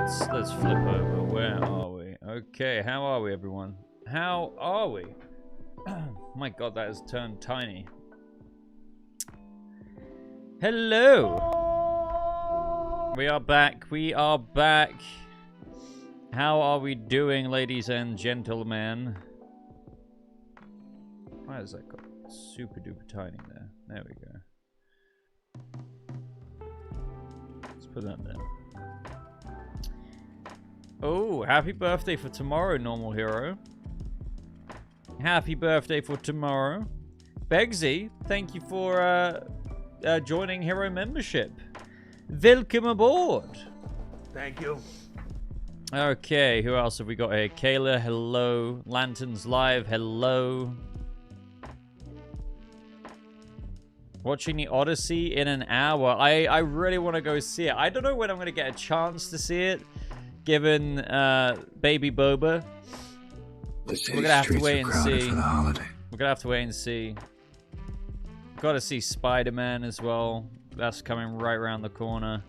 let's flip over. Where are we? Okay, how are we, everyone? How are we? My God, that has turned tiny. Hello. We are back. We are back. How are we doing, ladies and gentlemen? Why is that got super duper tiny there? There we go. Let's put that there. Oh, happy birthday for tomorrow, Normal Hero. Happy birthday for tomorrow. Begsy, thank you for joining Hero membership. Welcome aboard. Thank you. Okay, who else have we got here? Kayla, hello. Lanterns Live, hello. Watching the Odyssey in an hour. I really want to go see it. I don't know when I'm going to get a chance to see it, given baby Boba. We're going to have to wait and see. We're going to have to wait and see. Got to see Spider-Man as well. That's coming right around the corner.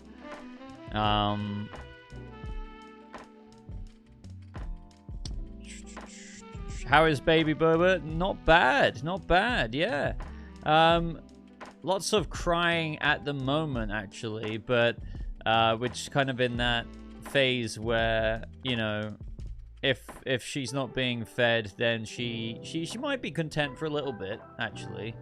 How is baby Boba? Not bad. Not bad, yeah. Lots of crying at the moment, actually, but we're just kind of in that phase where, you know, if she's not being fed, then she might be content for a little bit, actually.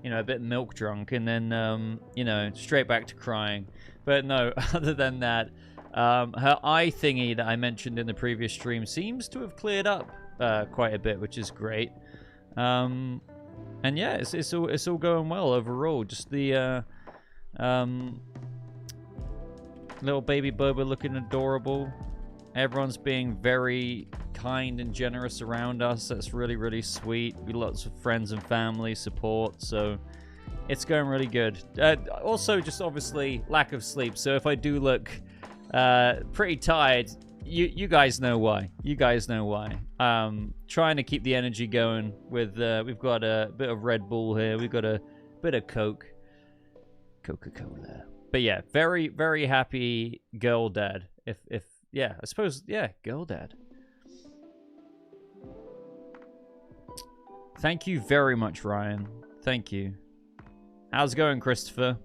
You know, a bit milk drunk, and then, you know, straight back to crying. But no, other than that, her eye thingy that I mentioned in the previous stream seems to have cleared up quite a bit, which is great. And yeah, it's all going well overall. Just the little baby Boba looking adorable. Everyone's being very kind and generous around us. That's really, really sweet. We lots of friends and family support, so it's going really good. Also, just obviously lack of sleep. So if I do look pretty tired, you guys know why. You guys know why. Trying to keep the energy going with we've got a bit of Red Bull here. We've got a bit of Coca-Cola. But yeah, very, very happy girl dad. If yeah, I suppose, yeah, girl dad. Thank you very much, Ryan. Thank you. How's it going, Christopher?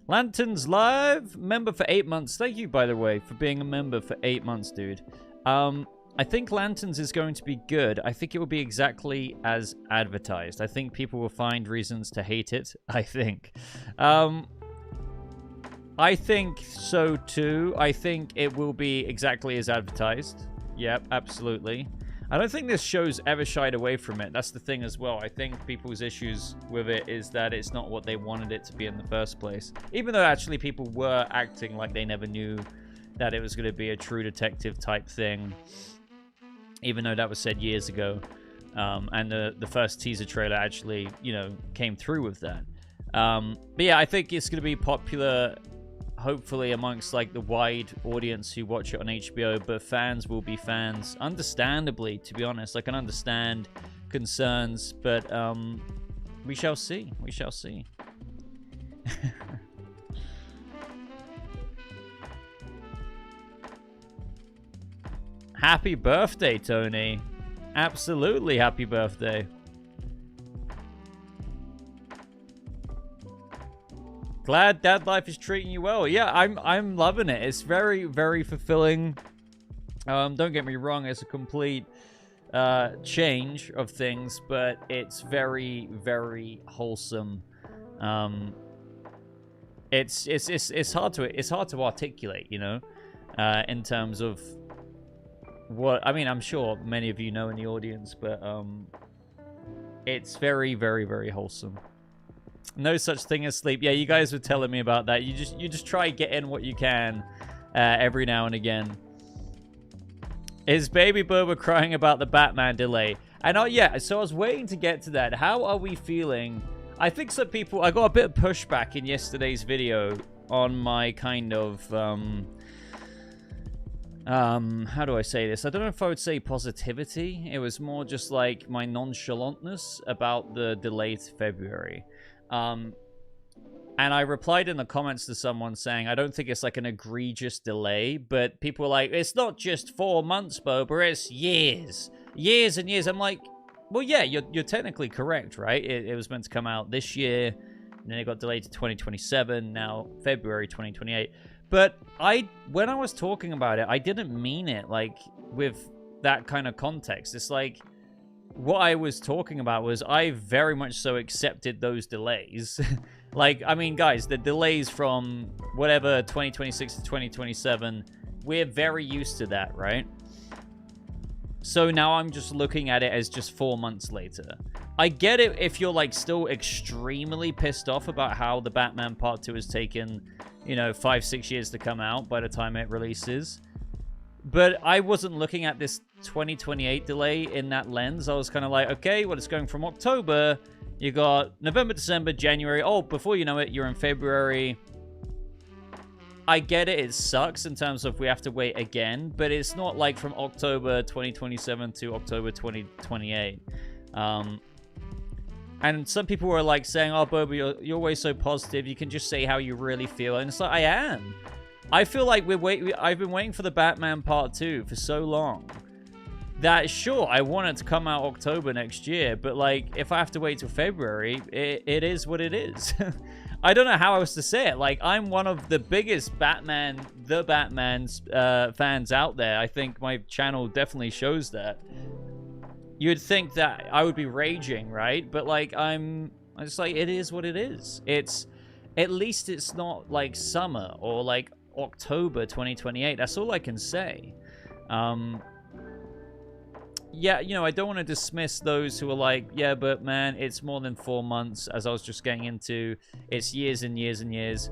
Lanterns Live, member for 8 months. Thank you, by the way, for being a member for 8 months, dude. I think Lanterns is going to be good. I think it will be exactly as advertised. I think people will find reasons to hate it, I think. I think so, too. I think it will be exactly as advertised. Yep, absolutely. I don't think this show's ever shied away from it. That's the thing as well. I think people's issues with it is that it's not what they wanted it to be in the first place. Even though actually people were acting like they never knew that it was going to be a true detective type thing. Even though that was said years ago. And the first teaser trailer actually, you know, came through with that. But yeah, I think it's going to be popular, hopefully, amongst like the wide audience who watch it on HBO, but fans will be fans, understandably, to be honest. I can understand concerns, but we shall see. We shall see. Happy birthday, Tony. Absolutely happy birthday. Glad dad life is treating you well. Yeah, I'm loving it. It's very, very fulfilling. Don't get me wrong, it's a complete change of things, but it's very, very wholesome. It's hard to articulate, you know, in terms of what I mean. I'm sure many of you know in the audience, but it's very, very, very wholesome. No such thing as sleep. Yeah, you guys were telling me about that. You just try get in what you can every now and again. Is baby Boba crying about the Batman delay? And yeah, so I was waiting to get to that. How are we feeling? I think some people, I got a bit of pushback in yesterday's video on my kind of how do I say this? I don't know if I would say positivity. It was more just like my nonchalantness about the delay to February. And I replied in the comments to someone saying, I don't think it's like an egregious delay, but people were like, it's not just 4 months, Boba, it's years. Years and years. I'm like, well, yeah, you're technically correct, right? It was meant to come out this year, and then it got delayed to 2027, now February 2028. But when I was talking about it, I didn't mean it, like, with that kind of context. It's like, what I was talking about was I very much so accepted those delays. Like, I mean, guys, the delays from whatever 2026 to 2027, we're very used to that, right? So now I'm just looking at it as just 4 months later. I get it if you're, like, still extremely pissed off about how the Batman Part 2 has taken, you know, 5-6 years to come out by the time it releases. But I wasn't looking at this 2028 delay in that lens. I was kind of like, okay, well, it's going from October. You got November, December, January. Oh, before you know it, you're in February. I get it. It sucks in terms of we have to wait again. But it's not like from October 2027 to October 2028. And some people were like saying, oh, Boba, you're always so positive. You can just say how you really feel. And it's like, I am. I feel like I've been waiting for the Batman Part 2 for so long that, sure, I want it to come out October next year, but, like, if I have to wait till February, it is what it is. I don't know how else to say it. Like, I'm one of the biggest Batman's fans out there. I think my channel definitely shows that. You'd think that I would be raging, right? But, like, I'm just like, it is what it is. At least it's not, like, summer or, like, October 2028. That's all I can say. Yeah, you know, I don't want to dismiss those who are like, yeah, but man, it's more than 4 months, as I was just getting into. It's years and years and years.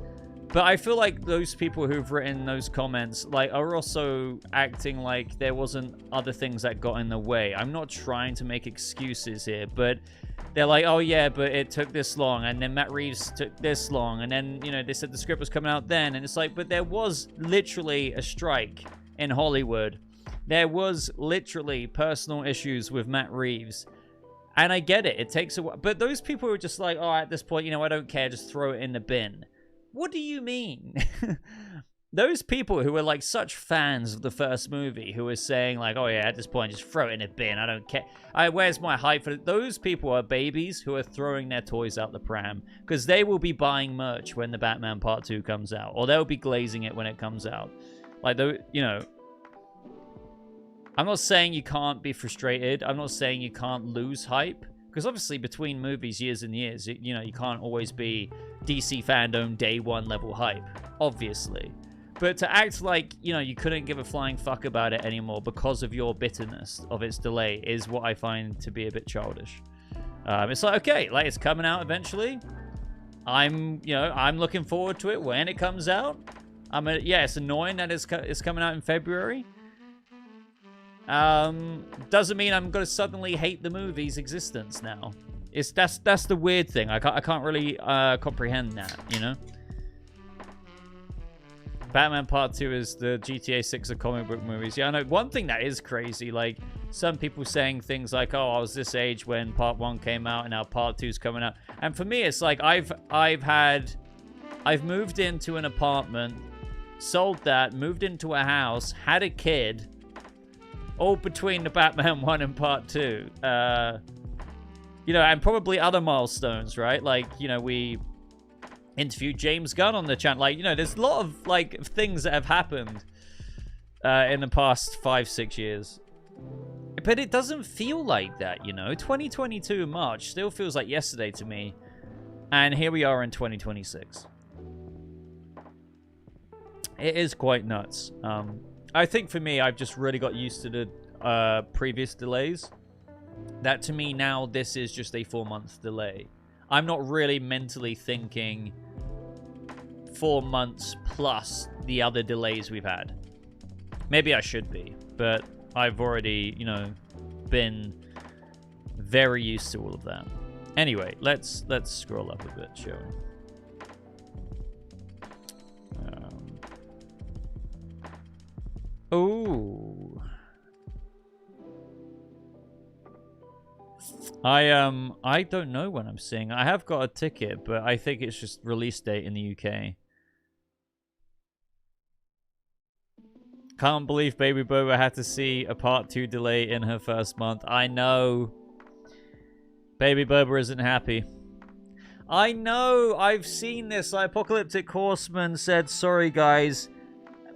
But I feel like those people who've written those comments, like, are also acting like there wasn't other things that got in the way. I'm not trying to make excuses here, but they're like, oh yeah, but it took this long, and then Matt Reeves took this long, and then, you know, they said the script was coming out then, and it's like, but there was literally a strike in Hollywood. There was literally personal issues with Matt Reeves. And I get it. It takes a while. But those people are just like, oh, at this point, you know, I don't care. Just throw it in the bin. What do you mean? Those people who are, like, such fans of the first movie, who are saying, like, oh, yeah, at this point, just throw it in a bin. I don't care. Where's my hype for it? Those people are babies who are throwing their toys out the pram. Because they will be buying merch when the Batman Part 2 comes out. Or they'll be glazing it when it comes out. Like, you know... I'm not saying you can't be frustrated. I'm not saying you can't lose hype. Because obviously between movies, years and years, you know, you can't always be DC fandom day one level hype. Obviously. But to act like, you know, you couldn't give a flying fuck about it anymore because of your bitterness of its delay is what I find to be a bit childish. It's like, okay, like, it's coming out eventually. I'm looking forward to it when it comes out. Yeah, it's annoying that it's coming out in February. Doesn't mean I'm gonna suddenly hate the movie's existence now. That's the weird thing. I can't really comprehend that, you know. Batman Part 2 is the GTA 6 of comic book movies. Yeah, I know. One thing that is crazy, like, some people saying things like, oh, I was this age when Part 1 came out and now Part 2's coming out. And for me, it's like, I've moved into an apartment, sold that, moved into a house, had a kid, all between the Batman 1 and Part 2. You know, and probably other milestones, right? Like, you know, we interviewed James Gunn on the channel. Like, you know, there's a lot of, like, things that have happened in the past 5-6 years. But it doesn't feel like that, you know? 2022 March still feels like yesterday to me. And here we are in 2026. It is quite nuts. I think for me, I've just really got used to the previous delays. That to me now, this is just a 4-month delay. I'm not really mentally thinking 4 months plus the other delays we've had. Maybe I should be, but I've already, you know, been very used to all of that. Anyway, let's scroll up a bit, shall we? Oh. I don't know when I'm seeing. I have got a ticket, but I think it's just release date in the UK. Can't believe Baby Boba had to see a part 2 delay in her first month. I know. Baby Boba isn't happy. I know. I've seen this. Apocalyptic Horseman said, sorry guys.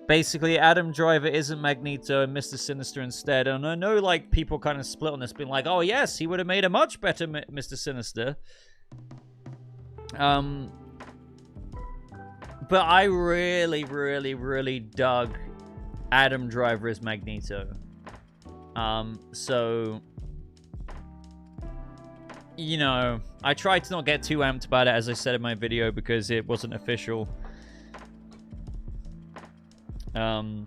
Basically, Adam Driver isn't Magneto and Mr. Sinister instead. And I know, like, people kind of split on this, being like, oh, yes, he would have made a much better Mr. Sinister. But I really, really, really dug Adam Driver as Magneto. So, you know, I tried to not get too amped about it, as I said in my video, because it wasn't official. But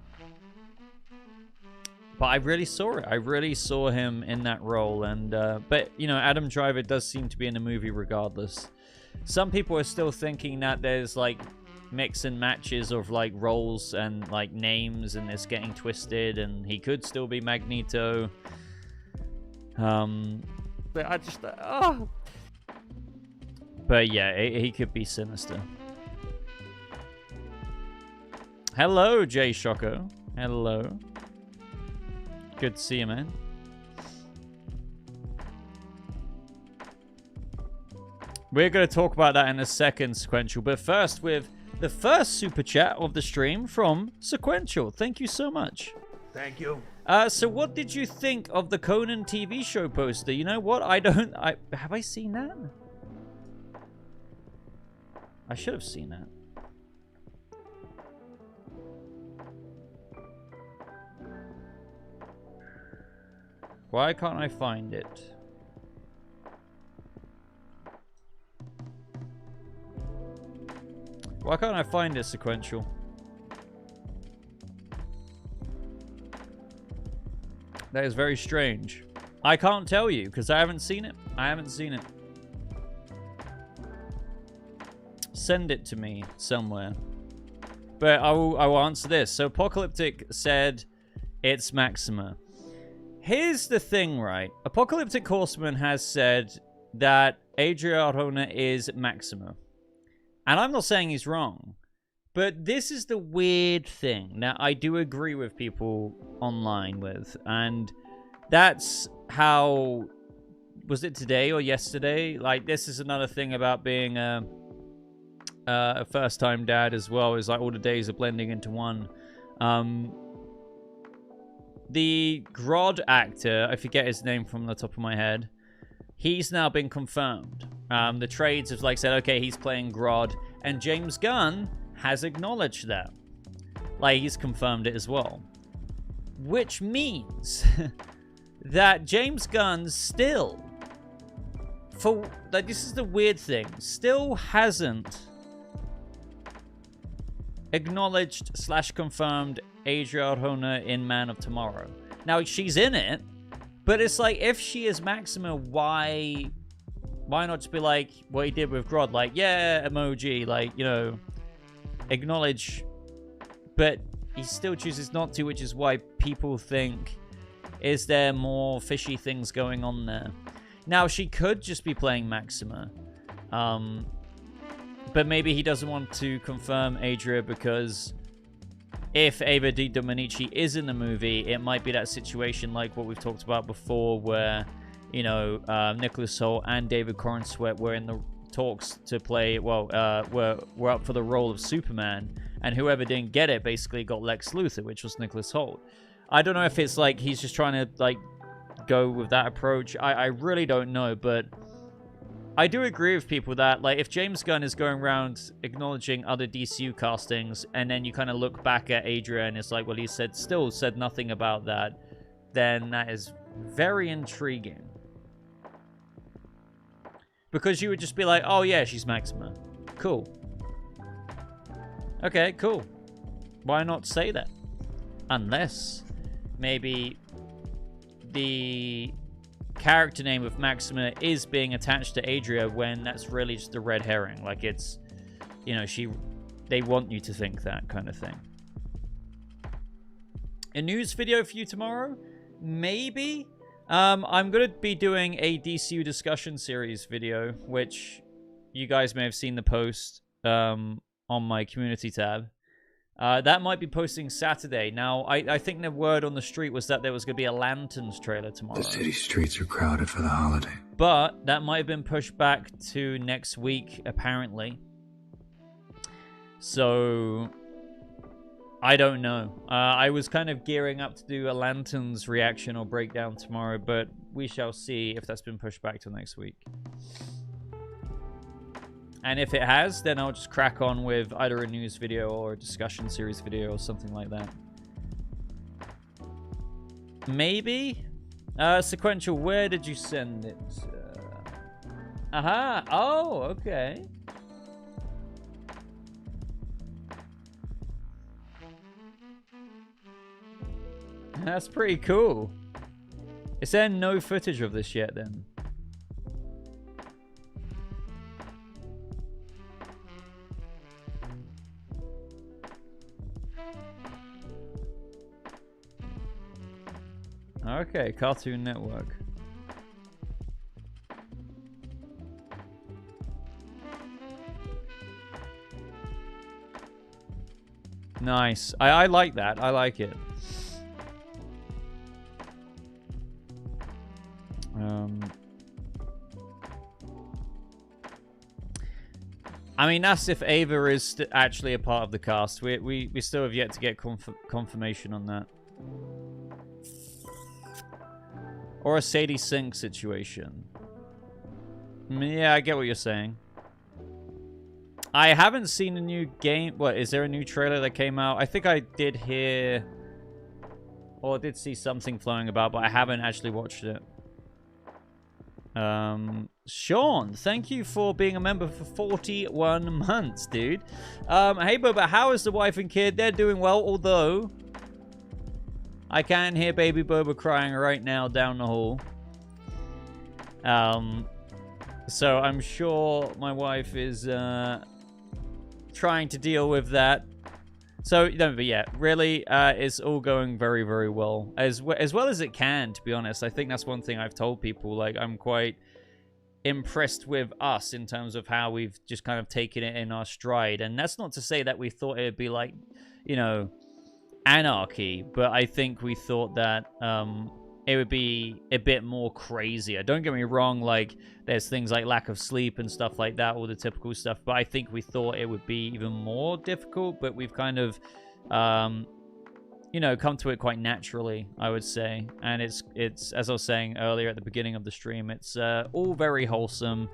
I really saw it. I really saw him in that role. And but, you know, Adam Driver does seem to be in the movie regardless. Some people are still thinking that there's, like, mix and matches of, like, roles and, like, names, and it's getting twisted, and he could still be Magneto. But I just... oh. But, yeah, he could be Sinister. Hello, Jay Shocko. Hello. Good to see you, man. We're going to talk about that in a second, Sequential. But first, with the first super chat of the stream from Sequential. Thank you so much. Thank you. So what did you think of the Conan TV show poster? You know what? Have I seen that? I should have seen that. Why can't I find it? Why can't I find it, Sequential? That is very strange. I can't tell you because I haven't seen it. I haven't seen it. Send it to me somewhere. But I will answer this. So Apocalyptic said it's Maxima. Here's the thing, right? Apocalyptic Horseman has said that Adria Arjona is Maxima. And I'm not saying he's wrong. But this is the weird thing that I do agree with people online with. And that's how... Was it today or yesterday? Like, this is another thing about being a first-time dad as well. Is like all the days are blending into one. The Grodd actor, I forget his name from the top of my head, he's now been confirmed. The trades have like said, okay, he's playing Grodd, and James Gunn has acknowledged that. Like, he's confirmed it as well. Which means that James Gunn still, like, this is the weird thing, still hasn't acknowledged / confirmed Adria Arjona in Man of Tomorrow. Now, she's in it, but it's like, if she is Maxima, why not just be like what he did with Grodd? Like, yeah, emoji, like, you know, acknowledge. But he still chooses not to, which is why people think, is there more fishy things going on there? Now, she could just be playing Maxima. But maybe he doesn't want to confirm Adria because if Ava DiDomenici is in the movie, it might be that situation like what we've talked about before where, you know, Nicholas Hoult and David Corenswet were in the talks to play, well, were up for the role of Superman, and whoever didn't get it basically got Lex Luthor, which was Nicholas Hoult. I don't know if it's like he's just trying to, like, go with that approach. I really don't know, but I do agree with people that, like, if James Gunn is going around acknowledging other DCU castings, and then you kind of look back at Adria and it's like, well, he still said nothing about that, then that is very intriguing. Because you would just be like, oh yeah, she's Maxima. Cool. Okay, cool. Why not say that? Unless maybe the character name of Maxima is being attached to Adria when that's really just a red herring. Like, it's, you know, they want you to think that kind of thing. A news video for you tomorrow? Maybe. I'm going to be doing a DCU discussion series video, which you guys may have seen the post on my community tab. That might be posting Saturday. Now, I think the word on the street was that there was going to be a Lanterns trailer tomorrow. The city streets are crowded for the holiday. But that might have been pushed back to next week, apparently. So, I don't know. I was kind of gearing up to do a Lanterns reaction or breakdown tomorrow, but we shall see if that's been pushed back till next week. And if it has, then I'll just crack on with either a news video or a discussion series video or something like that. Maybe? Sequential, where did you send it? Aha! Oh, okay. That's pretty cool. Is there no footage of this yet, then? Okay, Cartoon Network. Nice. I like that. I like it. I mean, that's if Ava is actually a part of the cast. We still have yet to get confirmation on that. Or a Sadie Sink situation. Yeah, I get what you're saying. I haven't seen a new game. What, is there a new trailer that came out? I think I did hear... or did see something flowing about, but I haven't actually watched it. Sean, thank you for being a member for 41 months, dude. Hey, Boba, how is the wife and kid? They're doing well, although... I can hear baby Boba crying right now down the hall. So I'm sure my wife is trying to deal with that. So, no, but yeah, really, it's all going very, very well. As well as it can, to be honest. I think that's one thing I've told people. Like, I'm quite impressed with us in terms of how we've just kind of taken it in our stride. And that's not to say that we thought it would be like, you know... anarchy, but I think we thought that it would be a bit more crazier. Don't get me wrong, like there's things like lack of sleep and stuff like that, all the typical stuff, but I think we thought it would be even more difficult, but we've kind of you know, come to it quite naturally, I would say. And it's as I was saying earlier at the beginning of the stream, it's all very wholesome.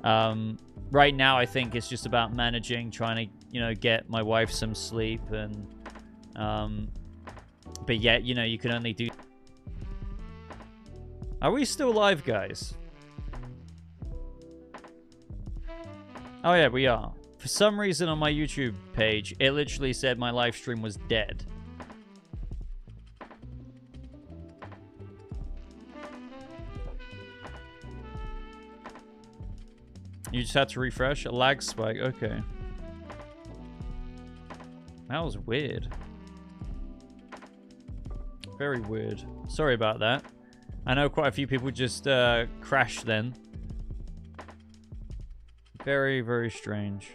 Right now I think it's just about managing, trying to, you know, get my wife some sleep, and but yet, you know, you can only do... Are we still live, guys? Oh yeah, we are. For some reason on my YouTube page, it literally said my live stream was dead. You just had to refresh? A lag spike, okay. That was weird. Very weird. Sorry about that. I know quite a few people just crashed then. Very, very strange.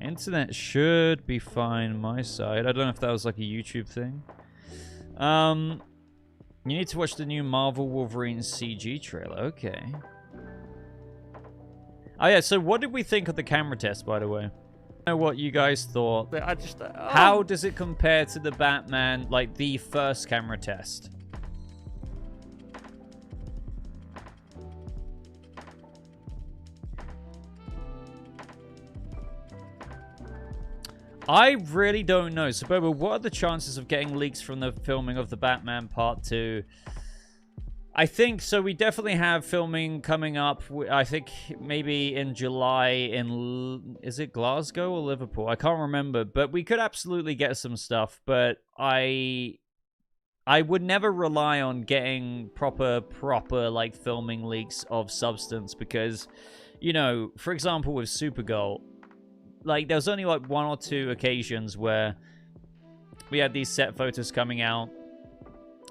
Internet should be fine on my side. I don't know if that was like a YouTube thing. You need to watch the new Marvel Wolverine CG trailer. Okay. Oh yeah, so what did we think of the camera test, by the way? I don't know what you guys thought. I just... How does it compare to the Batman, like the first camera test? I really don't know. So, Boba, what are the chances of getting leaks from the filming of the Batman Part 2? I think so. We definitely have filming coming up. I think maybe in July in... Is it Glasgow or Liverpool? I can't remember. But we could absolutely get some stuff. But I would never rely on getting proper like filming leaks of substance. Because, you know, for example, with Supergirl, like, there was only like 1 or 2 occasions where we had these set photos coming out,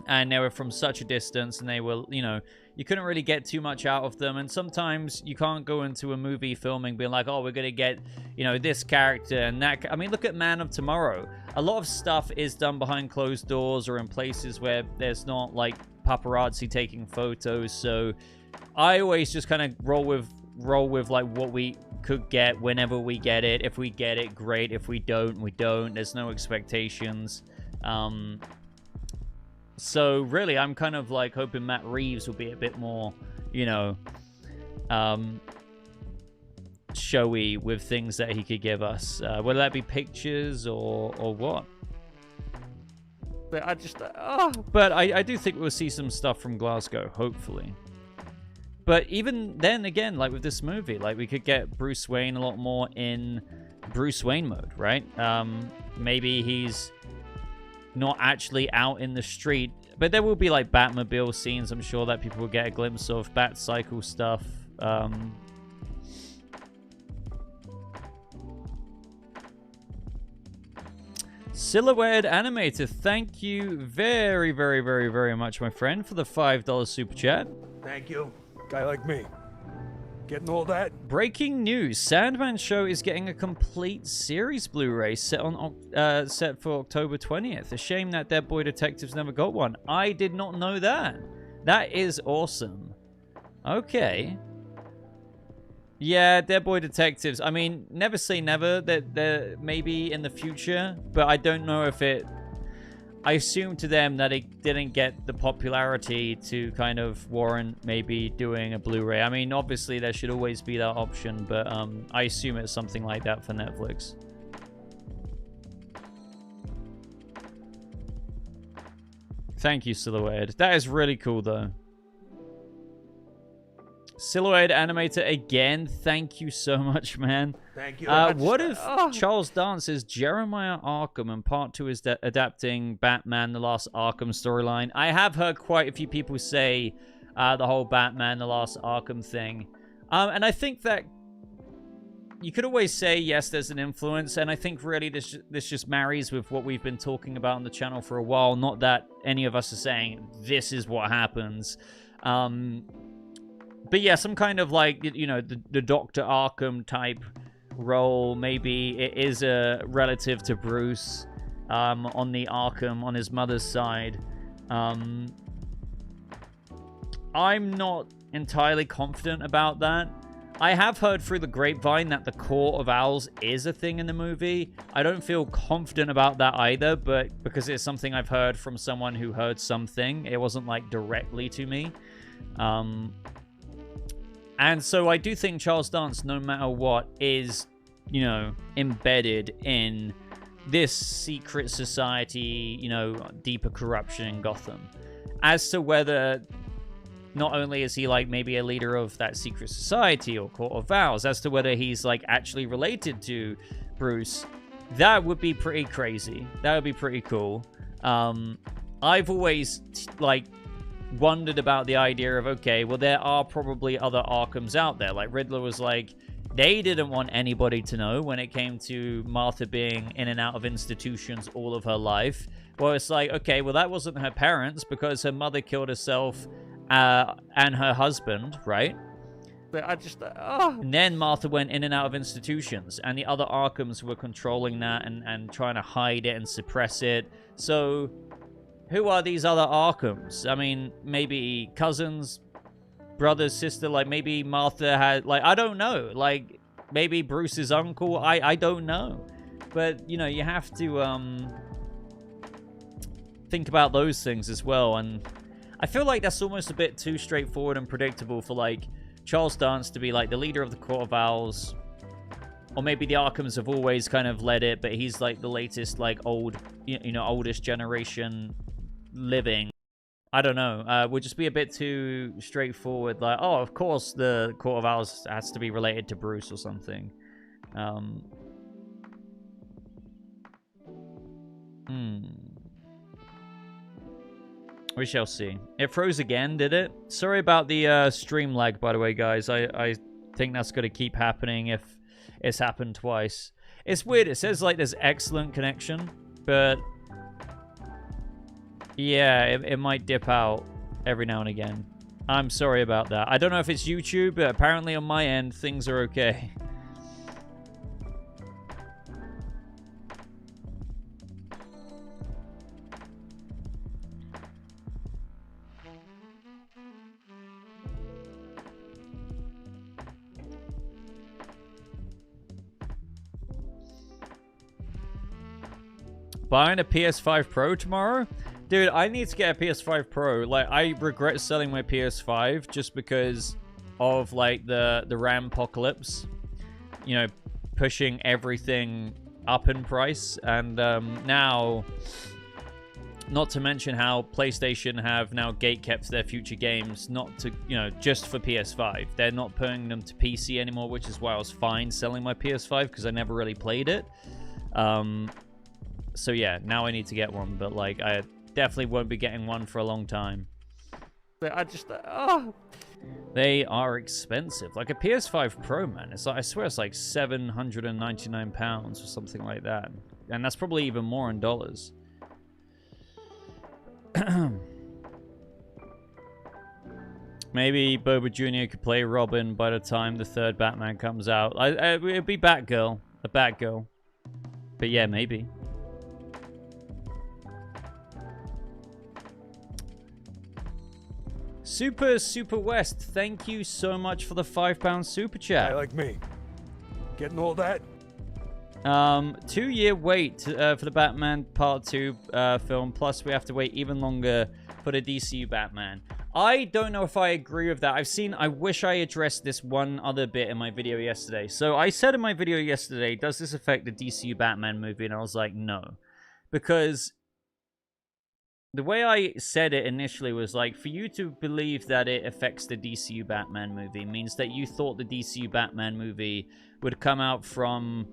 and they were from such a distance, and they were, you know, you couldn't really get too much out of them. And sometimes you can't go into a movie filming being like, oh, we're going to get, you know, this character and that. I mean, look at Man of Tomorrow. A lot of stuff is done behind closed doors or in places where there's not, like, paparazzi taking photos. So I always just kind of roll with like what we could get whenever we get it. If we get it, great. If we don't, we don't. There's no expectations. So really, I'm kind of like hoping Matt Reeves will be a bit more, you know, showy with things that he could give us. Whether that be pictures or what. But I do think we'll see some stuff from Glasgow, hopefully. But even then, again, like with this movie, like we could get Bruce Wayne a lot more in Bruce Wayne mode, right? Maybe he's not actually out in the street, but there will be like Batmobile scenes, I'm sure, that people will get a glimpse of, Batcycle stuff. Silhouette Animator, thank you very, very, very, very much, my friend, for the $5 super chat. Thank you. Guy like me. Getting all that? Breaking news: Sandman Show is getting a complete series Blu-ray set for October 20th. A shame that Dead Boy Detectives never got one. I did not know that. That is awesome. Okay. Yeah, Dead Boy Detectives. I mean, never say never. That maybe in the future, but I don't know if it. I assume to them that it didn't get the popularity to kind of warrant maybe doing a Blu-ray. I mean, obviously there should always be that option, but I assume it's something like that for Netflix. Thank you, Silhouette. That is really cool, though. Silhouette Animator again. Thank you so much, man. Thank you. What if Charles Dance is Jeremiah Arkham and part 2 is adapting Batman The Last Arkham storyline? I have heard quite a few people say the whole Batman The Last Arkham thing. And I think that you could always say, yes, there's an influence. And I think really this just marries with what we've been talking about on the channel for a while. Not that any of us are saying this is what happens. But yeah, some kind of like, you know, the Dr. Arkham type role. Maybe it is a relative to Bruce on the Arkham, on his mother's side. I'm not entirely confident about that. I have heard through the grapevine that the Court of Owls is a thing in the movie. I don't feel confident about that either, but because it's something I've heard from someone who heard something, it wasn't like directly to me. And so I do think Charles Dance, no matter what, is, you know, embedded in this secret society, you know, deeper corruption in Gotham. As to whether not only is he like maybe a leader of that secret society or Court of Owls, as to whether he's like actually related to Bruce, that would be pretty crazy. That would be pretty cool. I've always like wondered about the idea of, okay, well, there are probably other Arkhams out there. Like Riddler was like, they didn't want anybody to know when it came to Martha being in and out of institutions all of her life. Well, it's like, okay, well, that wasn't her parents because her mother killed herself and her husband, right? But I just... And then Martha went in and out of institutions, and the other Arkhams were controlling that and trying to hide it and suppress it. So who are these other Arkhams? I mean, maybe cousins, brother, sister, like maybe Martha had, like, I don't know. Like, maybe Bruce's uncle, I don't know. But, you know, you have to think about those things as well. And I feel like that's almost a bit too straightforward and predictable for, like, Charles Dance to be, like, the leader of the Court of Owls. Or maybe the Arkhams have always kind of led it, but he's, like, the latest, like, oldest generation living. I don't know. Would just be a bit too straightforward. Like, oh, of course the Court of Owls has to be related to Bruce or something. We shall see. It froze again, did it? Sorry about the stream lag, by the way, guys. I think that's going to keep happening if it's happened twice. It's weird. It says, like, there's excellent connection, but Yeah, it might dip out every now and again. I'm sorry about that. I don't know if it's YouTube, but apparently on my end, things are okay. Buying a PS5 Pro tomorrow? Dude, I need to get a PS5 Pro. Like, I regret selling my PS5 just because of, like, the RAM apocalypse. You know, pushing everything up in price. And now, not to mention how PlayStation have now gatekept their future games, not to, you know, just for PS5. They're not putting them to PC anymore, which is why I was fine selling my PS5 because I never really played it. So yeah, now I need to get one, but like I definitely won't be getting one for a long time. I just they are expensive. Like a PS5 Pro, man, it's like, I swear it's like £799 or something like that, and that's probably even more in dollars. Maybe Boba Jr. could play Robin by the time the third Batman comes out. It'd be Batgirl, a Batgirl, but yeah, maybe. Super West, thank you so much for the £5 super chat. Guy like me. Getting all that? 2-year wait for the Batman Part 2 film, plus we have to wait even longer for the DCU Batman. I don't know if I agree with that. I wish I addressed this one other bit in my video yesterday. So I said in my video yesterday, does this affect the DCU Batman movie? And I was like, no. Because the way I said it initially was like, for you to believe that it affects the DCU Batman movie means that you thought the DCU Batman movie would come out from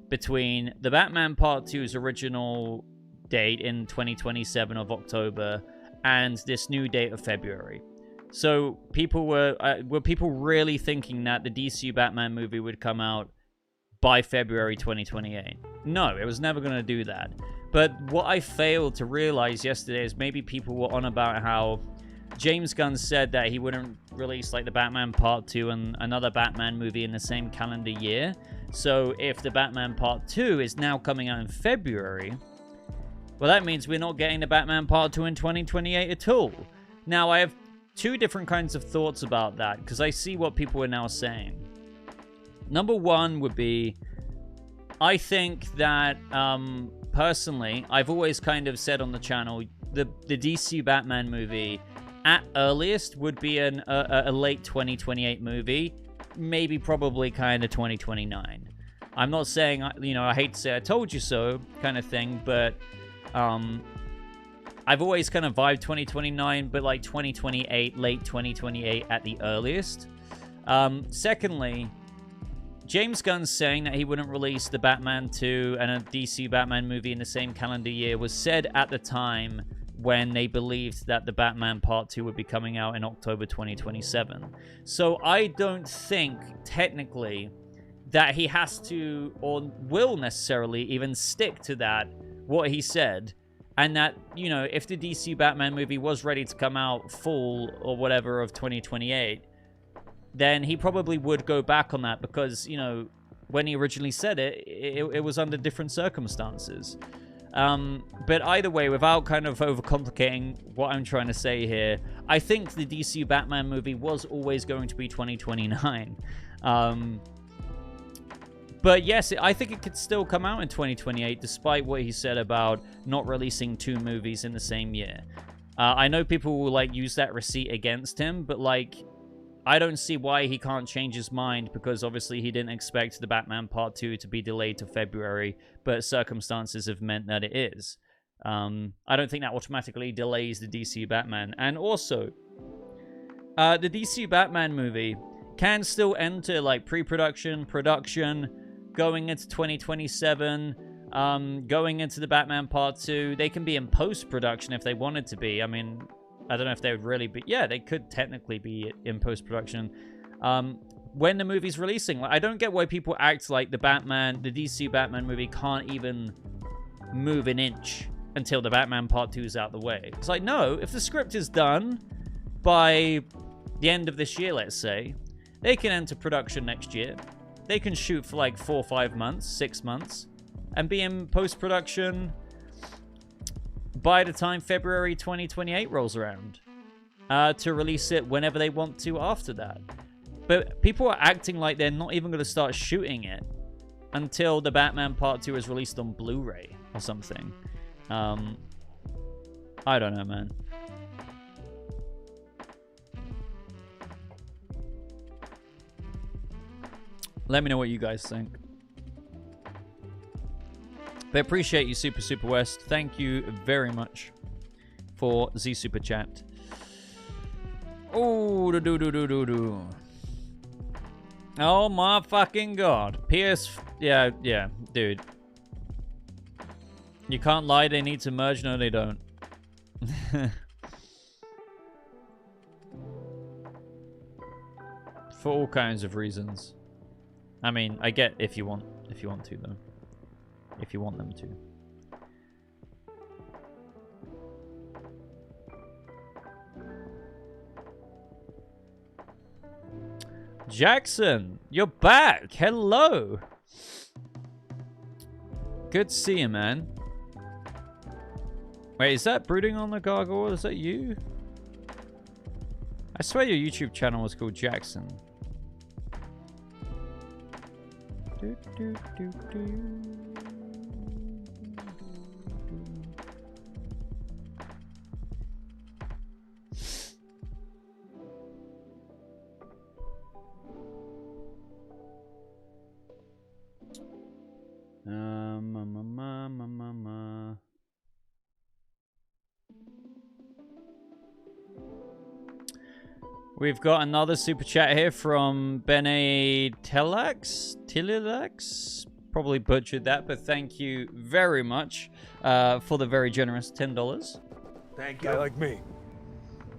between the Batman Part 2's original date in 2027 of October and this new date of February. So people were people really thinking that the DCU Batman movie would come out by February 2028? No, it was never going to do that. But what I failed to realize yesterday is maybe people were on about how James Gunn said that he wouldn't release like the Batman Part 2 and another Batman movie in the same calendar year. So if the Batman Part 2 is now coming out in February, well, that means we're not getting the Batman Part 2 in 2028 at all. Now, I have two different kinds of thoughts about that, because I see what people are now saying. Number one would be, I think that, personally, I've always kind of said on the channel, the DC Batman movie, at earliest, would be a late 2028 movie, maybe probably kind of 2029. I'm not saying, you know, I hate to say I told you so kind of thing, but I've always kind of vibed 2029, but like 2028, late 2028 at the earliest. Secondly, James Gunn saying that he wouldn't release the Batman 2 and a DC Batman movie in the same calendar year was said at the time when they believed that the Batman Part 2 would be coming out in October 2027. So I don't think, technically, that he has to or will necessarily even stick to that, what he said, and that, you know, if the DC Batman movie was ready to come out fall or whatever of 2028, then he probably would go back on that because, you know, when he originally said it, it was under different circumstances. But either way, without kind of overcomplicating what I'm trying to say here, I think the DC Batman movie was always going to be 2029. But yes, I think it could still come out in 2028, despite what he said about not releasing two movies in the same year. I know people will, like, use that receipt against him, but, like, I don't see why he can't change his mind, because obviously he didn't expect the Batman Part 2 to be delayed to February, but circumstances have meant that it is. I don't think that automatically delays the DC Batman. And also, the DC Batman movie can still enter, like, pre-production, production, going into 2027, going into the Batman Part 2. They can be in post-production if they wanted to be. I mean, I don't know if they would really be. Yeah, they could technically be in post-production when the movie's releasing. Like, I don't get why people act like the DC Batman movie can't even move an inch until the Batman Part 2 is out the way. It's like, no, if the script is done by the end of this year, let's say, they can enter production next year. They can shoot for like 4 or 5 months, 6 months, and be in post-production by the time February 2028 rolls around, to release it whenever they want to after that. But people are acting like they're not even going to start shooting it until the Batman Part 2 is released on Blu-ray or something. I don't know, man. Let me know what you guys think. But appreciate you, Super West. Thank you very much for the Super Chat. Oh, do. Oh my fucking god. Yeah, dude. You can't lie, they need to merge. No, they don't. For all kinds of reasons. I mean, I get if you want to, though. If you want them to. Jackson, you're back. Hello. Good to see you, man. Wait, is that Brooding on the Gargoyle? Is that you? I swear your YouTube channel was called Jackson. We've got another super chat here from Bene Tilax. Probably butchered that, but thank you very much for the very generous $10. Thank you. Guy like me.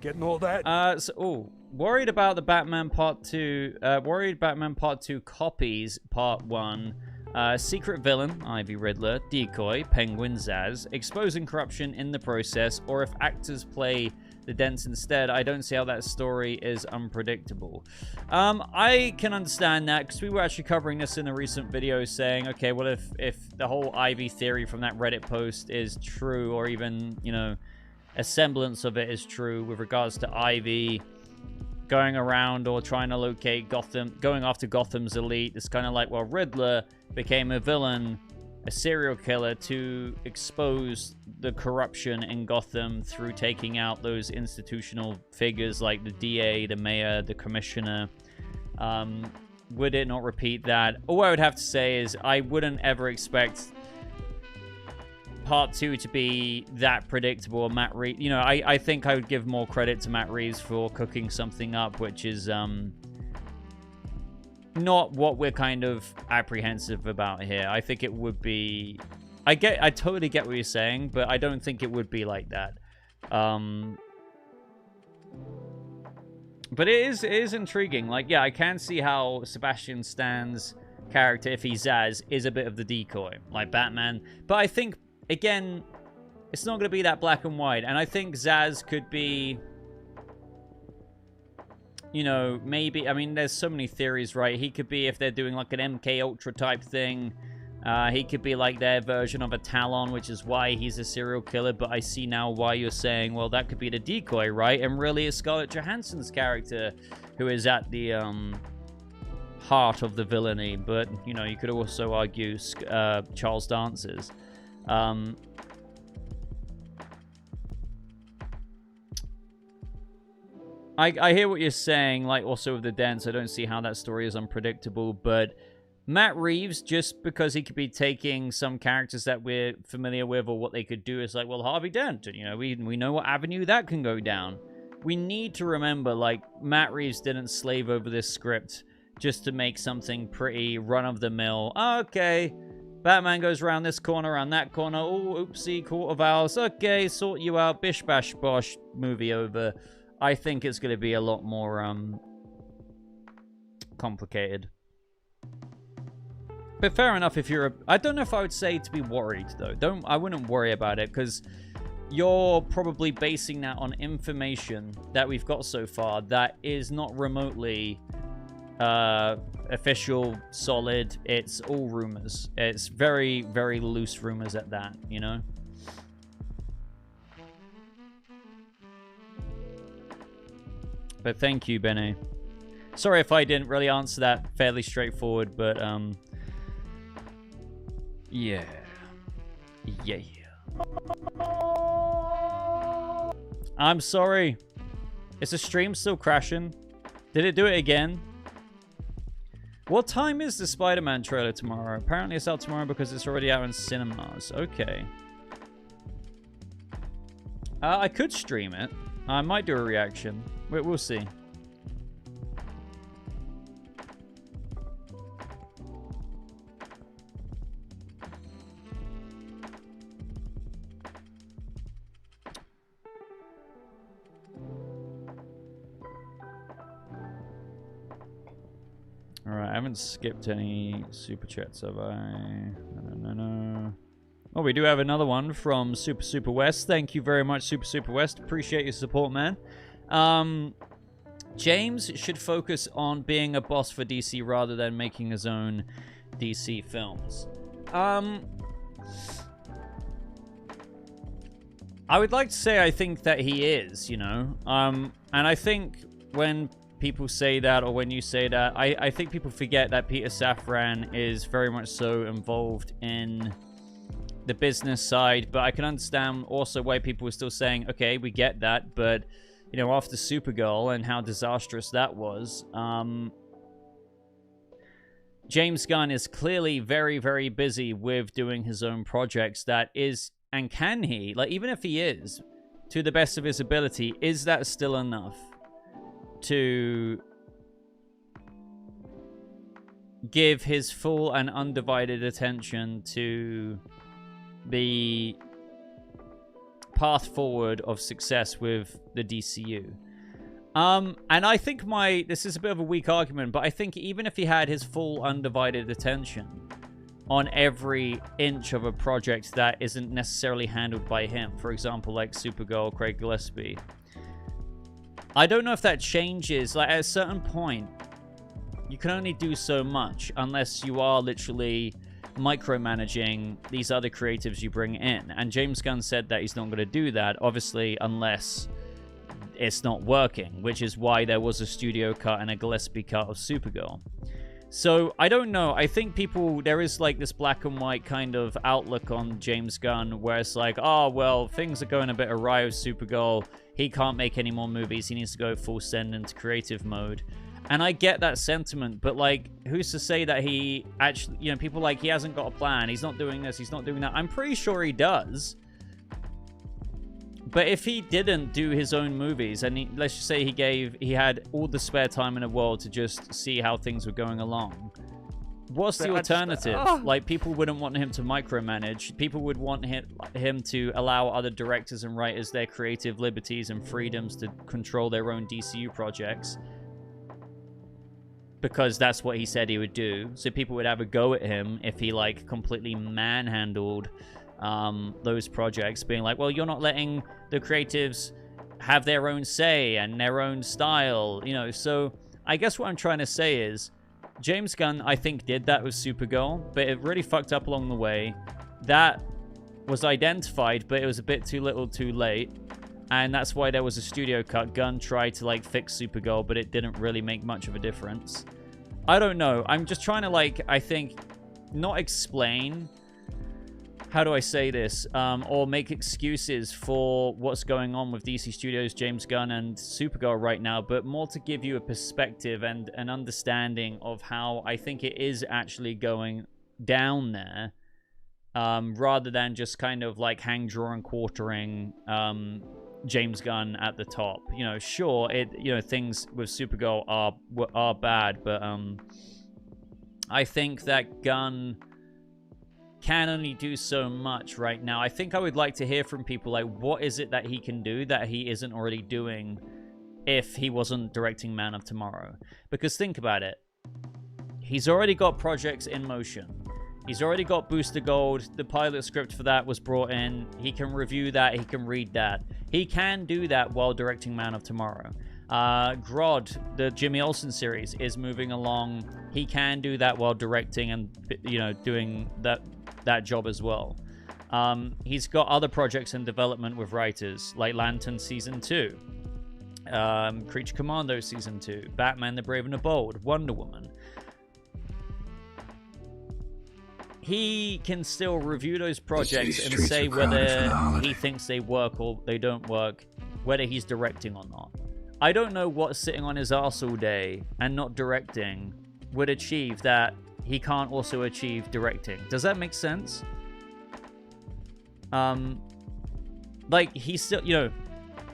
Getting all that? Worried about the Batman Part 2. Worried Batman Part 2 copies Part 1. Secret villain, Ivy Riddler, decoy, Penguin, Zaz, exposing corruption in the process, or if actors play the dents instead, I don't see how that story is unpredictable. I can understand that, because we were actually covering this in a recent video saying, okay, well, if the whole Ivy theory from that Reddit post is true, or even, you know, a semblance of it is true with regards to Ivy going around or trying to locate Gotham, going after Gotham's elite, it's kind of like, well, Riddler became a villain, a serial killer, to expose the corruption in Gotham through taking out those institutional figures like the DA, the mayor, the commissioner. Would it not repeat that? All I would have to say is I wouldn't ever expect Part 2 to be that predictable. Matt Reeves, you know, I think I would give more credit to Matt Reeves for cooking something up which is not what we're kind of apprehensive about here. I think it would be... I totally get what you're saying, but I don't think it would be like that. But it is intriguing. Like, yeah, I can see how Sebastian Stan's character, if he's Zaz, is a bit of the decoy, like Batman. But I think, again, it's not going to be that black and white. And I think Zaz could be... You know, maybe, I mean, there's so many theories, right? He could be, if they're doing like an MK Ultra type thing, he could be like their version of a Talon, which is why he's a serial killer. But I see now why you're saying, well, that could be the decoy, right? And really it's Scarlett Johansson's character who is at the heart of the villainy. But, you know, you could also argue Charles Dance's. I hear what you're saying, like, also with the dents, I don't see how that story is unpredictable, but Matt Reeves, just because he could be taking some characters that we're familiar with, or what they could do, is like, well, Harvey Dent, you know, we know what avenue that can go down. We need to remember, like, Matt Reeves didn't slave over this script just to make something pretty run-of-the-mill. Okay, Batman goes around this corner, around that corner, oh, oopsie, Court of Owls, okay, sort you out, bish, bash, bosh, movie over. I think it's going to be a lot more complicated. But fair enough if you're I don't know if I would say to be worried, though. I wouldn't worry about it, because you're probably basing that on information that we've got so far that is not remotely official, solid. It's all rumors. It's very, very loose rumors at that, you know? But thank you, Benny. Sorry if I didn't really answer that fairly straightforward, but yeah. Yeah. I'm sorry. Is the stream still crashing? Did it do it again? What time is the Spider-Man trailer tomorrow? Apparently it's out tomorrow because it's already out in cinemas. Okay. I could stream it. I might do a reaction. We'll see. Alright, I haven't skipped any super chats, have I? No. Oh, we do have another one from Super West. Thank you very much, Super West. Appreciate your support, man. James should focus on being a boss for DC rather than making his own DC films. I would like to say I think that he is, you know. And I think when people say that, or when you say that, I think people forget that Peter Safran is very much so involved in the business side. But I can understand also why people are still saying, okay, we get that, but you know, after Supergirl and how disastrous that was, James Gunn is clearly very, very busy with doing his own projects. That is, and can he, like, even if he is, to the best of his ability, is that still enough to give his full and undivided attention to the path forward of success with the DCU? And I think this is a bit of a weak argument, but I think even if he had his full undivided attention on every inch of a project that isn't necessarily handled by him, for example, like Supergirl, Craig Gillespie, I don't know if that changes. Like, at a certain point, you can only do so much unless you are literally micromanaging these other creatives you bring in. And James Gunn said that he's not going to do that, obviously, unless it's not working, which is why there was a studio cut and a Gillespie cut of Supergirl. So, I don't know. I think there is like this black and white kind of outlook on James Gunn where it's like, oh, well, things are going a bit awry with Supergirl. He can't make any more movies. He needs to go full send into creative mode. And I get that sentiment, but like, who's to say that he actually, you know, people like, he hasn't got a plan. He's not doing this. He's not doing that. I'm pretty sure he does. But if he didn't do his own movies, and let's just say he had all the spare time in the world to just see how things were going along, what's the alternative? Like, people wouldn't want him to micromanage. People would want him to allow other directors and writers their creative liberties and freedoms to control their own DCU projects, because that's what he said he would do. So people would have a go at him if he, like, completely manhandled those projects, being like, well, you're not letting the creatives have their own say and their own style, you know. So I guess what I'm trying to say is, James Gunn, I think, did that with Supergirl, but it really fucked up along the way. That was identified, but it was a bit too little too late. And that's why there was a studio cut. Gunn tried to, like, fix Supergirl, but it didn't really make much of a difference. I don't know. I'm just trying to, like, I think, not explain, how do I say this, or make excuses for what's going on with DC Studios, James Gunn, and Supergirl right now, but more to give you a perspective and an understanding of how I think it is actually going down there, rather than just kind of like hang, draw, and quartering James Gunn at the top. You know, sure, things with Supergirl are bad, but I think that Gunn can only do so much right now. I think I would like to hear from people, like, what is it that he can do that he isn't already doing if he wasn't directing Man of Tomorrow? Because think about it. He's already got projects in motion. He's already got Booster Gold. The pilot script for that was brought in. He can review that. He can read that. He can do that while directing Man of Tomorrow. Grodd, the Jimmy Olsen series, is moving along. He can do that while directing and, you know, doing that job as well. He's got other projects in development with writers, like Lantern Season 2, Creature Commando Season 2, Batman the Brave and the Bold, Wonder Woman. He can still review those projects and say whether he thinks they work or they don't work, whether he's directing or not. I don't know what sitting on his arse all day and not directing would achieve that he can't also achieve directing. Does that make sense? Like, he's still, you know,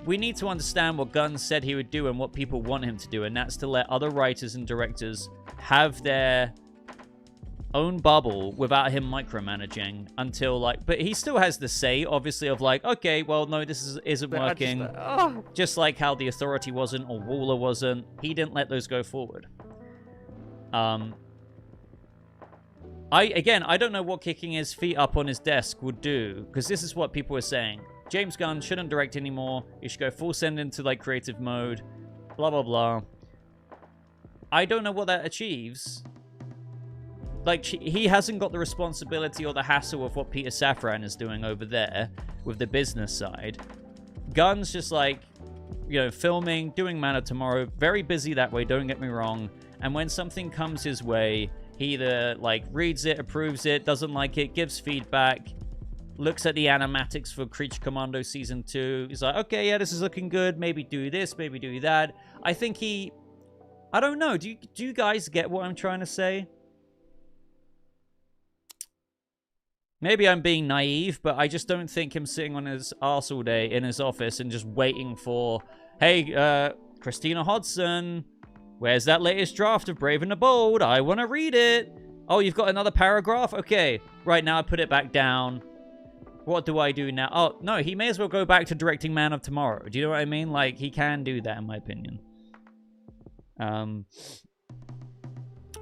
we need to understand what Gunn said he would do and what people want him to do, and that's to let other writers and directors have their own bubble without him micromanaging until, like, but he still has the say, obviously, of like, okay, well, no, this isn't working. Just like how The Authority wasn't or Waller wasn't. He didn't let those go forward. I don't know what kicking his feet up on his desk would do, because this is what people are saying. James Gunn shouldn't direct anymore. He should go full send into, like, creative mode. Blah, blah, blah. I don't know what that achieves. Like, he hasn't got the responsibility or the hassle of what Peter Safran is doing over there with the business side. Gunn's just, like, you know, filming, doing Man of Tomorrow. Very busy that way, don't get me wrong. And when something comes his way, he either, like, reads it, approves it, doesn't like it, gives feedback, looks at the animatics for Creature Commando Season 2. He's like, okay, yeah, this is looking good. Maybe do this, maybe do that. I think he... I don't know. Do you guys get what I'm trying to say? Maybe I'm being naive, but I just don't think him sitting on his arse all day in his office and just waiting for, hey, Christina Hodson, where's that latest draft of Brave and the Bold? I want to read it. Oh, you've got another paragraph? Okay. Right now, I put it back down. What do I do now? Oh, no, he may as well go back to directing Man of Tomorrow. Do you know what I mean? Like, he can do that, in my opinion.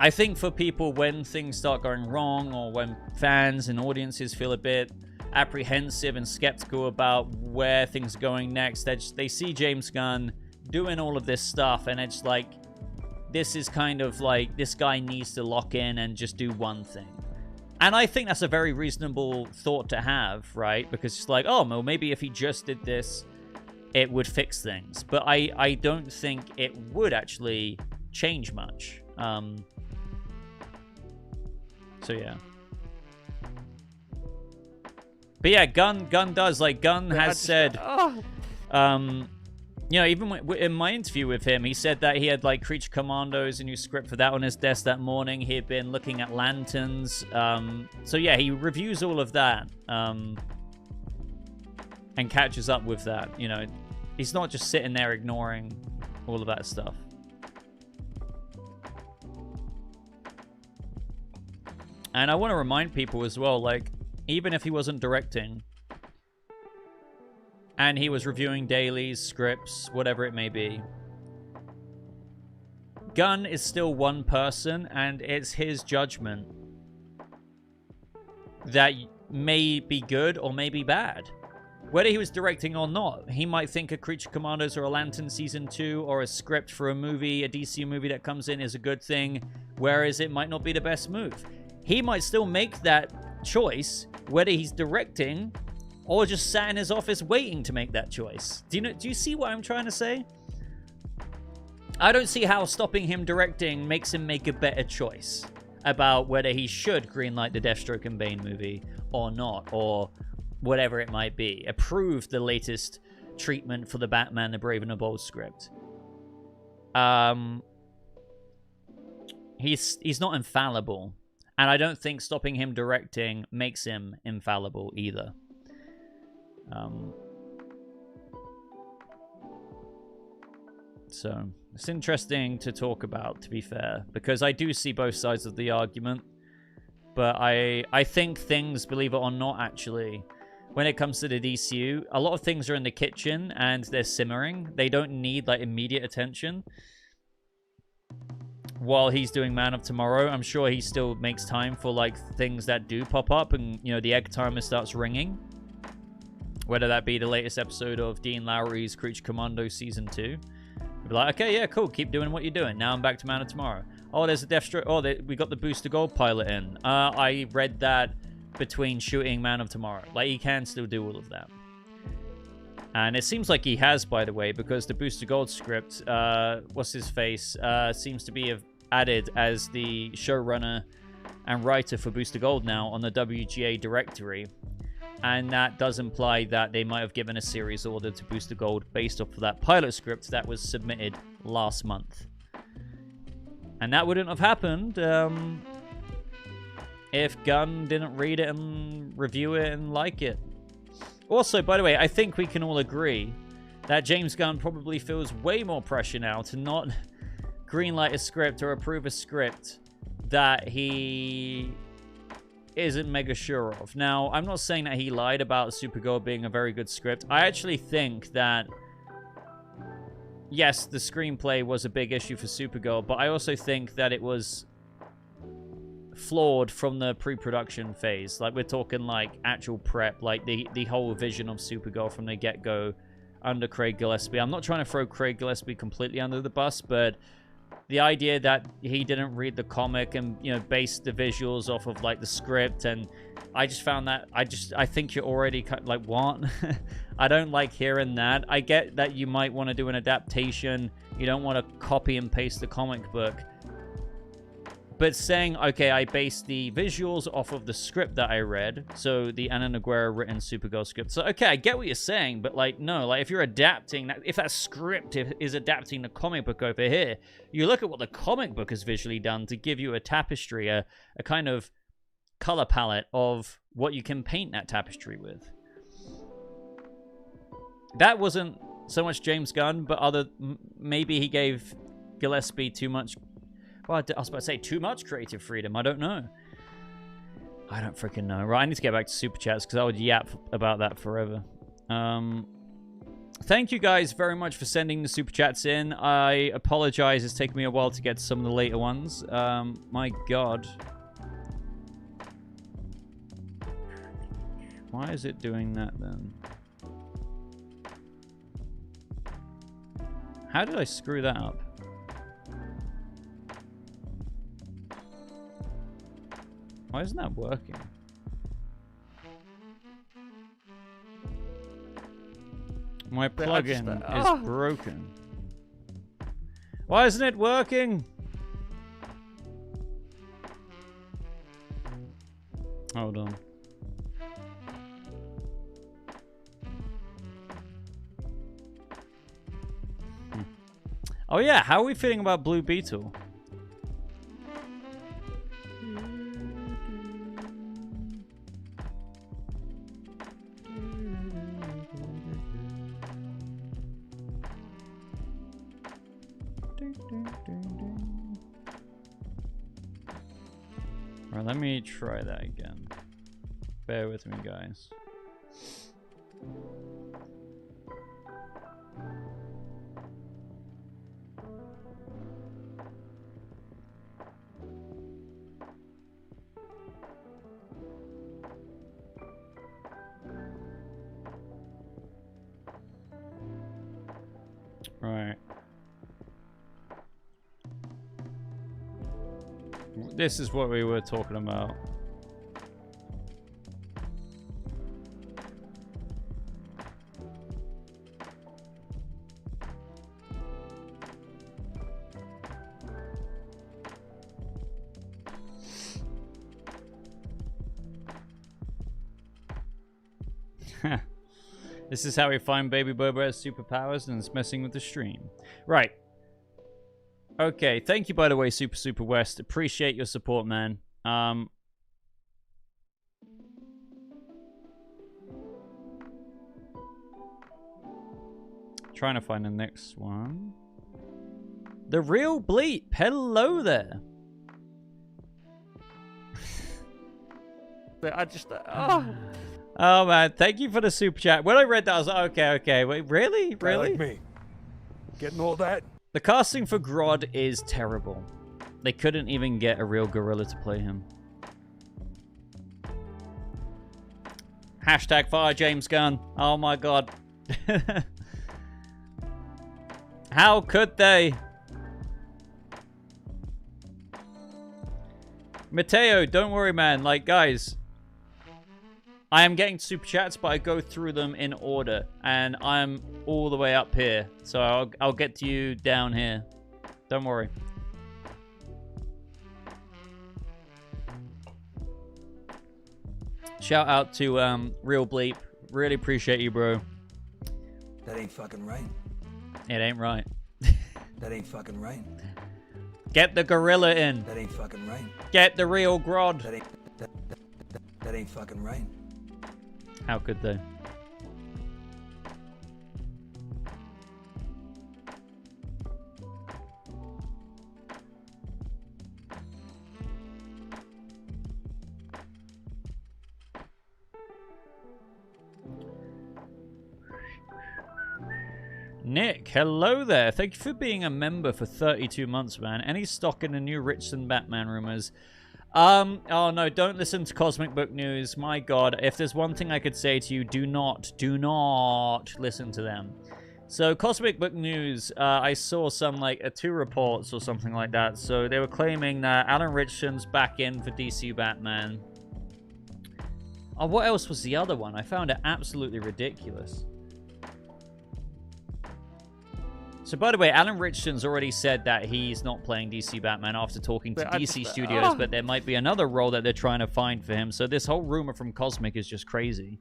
I think for people, when things start going wrong, or when fans and audiences feel a bit apprehensive and skeptical about where things are going next, they see James Gunn doing all of this stuff, and it's like, this is kind of like, this guy needs to lock in and just do one thing. And I think that's a very reasonable thought to have, right? Because it's like, oh, well, maybe if he just did this, it would fix things. But I don't think it would actually change much. So, yeah. But yeah, Gunn does. Like, Gunn has said... you know, even in my interview with him, he said that he had, like, Creature Commandos, a new script for that on his desk that morning. He had been looking at Lanterns. So, yeah, he reviews all of that. And catches up with that, you know. He's not just sitting there ignoring all of that stuff. And I want to remind people as well, like, even if he wasn't directing... and he was reviewing dailies, scripts, whatever it may be, Gunn is still one person, and it's his judgment that may be good or may be bad. Whether he was directing or not, he might think a Creature Commandos or a Lantern Season 2 or a script for a movie, a DC movie that comes in is a good thing, whereas it might not be the best move. He might still make that choice, whether he's directing or just sat in his office waiting to make that choice. Do you see what I'm trying to say? I don't see how stopping him directing makes him make a better choice about whether he should greenlight the Deathstroke and Bane movie or not, or whatever it might be. Approve the latest treatment for the Batman the Brave and the Bold script. He's not infallible, and I don't think stopping him directing makes him infallible either. So it's interesting to talk about, to be fair, because I do see both sides of the argument, but I think things, believe it or not, actually, when it comes to the DCU, a lot of things are in the kitchen and they're simmering. They don't need, like, immediate attention. while he's doing Man of Tomorrow. I'm sure he still makes time for like things that do pop up, and you know, the egg timer starts ringing. Whether that be the latest episode of Dean Lowry's Creature Commando Season 2. We'll be like, okay, yeah, cool, keep doing what you're doing. Now I'm back to Man of Tomorrow. Oh, there's a Deathstroke. Oh, we got the Booster Gold pilot in. I read that between shooting Man of Tomorrow. Like, he can still do all of that. And it seems like he has, by the way, because the Booster Gold script, what's his face, seems to be added as the showrunner and writer for Booster Gold now on the WGA directory. And that does imply that they might have given a series order to Booster Gold based off of that pilot script that was submitted last month. And that wouldn't have happened if Gunn didn't read it and review it and like it. Also, by the way, I think we can all agree that James Gunn probably feels way more pressure now to not greenlight a script or approve a script that he isn't mega sure of. Now, I'm not saying that he lied about Supergirl being a very good script. I actually think that, yes, the screenplay was a big issue for Supergirl, but I also think that it was flawed from the pre-production phase. Like, we're talking like actual prep, like the whole vision of Supergirl from the get-go under Craig Gillespie. I'm not trying to throw Craig Gillespie completely under the bus, but the idea that he didn't read the comic and, you know, based the visuals off of like the script, and I just found that I think you're already kind of like, what? I don't like hearing that. I get that you might want to do an adaptation. You don't want to copy and paste the comic book. But saying, okay, I based the visuals off of the script that I read, so the Ana Nogueira written Supergirl script. So, okay, I get what you're saying, but, like, no, like, if you're adapting, if that script is adapting the comic book over here, you look at what the comic book has visually done to give you a tapestry, a kind of color palette of what you can paint that tapestry with. That wasn't so much James Gunn, but maybe he gave Gillespie too much. Well, I was about to say too much creative freedom. I don't know. I don't freaking know. Right, I need to get back to Super Chats because I would yap about that forever. Thank you guys very much for sending the Super Chats in. I apologize. It's taken me a while to get to some of the later ones. My God. Why is it doing that then? How did I screw that up? Why isn't that working? My plugin is broken. Why isn't it working? Hold on. Oh yeah, how are we feeling about Blue Beetle? Alright, let me try that again. Bear with me, guys. Right. This is what we were talking about. This is how we find Baby Boba has superpowers and it's messing with the stream. Right. Okay, thank you, by the way, Super West. Appreciate your support, man. Trying to find the next one. The Real Bleep. Hello there. I just... Oh, man. Thank you for the super chat. When I read that, I was like, okay. Wait, really? Really? Like me. Getting all that? The casting for Grodd is terrible. They couldn't even get a real gorilla to play him. Hashtag fire James Gunn. Oh my god. How could they? Mateo, don't worry, man. Like, guys, I am getting super chats, but I go through them in order, and I'm all the way up here, so I'll get to you down here. Don't worry. Shout out to Real Bleep. Really appreciate you, bro. That ain't fucking right. It ain't right. That ain't fucking right. Get the gorilla in. That ain't fucking right. Get the real grod. That ain't fucking right. How could they? Nick, hello there. Thank you for being a member for 32 months, man. Any stock in the new Richardson Batman rumors? Oh no, don't listen to Cosmic Book News. My god, if there's one thing I could say to you, do not listen to them. So Cosmic Book News, I saw some like 2 reports or something like that. So they were claiming that Alan Richardson's back in for DC Batman. Oh, what else was the other one? I found it absolutely ridiculous. So, by the way, Alan Richardson's already said that he's not playing DC Batman after talking to DC Studios, but there might be another role that they're trying to find for him. So this whole rumor from Cosmic is just crazy.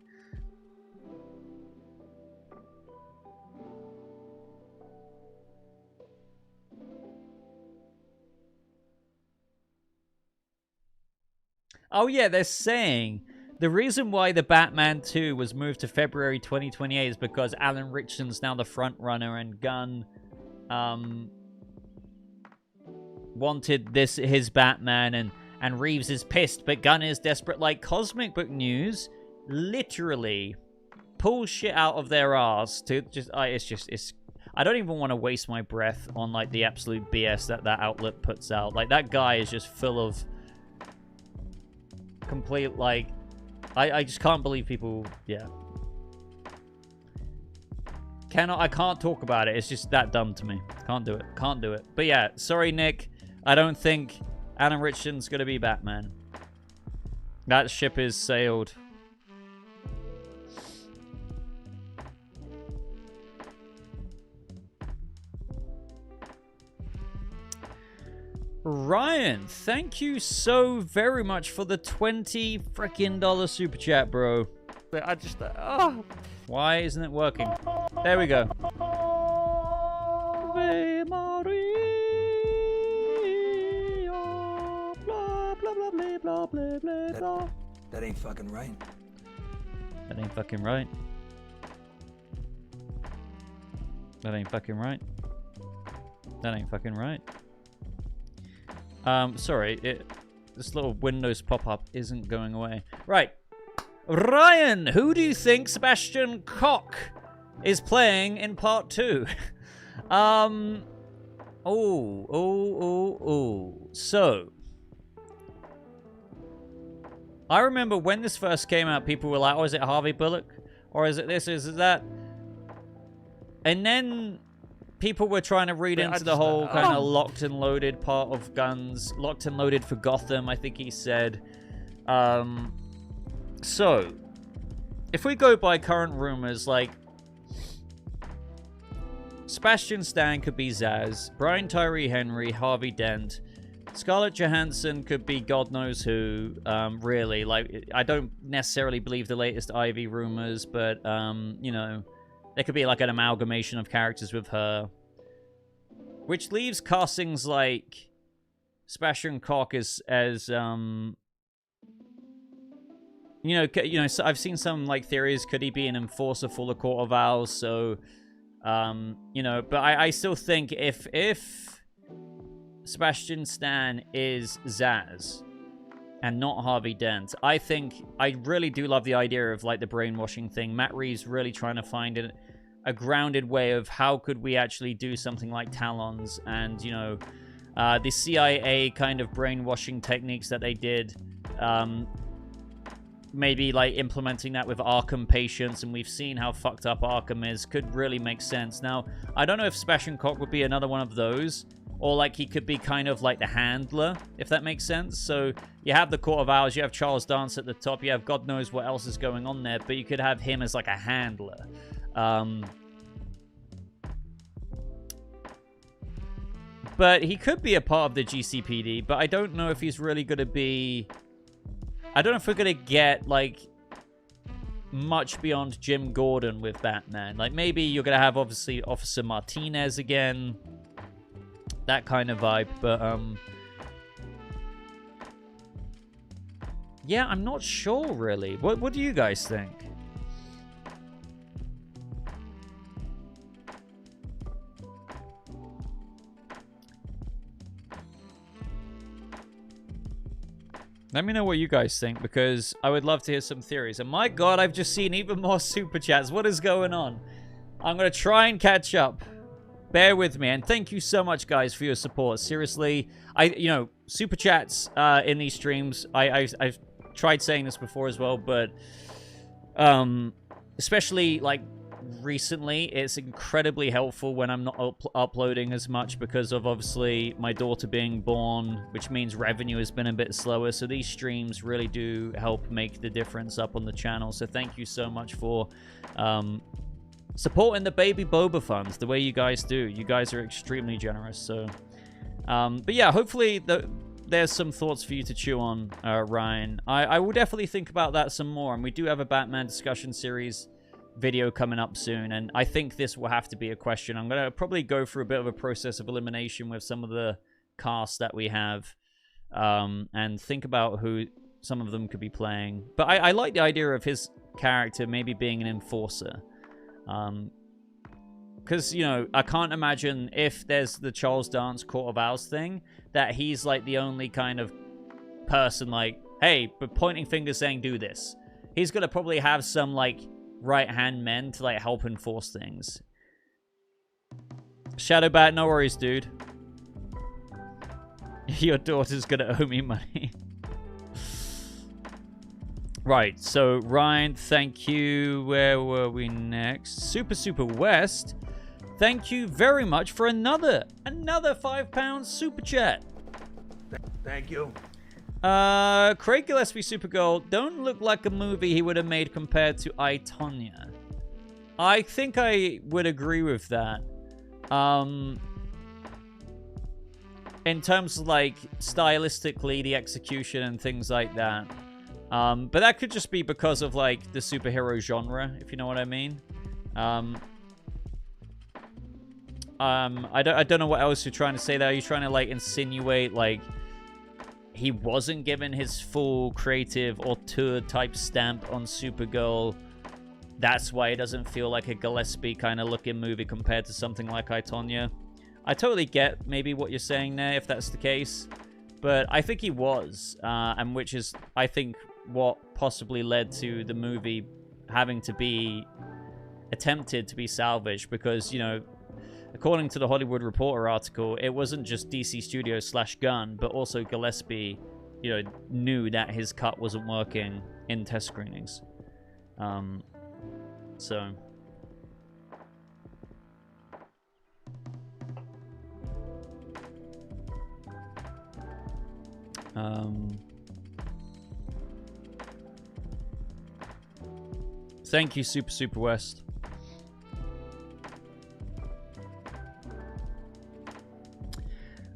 Oh, yeah, they're saying the reason why the Batman 2 was moved to February 2028 is because Alan Richardson's now the front runner and Gunn wanted his Batman and Reeves is pissed, but Gunn is desperate. Like, Cosmic Book News literally pulls shit out of their ass to just it's I don't even want to waste my breath on like the absolute BS that outlet puts out. Like, that guy is just full of complete, like, I just can't believe people, yeah. I can't talk about it. It's just that dumb to me. Can't do it. Can't do it. But yeah, sorry, Nick. I don't think Alan Richardson's going to be Batman. That ship is sailed. Ryan, thank you so very much for the $20 frickin' super chat, bro. I just... Why isn't it working? There we go. That ain't fucking right. That ain't fucking right. That ain't fucking right. That ain't fucking right. Sorry, this little Windows pop-up isn't going away. Right. Ryan, who do you think Sebastian Koch is playing in part 2? So, I remember when this first came out, people were like, oh, is it Harvey Bullock? Or is it this, is it that? And then people were trying to read into the whole kind of locked and loaded part of Gunn's. Locked and loaded for Gotham, I think he said. So, if we go by current rumors, like, Sebastian Stan could be Zaz, Brian Tyree Henry, Harvey Dent, Scarlett Johansson could be God knows who, really. Like, I don't necessarily believe the latest Ivy rumors, but, you know, there could be, like, an amalgamation of characters with her. Which leaves castings like Sebastian Koch as you know, so I've seen some, like, theories. Could he be an enforcer for the Court of Owls? So, you know, but I still think if Sebastian Stan is Zaz and not Harvey Dent, I think I really do love the idea of, like, the brainwashing thing. Matt Reeves really trying to find a grounded way of how could we actually do something like Talons and, you know, The CIA kind of brainwashing techniques that they did, maybe like implementing that with Arkham patients, and we've seen how fucked up Arkham is, could really make sense. Now, I don't know if Sebastian Koch would be another one of those, or like he could be kind of like the handler, if that makes sense. So you have the Court of Owls, you have Charles Dance at the top, you have God knows what else is going on there, but you could have him as like a handler. But he could be a part of the GCPD, but I don't know if he's really going to be... I don't know if we're going to get, like, much beyond Jim Gordon with Batman. Like, maybe you're going to have, obviously, Officer Martinez again. That kind of vibe, but, yeah, I'm not sure, really. What do you guys think? Let me know what you guys think, because I would love to hear some theories. And my god, I've just seen even more super chats. What is going on? I'm going to try and catch up. Bear with me. And thank you so much, guys, for your support. Seriously, super chats in these streams. I've tried saying this before as well, but especially, like, recently, it's incredibly helpful when I'm not uploading as much because of, obviously, my daughter being born, which means revenue has been a bit slower. So these streams really do help make the difference up on the channel. So thank you so much for supporting the Baby Boba funds the way you guys do. You guys are extremely generous. So, but yeah, hopefully there's some thoughts for you to chew on, Ryan. I will definitely think about that some more. And we do have a Batman discussion series video coming up soon, and I think this will have to be a question. I'm going to probably go through a bit of a process of elimination with some of the cast that we have, and think about who some of them could be playing. But I like the idea of his character maybe being an enforcer, because, I can't imagine, if there's the Charles Dance Court of Owls thing, that he's like the only kind of person like, hey, but pointing fingers saying do this. He's going to probably have some like right-hand men to like help enforce things. Shadowbat, no worries, dude. Your daughter's gonna owe me money. Right, so Ryan, thank you. Where were we next? Super West, thank you very much for another £5 super chat. Thank you. Craig Gillespie Supergirl don't look like a movie he would have made compared to I, Tonya. I think I would agree with that. In terms of, like, stylistically, the execution and things like that. But that could just be because of, like, the superhero genre, if you know what I mean. I don't know what else you're trying to say there. Are you trying to, like, insinuate, like, he wasn't given his full creative auteur type stamp on Supergirl? That's why it doesn't feel like a Gillespie kind of looking movie compared to something like I, Tonya. I totally get maybe what you're saying there, if that's the case. But I think he was, and which is, I think, what possibly led to the movie having to be attempted to be salvaged. Because, according to the Hollywood Reporter article, it wasn't just DC Studios / Gunn, but also Gillespie, knew that his cut wasn't working in test screenings. Thank you, Super West.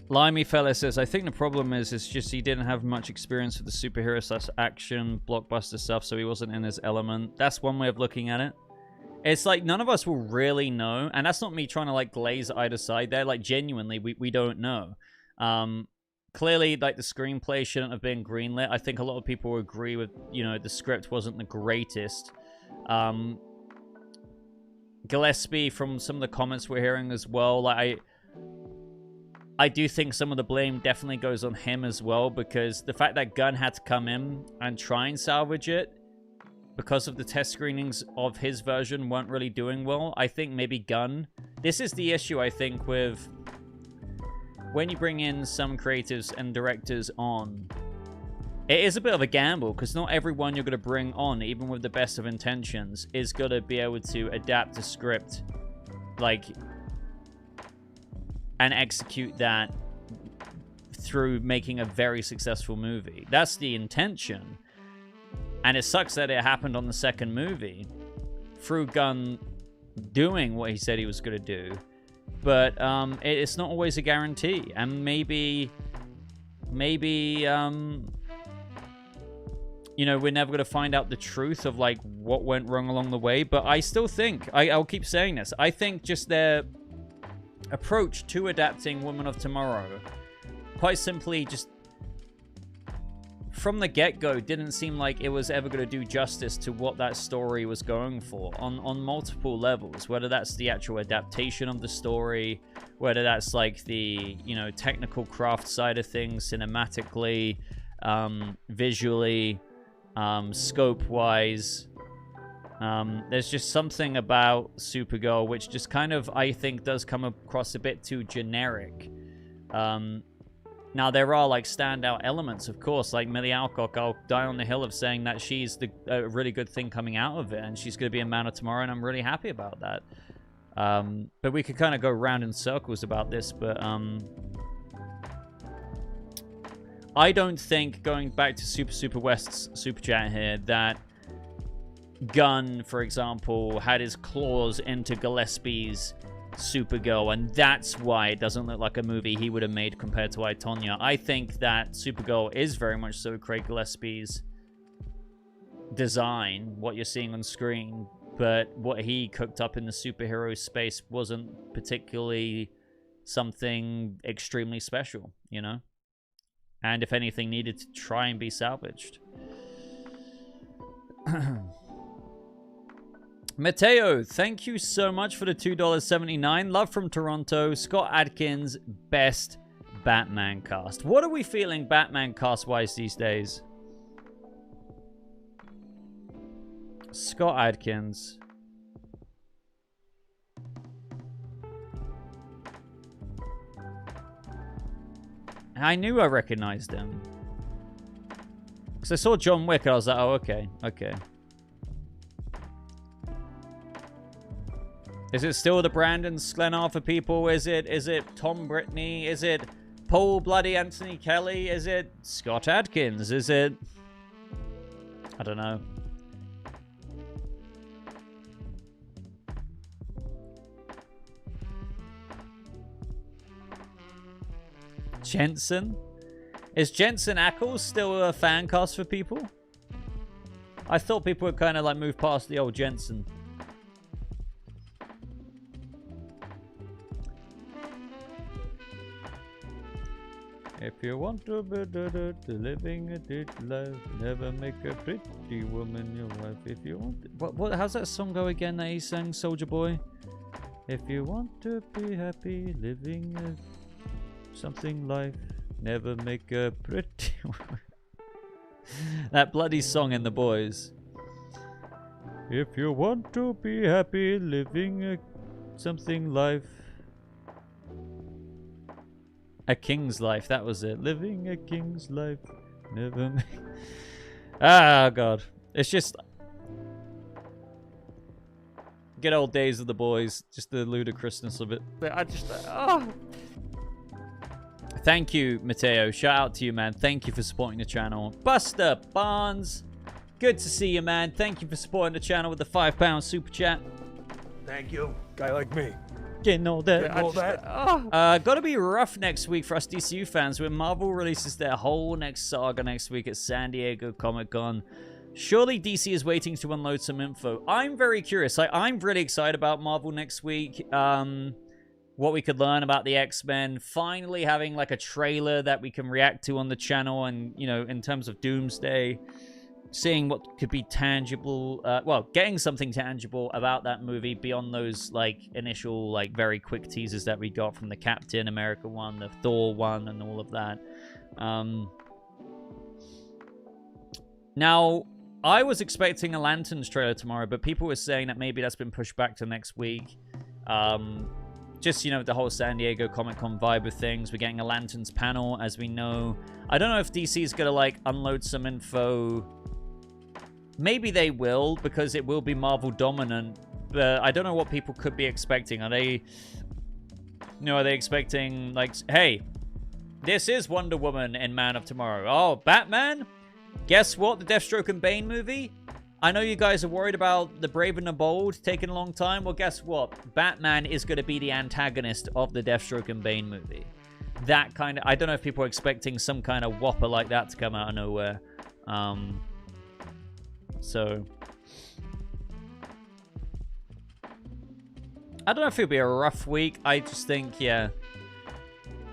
Limey Fella says, I think the problem is just he didn't have much experience with the superhero / action blockbuster stuff, so he wasn't in his element. That's one way of looking at it. It's like none of us will really know, and that's not me trying to like glaze either side there. Like genuinely, we don't know. Clearly, like the screenplay shouldn't have been greenlit. I think a lot of people will agree with, the script wasn't the greatest. Gillespie, from some of the comments we're hearing as well, like I do think some of the blame definitely goes on him as well, because the fact that Gunn had to come in and try and salvage it because of the test screenings of his version weren't really doing well. I think maybe Gunn... This is the issue, I think, with when you bring in some creatives and directors on, it is a bit of a gamble, because not everyone you're going to bring on, even with the best of intentions, is going to be able to adapt a script, like, and execute that through making a very successful movie. That's the intention. And it sucks that it happened on the second movie, through Gunn doing what he said he was going to do. But it's not always a guarantee. And maybe, you know, we're never going to find out the truth of, like, what went wrong along the way. But I still think, I'll keep saying this, I think just their approach to adapting Woman of Tomorrow, quite simply, just from the get-go, didn't seem like it was ever going to do justice to what that story was going for on multiple levels, whether that's the actual adaptation of the story, whether that's, like, the, you know, technical craft side of things, cinematically, visually, scope-wise. There's just something about Supergirl which just kind of, I think, does come across a bit too generic. Now, there are, like, standout elements, of course, like Millie Alcock. I'll die on the hill of saying that she's a really good thing coming out of it, and she's going to be a Man of Tomorrow, and I'm really happy about that. But we could kind of go round in circles about this, but I don't think, going back to Super West's Super Chat here, that Gunn, for example, had his claws into Gillespie's Supergirl, and that's why it doesn't look like a movie he would have made compared to I, Tonya. I think that Supergirl is very much so Craig Gillespie's design, what you're seeing on screen, but what he cooked up in the superhero space wasn't particularly something extremely special, you know? And if anything, needed to try and be salvaged. Mateo, thank you so much for the $2.79. Love from Toronto. Scott Adkins, best Batman cast. What are we feeling Batman cast-wise these days? Scott Adkins. I knew I recognized him. Because I saw John Wick and I was like, oh, okay, okay. Is it still the Brandon Sklenar for people? Is it Tom Brittany? Is it Paul Bloody Anthony Kelly? Is it Scott Adkins? Is it... I don't know. Jensen? Is Jensen Ackles still a fan cast for people? I thought people would kind of like move past the old Jensen. If you want to be living a good life, never make a pretty woman your wife. If you want, what? How's that song go again that he sang, Soldier Boy? If you want to be happy, living a something life, never make a pretty woman. That bloody song in The Boys. If you want to be happy, living a something life. A king's life, that was it. Living a king's life, never make... Ah, God. It's just... Good old days of The Boys. Just the ludicrousness of it. But I just... Oh. Thank you, Mateo. Shout out to you, man. Thank you for supporting the channel. Buster Barnes. Good to see you, man. Thank you for supporting the channel with the £5 super chat. Thank you. Guy like me. Getting all that. Getting all that. Gotta be rough next week for us DCU fans when Marvel releases their whole next saga next week at San Diego Comic-Con. Surely DC is waiting to unload some info. I'm very curious. I'm really excited about Marvel next week. What we could learn about the X-Men. Finally having like a trailer that we can react to on the channel, and, you know, in terms of Doomsday. Seeing what could be tangible, well, getting something tangible about that movie beyond those, like, initial, like, very quick teasers that we got from the Captain America one, the Thor one, and all of that. Now, I was expecting a Lanterns trailer tomorrow, but people were saying that maybe that's been pushed back to next week. just, you know, the whole San Diego Comic-Con vibe of things. We're getting a Lanterns panel, as we know. I don't know if DC is going to, like, unload some info. Maybe they will, because it will be Marvel dominant. But I don't know what people could be expecting. Are they... You know, are they expecting, like, hey, this is Wonder Woman in Man of Tomorrow. Oh, Batman? Guess what? The Deathstroke and Bane movie? I know you guys are worried about The Brave and the Bold taking a long time. Well, guess what? Batman is going to be the antagonist of the Deathstroke and Bane movie. That kind of... I don't know if people are expecting some kind of whopper like that to come out of nowhere. So... I don't know if it'll be a rough week. I just think, yeah...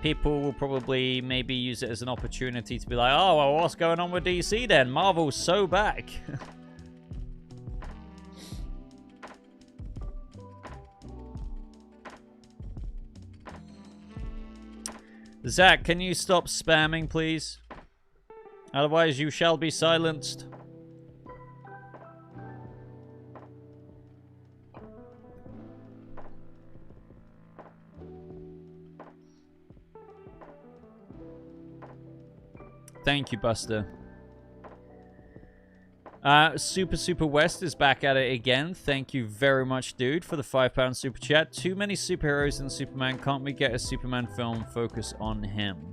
People will probably maybe use it as an opportunity to be like, oh, well, what's going on with DC then? Marvel's so back. Zach, can you stop spamming, please? Otherwise, you shall be silenced. Thank you, Buster. Super West is back at it again. Thank you very much, dude, for the £5 super chat. Too many superheroes in Superman. Can't we get a Superman film focus on him?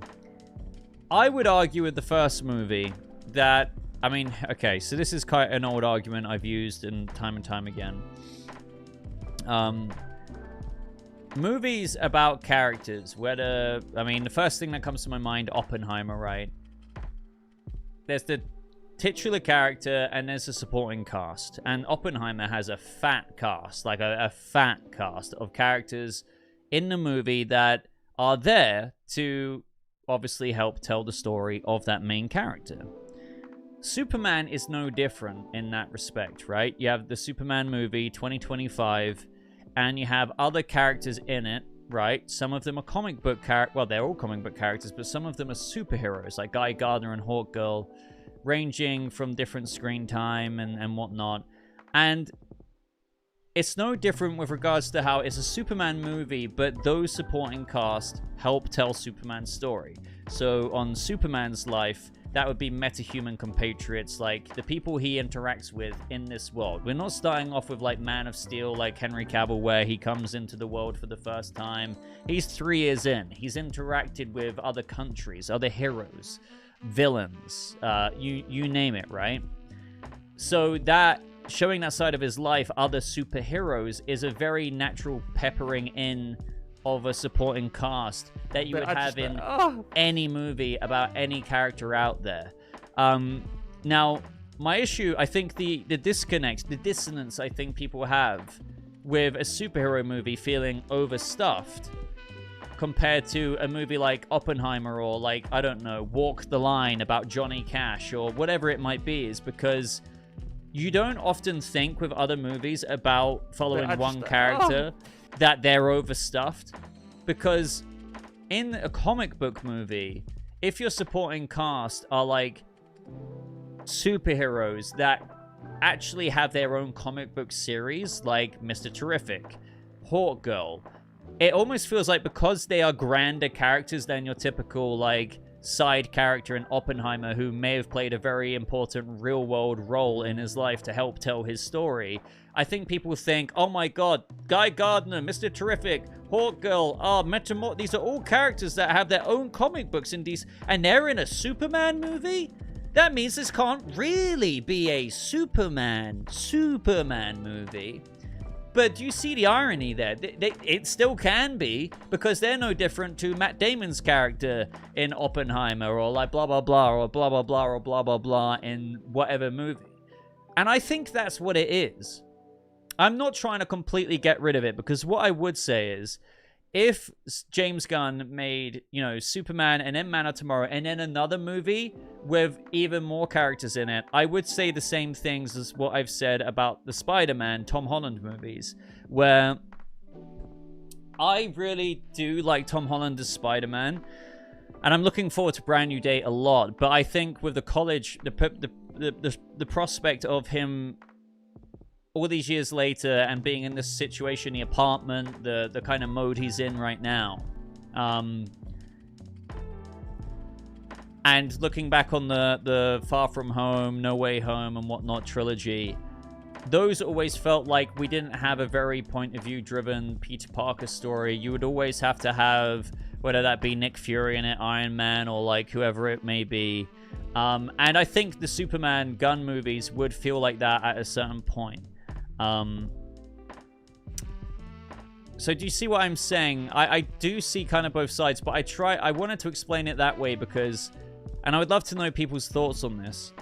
I would argue with the first movie that... I mean, okay, so this is quite an old argument I've used and time again. Movies about characters, whether... I mean, the first thing that comes to my mind, Oppenheimer, right? There's the titular character and there's a supporting cast. And Oppenheimer has a fat cast, like a fat cast of characters in the movie that are there to obviously help tell the story of that main character. Superman is no different in that respect, right? You have the Superman movie 2025 and you have other characters in it, right? Some of them are comic book characters. Well, they're all comic book characters, but some of them are superheroes, like Guy Gardner and Hawkgirl, ranging from different screen time and whatnot. And it's no different with regards to how it's a Superman movie, but those supporting cast help tell Superman's story. So on Superman's life, that would be metahuman compatriots, like the people he interacts with in this world. We're not starting off with like Man of Steel, like Henry Cavill, where he comes into the world for the first time. He's 3 years in. He's interacted with other countries, other heroes, villains, you name it, right? So that showing that side of his life, other superheroes, is a very natural peppering in of a supporting cast that you would have in any movie about any character out there. Now, my issue, I think the disconnect, the dissonance I think people have with a superhero movie feeling overstuffed compared to a movie like Oppenheimer or like, I don't know, Walk the Line about Johnny Cash or whatever it might be, is because you don't often think with other movies about following one character that they're overstuffed. Because in a comic book movie, if your supporting cast are like superheroes that actually have their own comic book series, like Mr. Terrific, Hawkgirl, it almost feels like because they are grander characters than your typical like side character in Oppenheimer, who may have played a very important real-world role in his life to help tell his story, I think people think, oh my god, Guy Gardner, Mr. Terrific, Hawkgirl, these are all characters that have their own comic books in these, and they're in a Superman movie? That means this can't really be a Superman movie. But do you see the irony there? It still can be, because they're no different to Matt Damon's character in Oppenheimer, or like blah, blah, blah, or blah, blah, blah, or blah, blah, blah in whatever movie. And I think that's what it is. I'm not trying to completely get rid of it, because what I would say is, if James Gunn made, you know, Superman and then Man of Tomorrow and then another movie with even more characters in it, I would say the same things as what I've said about the Spider-Man Tom Holland movies, where I really do like Tom Holland as Spider-Man, and I'm looking forward to Brand New Day a lot, but I think with the college, the prospect of him all these years later and being in this situation, the apartment, the kind of mode he's in right now. And looking back on the Far From Home, No Way Home, and whatnot trilogy, those always felt like we didn't have a very point-of-view driven Peter Parker story. You would always have to have, whether that be Nick Fury in it, Iron Man, or like whoever it may be. And I think the Superman gun movies would feel like that at a certain point. So do you see what I'm saying? I do see kind of both sides, but I wanted to explain it that way because, and I would love to know people's thoughts on this,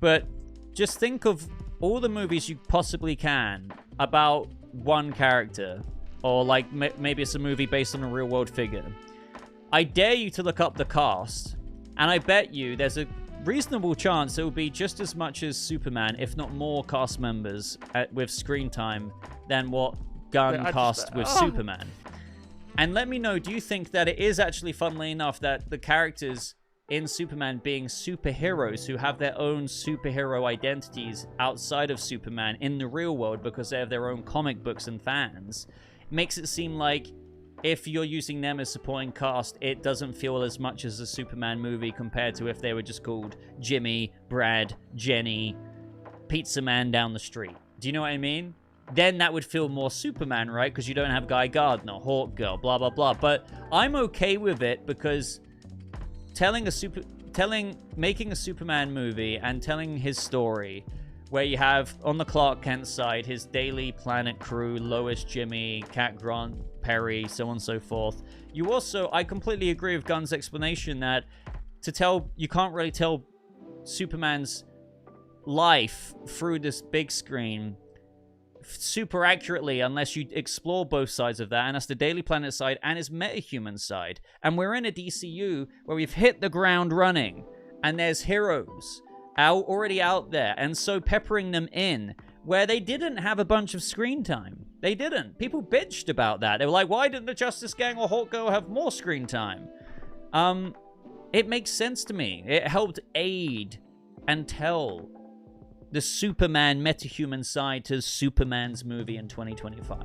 but just think of all the movies you possibly can about one character, or like maybe it's a movie based on a real world figure. I dare you to look up the cast, and I bet you there's a reasonable chance it will be just as much as Superman, if not more cast members with screen time than what Gunn cast with Superman. And let me know, do you think that it is actually, funnily enough, that the characters in Superman being superheroes who have their own superhero identities outside of Superman in the real world because they have their own comic books and fans, makes it seem like if you're using them as supporting cast, it doesn't feel as much as a Superman movie compared to if they were just called Jimmy, Brad, Jenny, Pizza Man down the street. Do you know what I mean? Then that would feel more Superman, right? Because you don't have Guy Gardner, Hawk Girl, blah, blah, blah. But I'm okay with it because making a Superman movie and telling his story where you have, on the Clark Kent side, his Daily Planet crew, Lois, Jimmy, Cat Grant, Perry, so on and so forth. You also, I completely agree with Gunn's explanation that you can't really tell Superman's life through this big screen super accurately unless you explore both sides of that, and that's the Daily Planet side and his metahuman side. And we're in a DCU where we've hit the ground running, and there's heroes already out there, and so peppering them in where they didn't have a bunch of screen time. They didn't. People bitched about that. They were like, why didn't the Justice Gang or Hawk Girl have more screen time? It makes sense to me. It helped aid and tell the Superman metahuman side to Superman's movie in 2025.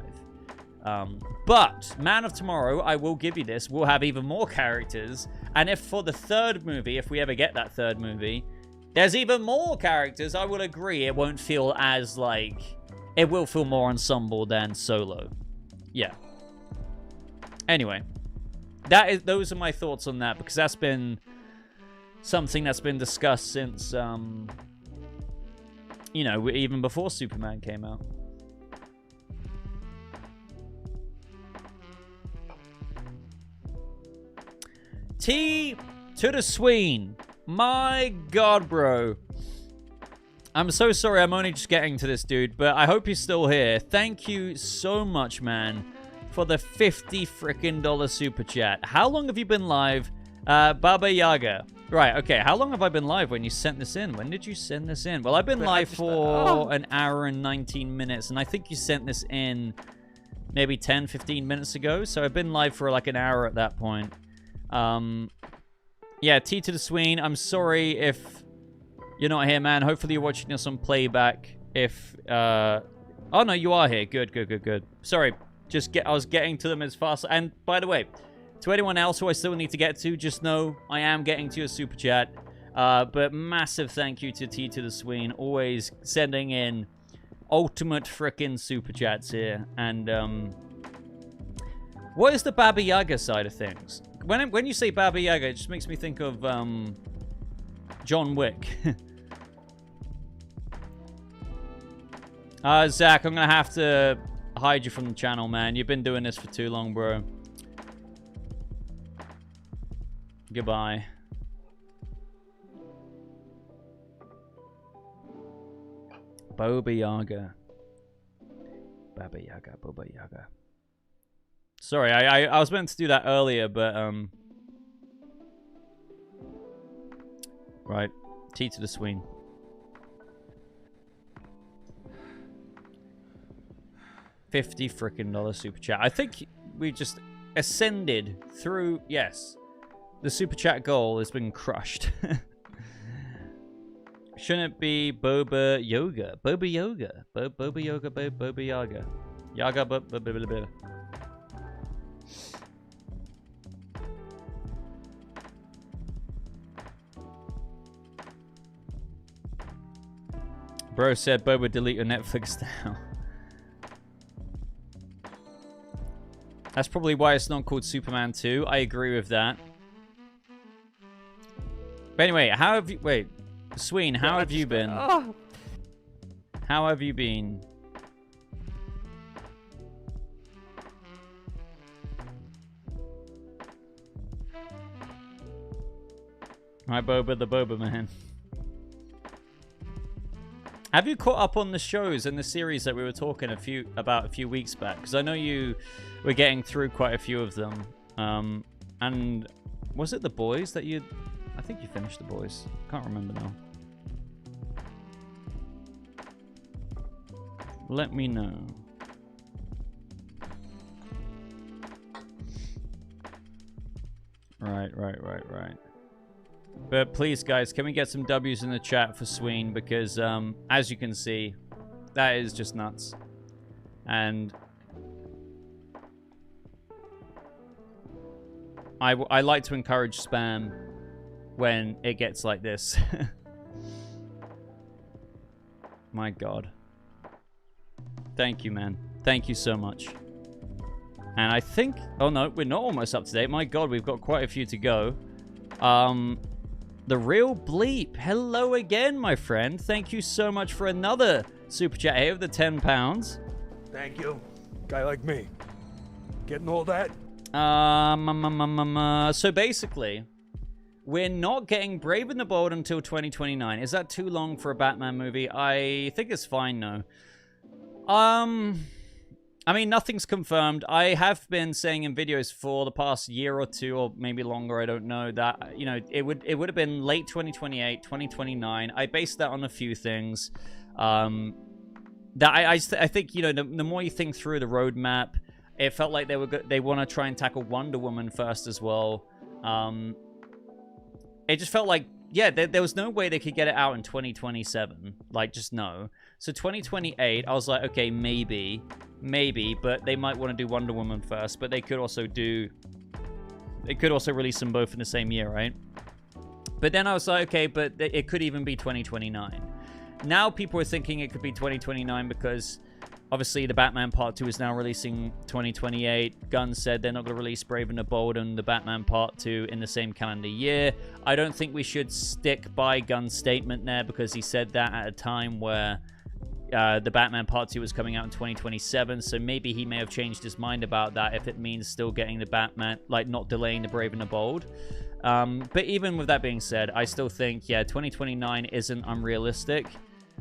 But Man of Tomorrow, I will give you this, will have even more characters. And if for the third movie, if we ever get that third movie, there's even more characters, I will agree it won't feel as like... It will feel more ensemble than Solo. Yeah. Anyway. Those are my thoughts on that, because that's been something that's been discussed since... you know, even before Superman came out. T to the Sween. My God, bro. I'm so sorry. I'm only just getting to this, dude. But I hope you're still here. Thank you so much, man, for the $50 frickin' super chat. How long have you been live? Baba Yaga. Right, okay. How long have I been live when you sent this in? When did you send this in? Well, I've been live for an hour and 19 minutes, and I think you sent this in maybe 10, 15 minutes ago, so I've been live for like an hour at that point. Yeah, T to the Sween, I'm sorry if you're not here, man. Hopefully you're watching this on playback. Oh, no, you are here. Good. Sorry, I was getting to them as fast. And by the way, to anyone else who I still need to get to, just know I am getting to your super chat. But massive thank you to T to the Sween, always sending in ultimate frickin' super chats here. And what is the Baba Yaga side of things? When you say Baba Yaga, it just makes me think of John Wick. Zach, I'm gonna have to hide you from the channel, man. You've been doing this for too long, bro. Goodbye. Baba Yaga. Baba Yaga, Baba Yaga. Sorry, I was meant to do that earlier, but right. T to the Sween. $50 frickin' super chat. I think we just ascended through. Yes, the super chat goal has been crushed. Shouldn't it be Boba Yoga? Boba Yoga. Boba Yoga, Boba Yaga. Yaga, Boba. Bro said, Boba, delete your Netflix now. That's probably why it's not called Superman 2. I agree with that. But anyway, how have you... Wait. Sween, how have you been? Oh. How have you been? My Boba, the Boba man. Have you caught up on the shows and the series that we were talking about a few weeks back? Because I know you were getting through quite a few of them. And was it The Boys that you... I think you finished The Boys. Can't remember now. Let me know. Right. But please, guys, can we get some W's in the chat for Sween? Because, as you can see, that is just nuts. And I like to encourage spam when it gets like this. My God. Thank you, man. Thank you so much. And I think... Oh, no, we're not almost up to date. My God, we've got quite a few to go. The Real Bleep. Hello again, my friend. Thank you so much for another Super Chat here of the £10. Thank you. Guy like me. Getting all that? So basically, we're not getting Brave and the Bold until 2029. Is that too long for a Batman movie? I think it's fine, though. I mean, nothing's confirmed. I have been saying in videos for the past year or two, or maybe longer, I don't know, that, you know, it would have been late 2028, 2029. I based that on a few things. That I think, you know, the more you think through the roadmap, it felt like they want to try and tackle Wonder Woman first as well. It just felt like, yeah, there was no way they could get it out in 2027. Like, just no. So 2028, I was like, okay, maybe, but they might want to do Wonder Woman first. But they could also release them both in the same year, right? But then I was like, okay, but it could even be 2029. Now people are thinking it could be 2029 because obviously the Batman Part 2 is now releasing 2028. Gunn said they're not going to release Brave and the Bold and the Batman Part 2 in the same calendar year. I don't think we should stick by Gunn's statement there because he said that at a time where the Batman Part 2 was coming out in 2027. So maybe he may have changed his mind about that if it means still getting the Batman, like not delaying the Brave and the Bold. But even with that being said, I still think, yeah, 2029 isn't unrealistic.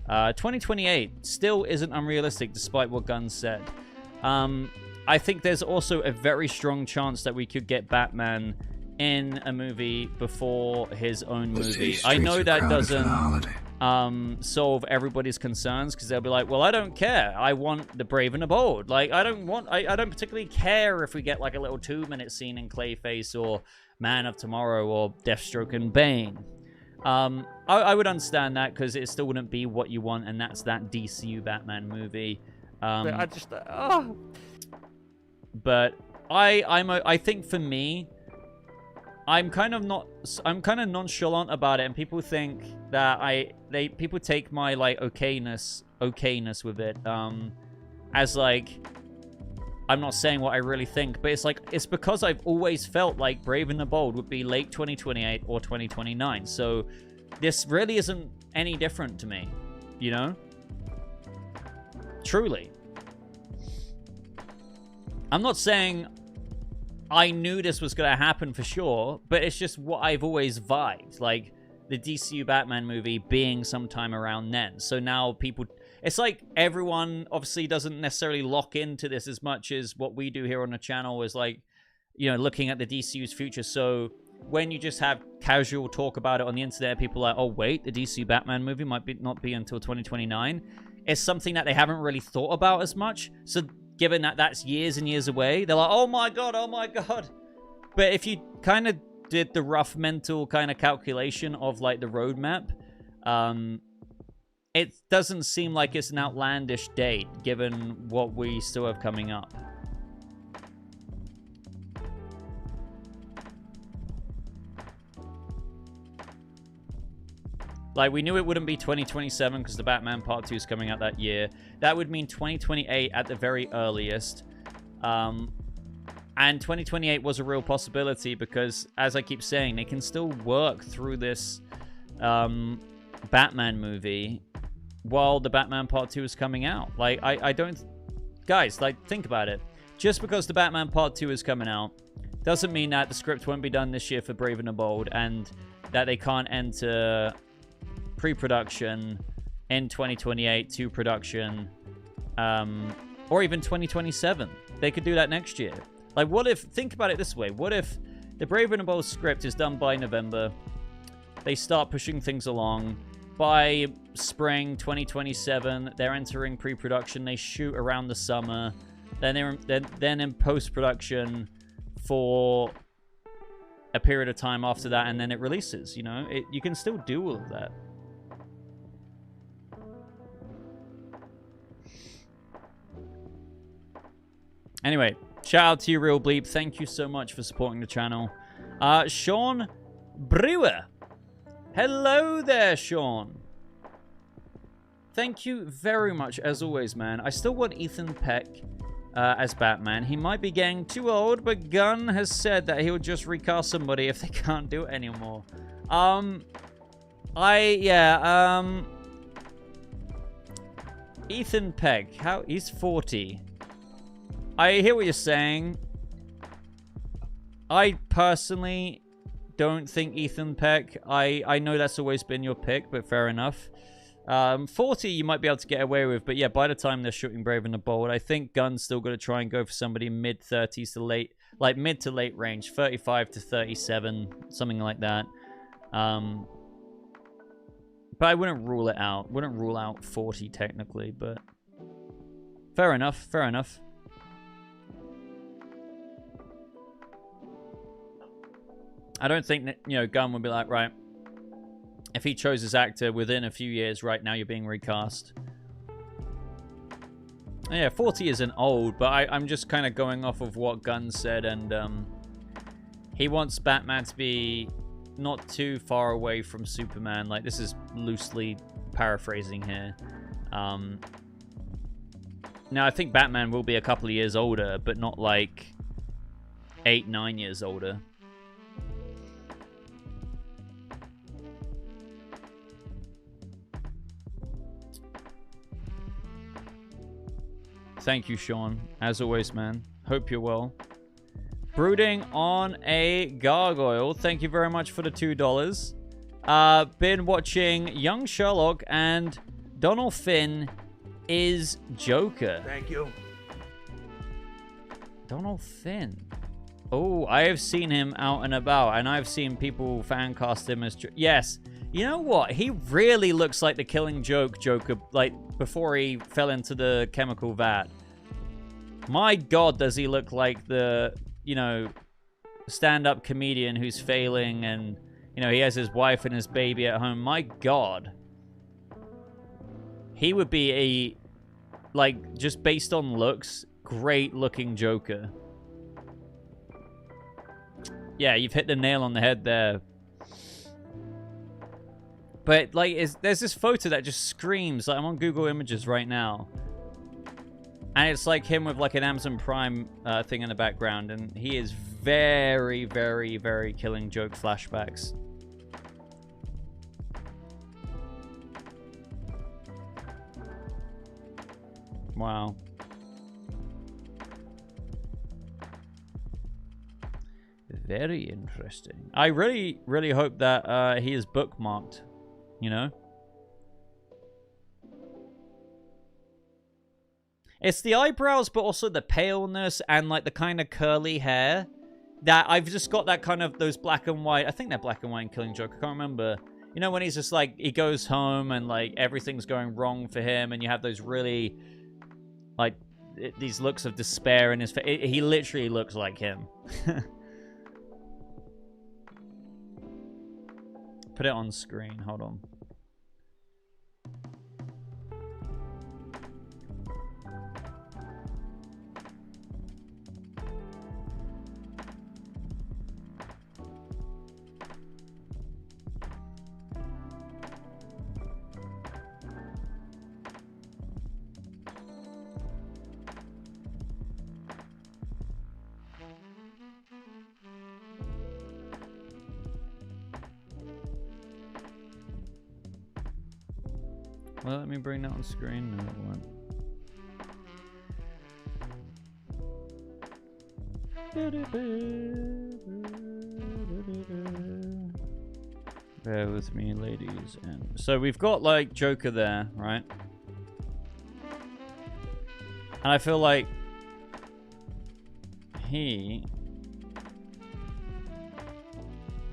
2028 still isn't unrealistic despite what Gunn said. I think there's also a very strong chance that we could get Batman in a movie before his own movie. I know that doesn't solve everybody's concerns because they'll be like, well, I don't care. I want the Brave and the Bold. Like, I don't particularly care if we get like a little 2-minute scene in Clayface or Man of Tomorrow or Deathstroke and Bane. I would understand that because it still wouldn't be what you want, and that's that DCU Batman movie. But I think for me, I'm kind of nonchalant about it, and people think that people take my like okayness with it as like I'm not saying what I really think, but it's because I've always felt like Brave and the Bold would be late 2028 or 2029. So this really isn't any different to me, you know? Truly. I'm not saying I knew this was going to happen for sure, but it's just what I've always vibed. Like the DCU Batman movie being sometime around then. So now people... It's like everyone obviously doesn't necessarily lock into this as much as what we do here on the channel is like, you know, looking at the DCU's future. So when you just have casual talk about it on the internet, people are like, oh, wait, the DCU Batman movie might not be until 2029. It's something that they haven't really thought about as much. So given that that's years and years away, they're like, oh my God, oh my God. But if you kind of did the rough mental kind of calculation of like the roadmap, it doesn't seem like it's an outlandish date, given what we still have coming up. Like, we knew it wouldn't be 2027 because the Batman Part 2 is coming out that year. That would mean 2028 at the very earliest. And 2028 was a real possibility because, as I keep saying, they can still work through this Batman movie while the Batman Part 2 is coming out. Like, I don't... Guys, like, think about it. Just because the Batman Part 2 is coming out doesn't mean that the script won't be done this year for Brave and the Bold and that they can't enter pre-production in 2028 to production, or even 2027. They could do that next year. Like, what if, think about it this way, what if the Brave and the Bold script is done by November, they start pushing things along, by spring 2027, they're entering pre-production, they shoot around the summer, then then in post-production for a period of time after that, and then it releases, you know? You can still do all of that. Anyway, shout out to you, Real Bleep. Thank you so much for supporting the channel. Sean Brewer. Hello there, Sean. Thank you very much, as always, man. I still want Ethan Peck as Batman. He might be getting too old, but Gunn has said that he'll just recast somebody if they can't do it anymore. Ethan Peck, he's 40. I hear what you're saying. I personally don't think Ethan Peck. I know that's always been your pick, but fair enough. 40 you might be able to get away with, but yeah, by the time they're shooting Brave and the Bold, I think Gunn's still going to try and go for somebody mid-30s to late, like mid to late range, 35 to 37, something like that. But I wouldn't rule it out. Wouldn't rule out 40 technically, but fair enough, fair enough. I don't think that, you know, Gunn would be like, right, if he chose his actor within a few years, right now you're being recast. And yeah, 40 isn't old, but I'm just kind of going off of what Gunn said, and he wants Batman to be not too far away from Superman. Like, this is loosely paraphrasing here. Now, I think Batman will be a couple of years older, but not like 8, 9 years older. Thank you, Sean. As always, man. Hope you're well. Brooding on a Gargoyle. Thank you very much for the $2. Been watching Young Sherlock, and Donald Finn is Joker. Thank you. Donald Finn. Oh, I have seen him out and about, and I've seen people fan cast him as... Yes. You know what? He really looks like the Killing Joke Joker, like, before he fell into the chemical vat. My God, does he look like the, you know, stand-up comedian who's failing, and, you know, he has his wife and his baby at home. My God. He would be a, like, just based on looks, great-looking Joker. Yeah, you've hit the nail on the head there. But, like, there's this photo that just screams. Like, I'm on Google Images right now. And it's like him with, like, an Amazon Prime thing in the background. And he is very, very, very Killing Joke flashbacks. Wow. Very interesting. I really, really hope that he is bookmarked. You know? It's the eyebrows, but also the paleness and, like, the kind of curly hair that I've just got that kind of, those black and white. I think they're black and white in Killing Joke. I can't remember. You know, when he's just, like, he goes home and, like, everything's going wrong for him, and you have those really, like, these looks of despair in his face. He literally looks like him. Put it on screen. Hold on. Well, let me bring that on screen. No, it won't. Bear with me, ladies. And so we've got like Joker there, right? And I feel like he...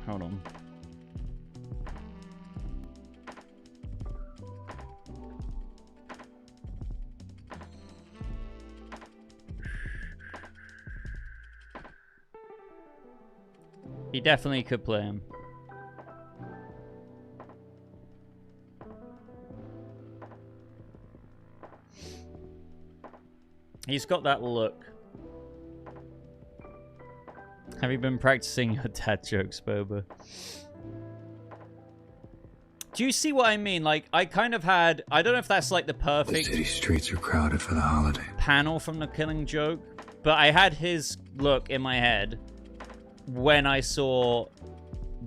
Hold on. He definitely could play him. He's got that look. Have you been practicing your dad jokes, Boba? Do you see what I mean? Like, I kind of had... I don't know if that's like the The perfect city streets are crowded for the holiday. panel from The Killing Joke, but I had his look in my head when I saw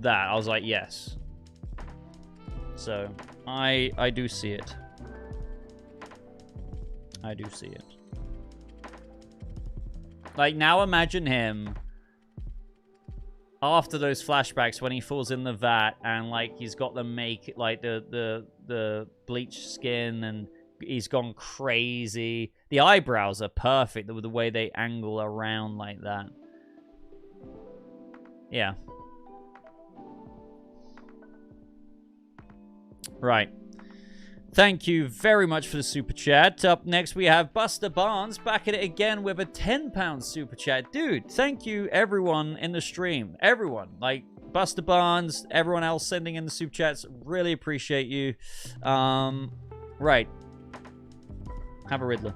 that. I was like, yes. So, I do see it. I do see it. Like, now imagine him after those flashbacks when he falls in the vat and, like, he's got the like, the bleached skin and he's gone crazy. The eyebrows are perfect with the way they angle around like that. Yeah. Right. Thank you very much for the super chat. Up next, we have Buster Barnes back at it again with a £10 super chat. Dude, thank you everyone in the stream. Everyone. Like, Buster Barnes, everyone else sending in the super chats. Really appreciate you. Right. Have a Riddler.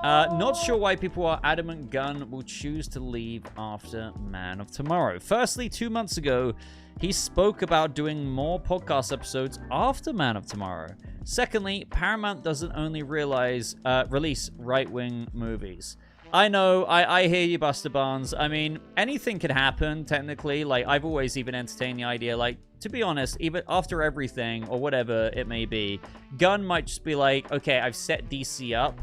Not sure why people are adamant Gunn will choose to leave after Man of Tomorrow. Firstly, 2 months ago, he spoke about doing more podcast episodes after Man of Tomorrow. Secondly, Paramount doesn't only release right-wing movies. I know, I hear you, Buster Barnes. I mean, anything could happen, technically. Like, I've always even entertained the idea, like, to be honest, even after everything, or whatever it may be, Gunn might just be like, okay, I've set DC up,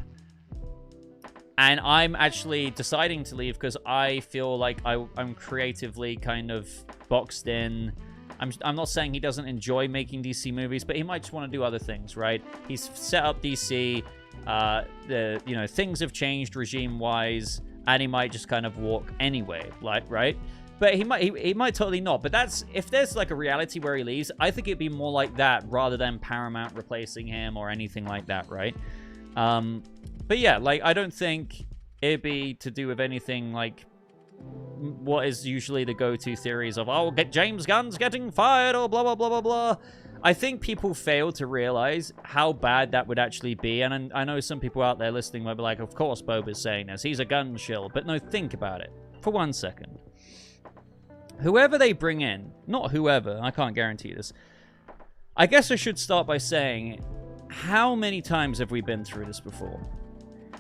and I'm actually deciding to leave because I feel like I'm creatively kind of boxed in. I'm not saying he doesn't enjoy making DC movies, but he might just want to do other things, right? He's set up DC. Things have changed regime-wise, and he might just kind of walk anyway, like, right? But he might totally not. But that's, if there's like a reality where he leaves, I think it'd be more like that rather than Paramount replacing him or anything like that, right? But yeah, like, I don't think it'd be to do with anything like what is usually the go-to theories of, oh, James Gunn's getting fired or blah, blah, blah, blah, blah. I think people fail to realize how bad that would actually be. And I know some people out there listening might be like, of course Boba's saying this. He's a gun shill. But no, think about it for 1 second. Whoever they bring in, not whoever, I can't guarantee this. I guess I should start by saying, how many times have we been through this before?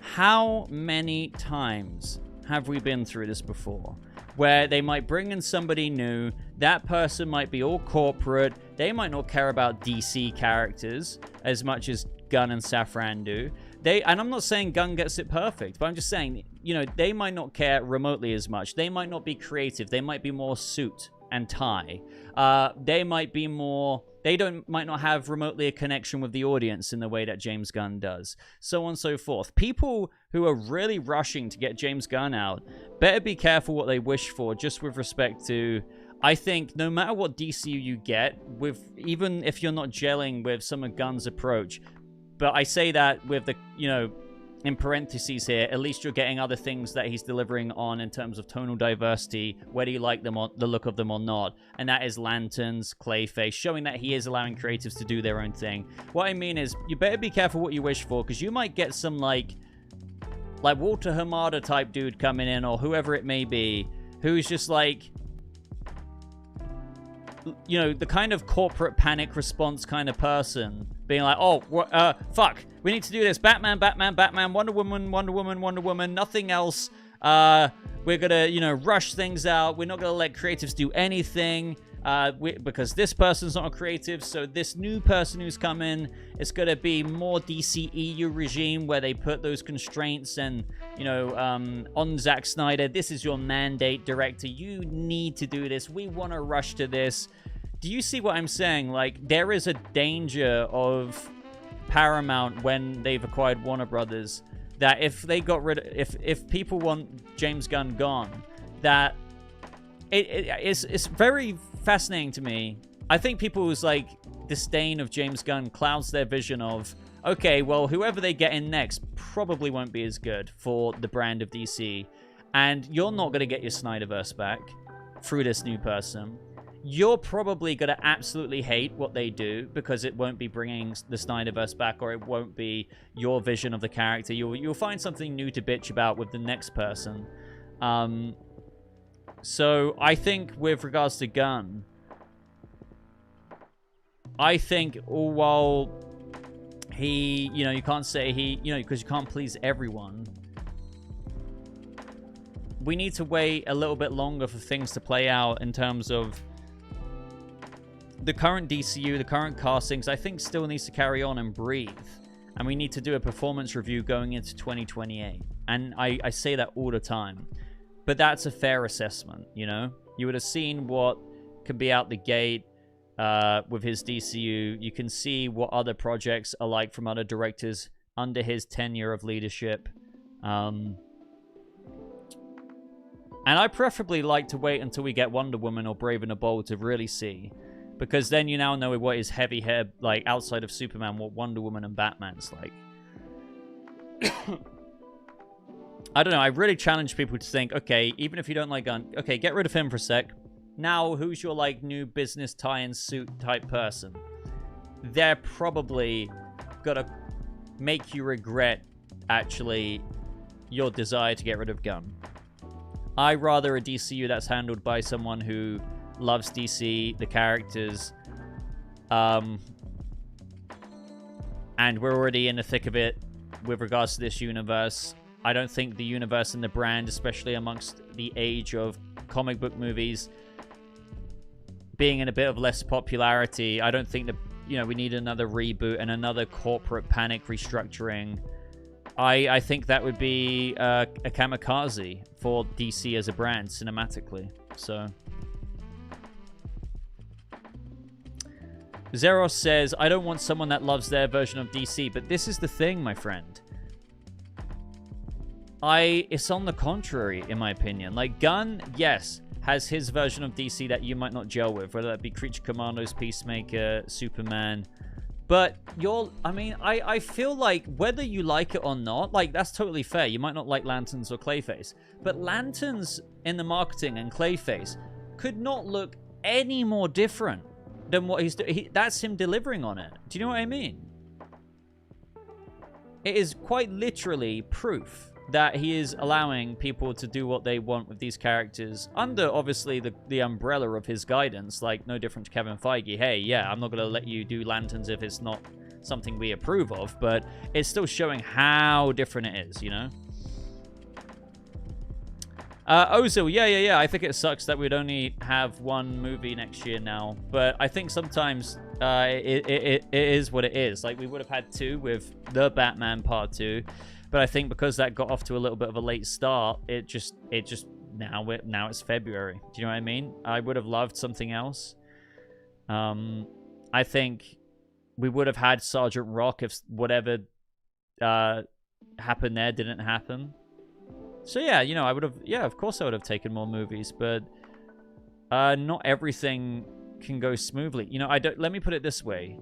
How many times have we been through this before? Where they might bring in somebody new, that person might be all corporate, they might not care about DC characters as much as Gunn and Safran do. And I'm not saying Gunn gets it perfect, but I'm just saying, you know, they might not care remotely as much. They might not be creative. They might be more suit and tie. They might be more... might not have remotely a connection with the audience in the way that James Gunn does. So on and so forth. People who are really rushing to get James Gunn out better be careful what they wish for, just with respect to... I think no matter what DCU you get, even if you're not gelling with some of Gunn's approach, but I say that with the, in parentheses here, at least you're getting other things that he's delivering on in terms of tonal diversity, whether you like them or the look of them or not. And that is Lanterns, Clayface, showing that he is allowing creatives to do their own thing. What I mean is, you better be careful what you wish for, because you might get some, like Walter Hamada type dude coming in, or whoever it may be, who's just like, the kind of corporate panic response kind of person, being like, oh, fuck, we need to do this. Batman, Wonder Woman, nothing else. We're gonna, rush things out. We're not gonna let creatives do anything. because this person's not a creative, so this new person who's come in is going to be more DCEU regime where they put those constraints and, you know, on Zack Snyder, this is your mandate, director. You need to do this. We want to rush to this. Do you see what I'm saying? Like, there is a danger of Paramount when they've acquired Warner Brothers that if they got rid of, if people want James Gunn gone, that it's very fascinating to me. I think people's like disdain of James Gunn clouds their vision of, okay, well, whoever they get in next probably won't be as good for the brand of DC, and you're not going to get your Snyderverse back through this new person. You're probably going to absolutely hate what they do because it won't be bringing the Snyderverse back, or it won't be your vision of the character. You'll find something new to bitch about with the next person. So I think with regards to Gunn, I think while he, you know, you can't say he, you know, because you can't please everyone. We need to wait a little bit longer for things to play out in terms of the current DCU, the current castings. I think still needs to carry on and breathe. And we need to do a performance review going into 2028. And I say that all the time. But that's a fair assessment, you know? You would have seen what could be out the gate with his DCU. You can see what other projects are like from other directors under his tenure of leadership. And I preferably like to wait until we get Wonder Woman or Brave and the Bold to really see. Because then you now know what is heavy hair, like, outside of Superman, what Wonder Woman and Batman's like. I don't know, I really challenge people to think, okay, even if you don't like Gunn, okay, get rid of him for a sec. Now, who's your, like, new business tie-in suit type person? They're probably gonna make you regret, actually, your desire to get rid of Gunn. I rather a DCU that's handled by someone who loves DC, the characters, and we're already in the thick of it with regards to this universe. I don't think the universe and the brand, especially amongst the age of comic book movies, being in a bit of less popularity, I don't think that, you know, we need another reboot and another corporate panic restructuring. I think that would be a kamikaze for DC as a brand cinematically. So Zeros says, I don't want someone that loves their version of DC, but this is the thing, my friend. It's on the contrary, in my opinion. Like, Gunn, yes, has his version of DC that you might not gel with, whether that be Creature Commandos, Peacemaker, Superman. But I feel like whether you like it or not, like, that's totally fair. You might not like Lanterns or Clayface, but Lanterns in the marketing and Clayface could not look any more different than what he's doing. That's him delivering on it. Do you know what I mean? It is quite literally proof that he is allowing people to do what they want with these characters under, obviously, the umbrella of his guidance. Like, no different to Kevin Feige. Hey, yeah, I'm not going to let you do Lanterns if it's not something we approve of, but it's still showing how different it is, you know? Ozil, yeah. I think it sucks that we'd only have one movie next year now, but I think sometimes it is what it is. Like, we would have had two with The Batman Part 2, but I think because that got off to a little bit of a late start, it just now it's February. Do you know what I mean? I would have loved something else. I think we would have had Sergeant Rock if whatever happened there didn't happen. So yeah, you know, I would have, yeah, of course I would have taken more movies, but not everything can go smoothly. You know, let me put it this way.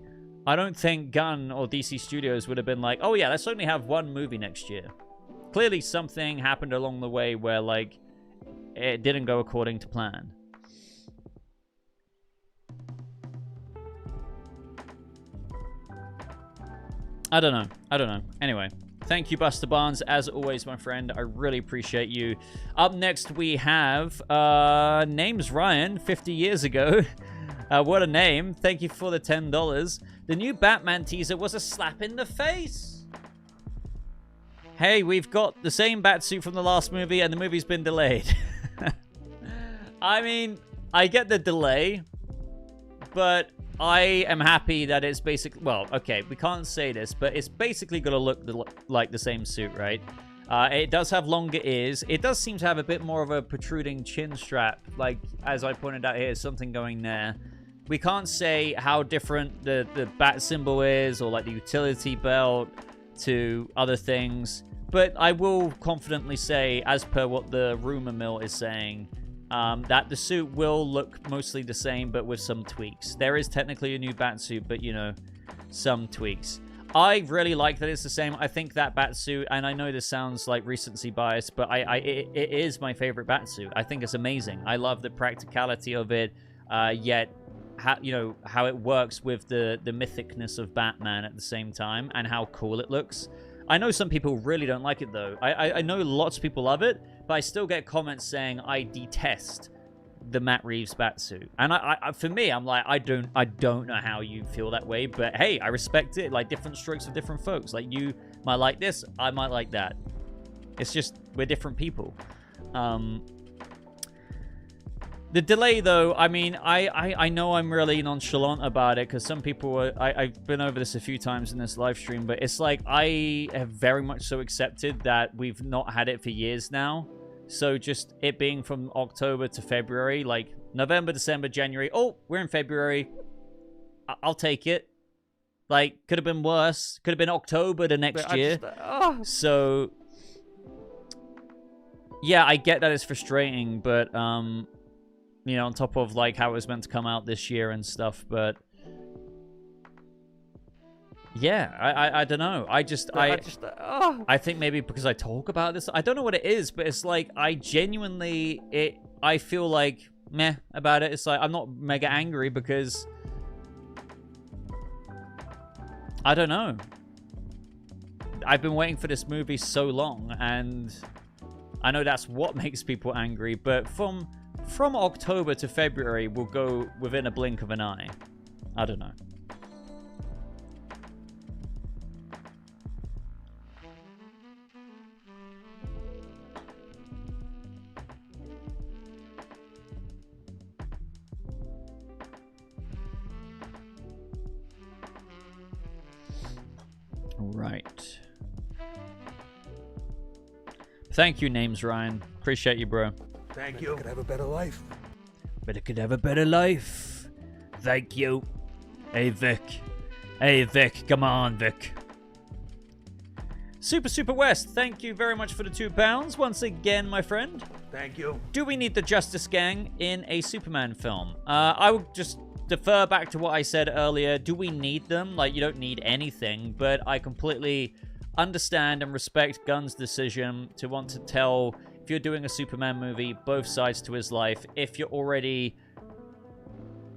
I don't think Gunn or DC Studios would have been like, oh yeah, let's only have one movie next year. Clearly something happened along the way where, like, it didn't go according to plan. I don't know. Anyway, thank you, Buster Barnes, as always, my friend. I really appreciate you. Up next, we have name's Ryan, 50 years ago. What a name. Thank you for the $10. The new Batman teaser was a slap in the face. Hey, we've got the same Batsuit from the last movie, and the movie's been delayed. I mean, I get the delay, but I am happy that it's basically... Well, okay, we can't say this, but it's basically going to look like the same suit, right? It does have longer ears. It does seem to have a bit more of a protruding chin strap. Like, as I pointed out here, something going there. We can't say how different the bat symbol is, or like the utility belt to other things. But I will confidently say, as per what the rumor mill is saying, that the suit will look mostly the same, but with some tweaks. There is technically a new bat suit, but, you know, some tweaks. I really like that it's the same. I think that bat suit, and I know this sounds like recency bias, but it is my favorite bat suit. I think it's amazing. I love the practicality of it, yet how it works with the mythicness of Batman at the same time, and how cool it looks. I know some people really don't like it, though. I know lots of people love it, but I still get comments saying I detest the Matt Reeves batsuit. And for me, I'm like, I don't know how you feel that way, but hey, I respect it. Like, different strokes for different folks. Like, you might like this, I might like that. It's just, we're different people. The delay, though, I mean, I know I'm really nonchalant about it, because some people I've been over this a few times in this live stream, but it's like, I have very much so accepted that we've not had it for years now. So just it being from October to February, like November, December, January. Oh, we're in February. I'll take it. Like, could have been worse. Could have been October the next year. So, yeah, I get that it's frustrating, but, you know, on top of, like, how it was meant to come out this year and stuff, but... Yeah, I don't know. I think maybe because I talk about this, I don't know what it is, but it's like I genuinely I feel like meh about it. It's like I'm not mega angry because I don't know. I've been waiting for this movie so long, and I know that's what makes people angry, but from October to February will go within a blink of an eye. I don't know. Right. Thank you, Names Ryan. Appreciate you, bro. Thank you. Could have a better life. But it could have a better life. Thank you. Hey, Vic. Hey, Vic. Come on, Vic. Super West, thank you very much for the £2. Once again, my friend. Thank you. Do we need the Justice Gang in a Superman film? I would just defer back to what I said earlier. Do we need them? Like, you don't need anything, but I completely understand and respect Gunn's decision to want to tell, if you're doing a Superman movie, both sides to his life. If you're already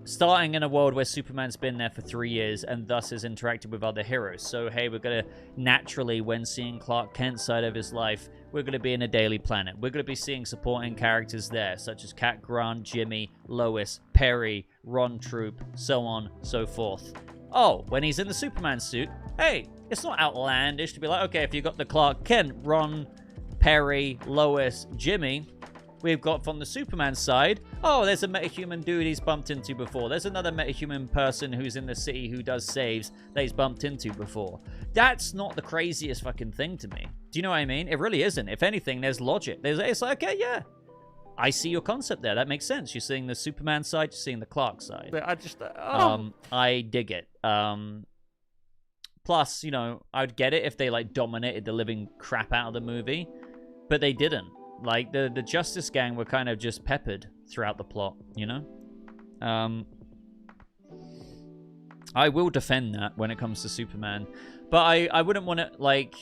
starting in a world where Superman's been there for 3 years and thus has interacted with other heroes. So, hey, we're going to naturally, when seeing Clark Kent's side of his life, we're going to be in a Daily Planet. We're going to be seeing supporting characters there, such as Cat Grant, Jimmy, Lois, Perry, Ron Troop, so on, so forth. Oh, when he's in the Superman suit, hey, it's not outlandish to be like, okay, if you got the Clark Kent, Ron, Perry, Lois, Jimmy, we've got from the Superman side, oh, there's a metahuman dude he's bumped into before. There's another metahuman person who's in the city who does saves that he's bumped into before. That's not the craziest fucking thing to me. Do you know what I mean? It really isn't. If anything, there's logic. It's like, okay, yeah. I see your concept there. That makes sense. You're seeing the Superman side, you're seeing the Clark side. But I dig it. Plus, you know, I'd get it if they, like, dominated the living crap out of the movie. But they didn't. Like, the Justice Gang were kind of just peppered throughout the plot, you know? I will defend that when it comes to Superman. But I wouldn't want it, like,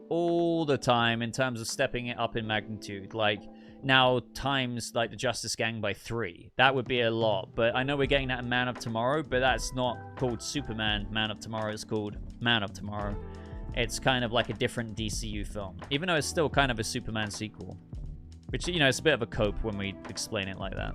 all the time in terms of stepping it up in magnitude. Like, now times, like, the Justice Gang by 3. That would be a lot. But I know we're getting that in Man of Tomorrow, but that's not called Superman Man of Tomorrow. It's called Man of Tomorrow. It's kind of like a different DCU film, even though it's still kind of a Superman sequel. Which, you know, it's a bit of a cope when we explain it like that.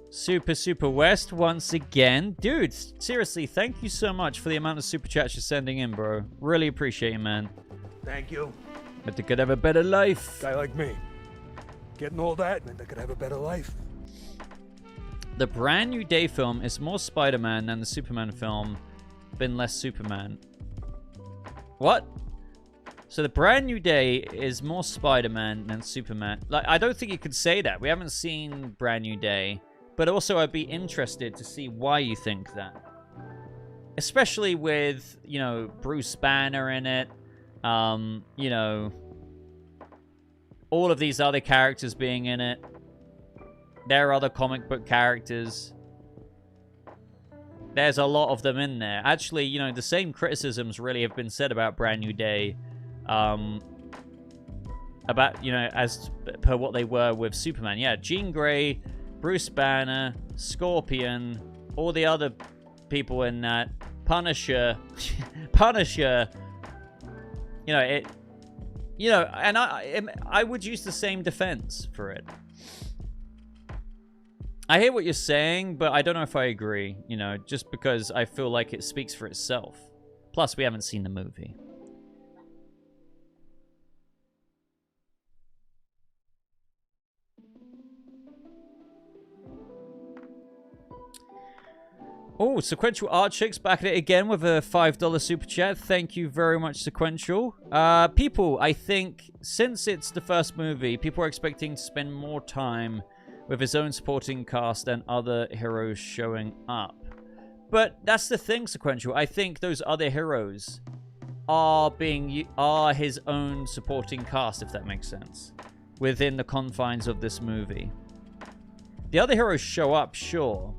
Super West once again. Dude, seriously, thank you so much for the amount of super chats you're sending in, bro. Really appreciate it, man. Thank you. But they could have a better life. Guy like me. Getting all that, and they could have a better life. The Brand New Day film is more Spider-Man than the Superman film, been less Superman. What? So the Brand New Day is more Spider-Man than Superman. Like, I don't think you could say that. We haven't seen Brand New Day. But also, I'd be interested to see why you think that. Especially with, you know, Bruce Banner in it. You know, all of these other characters being in it. There are other comic book characters. There's a lot of them in there. Actually, you know, the same criticisms really have been said about Brand New Day. About, you know, as per what they were with Superman. Yeah, Jean Grey, Bruce Banner, Scorpion, all the other people in that, Punisher, you know, it, you know, and I would use the same defense for it. I hear what you're saying, but I don't know if I agree, you know, just because I feel like it speaks for itself. Plus, we haven't seen the movie. Oh, Sequential Art Chicks back at it again with a $5 super chat. Thank you very much, Sequential. People, I think, since it's the first movie, people are expecting to spend more time with his own supporting cast and other heroes showing up. But that's the thing, Sequential. I think those other heroes are his own supporting cast, if that makes sense, within the confines of this movie. The other heroes show up, sure.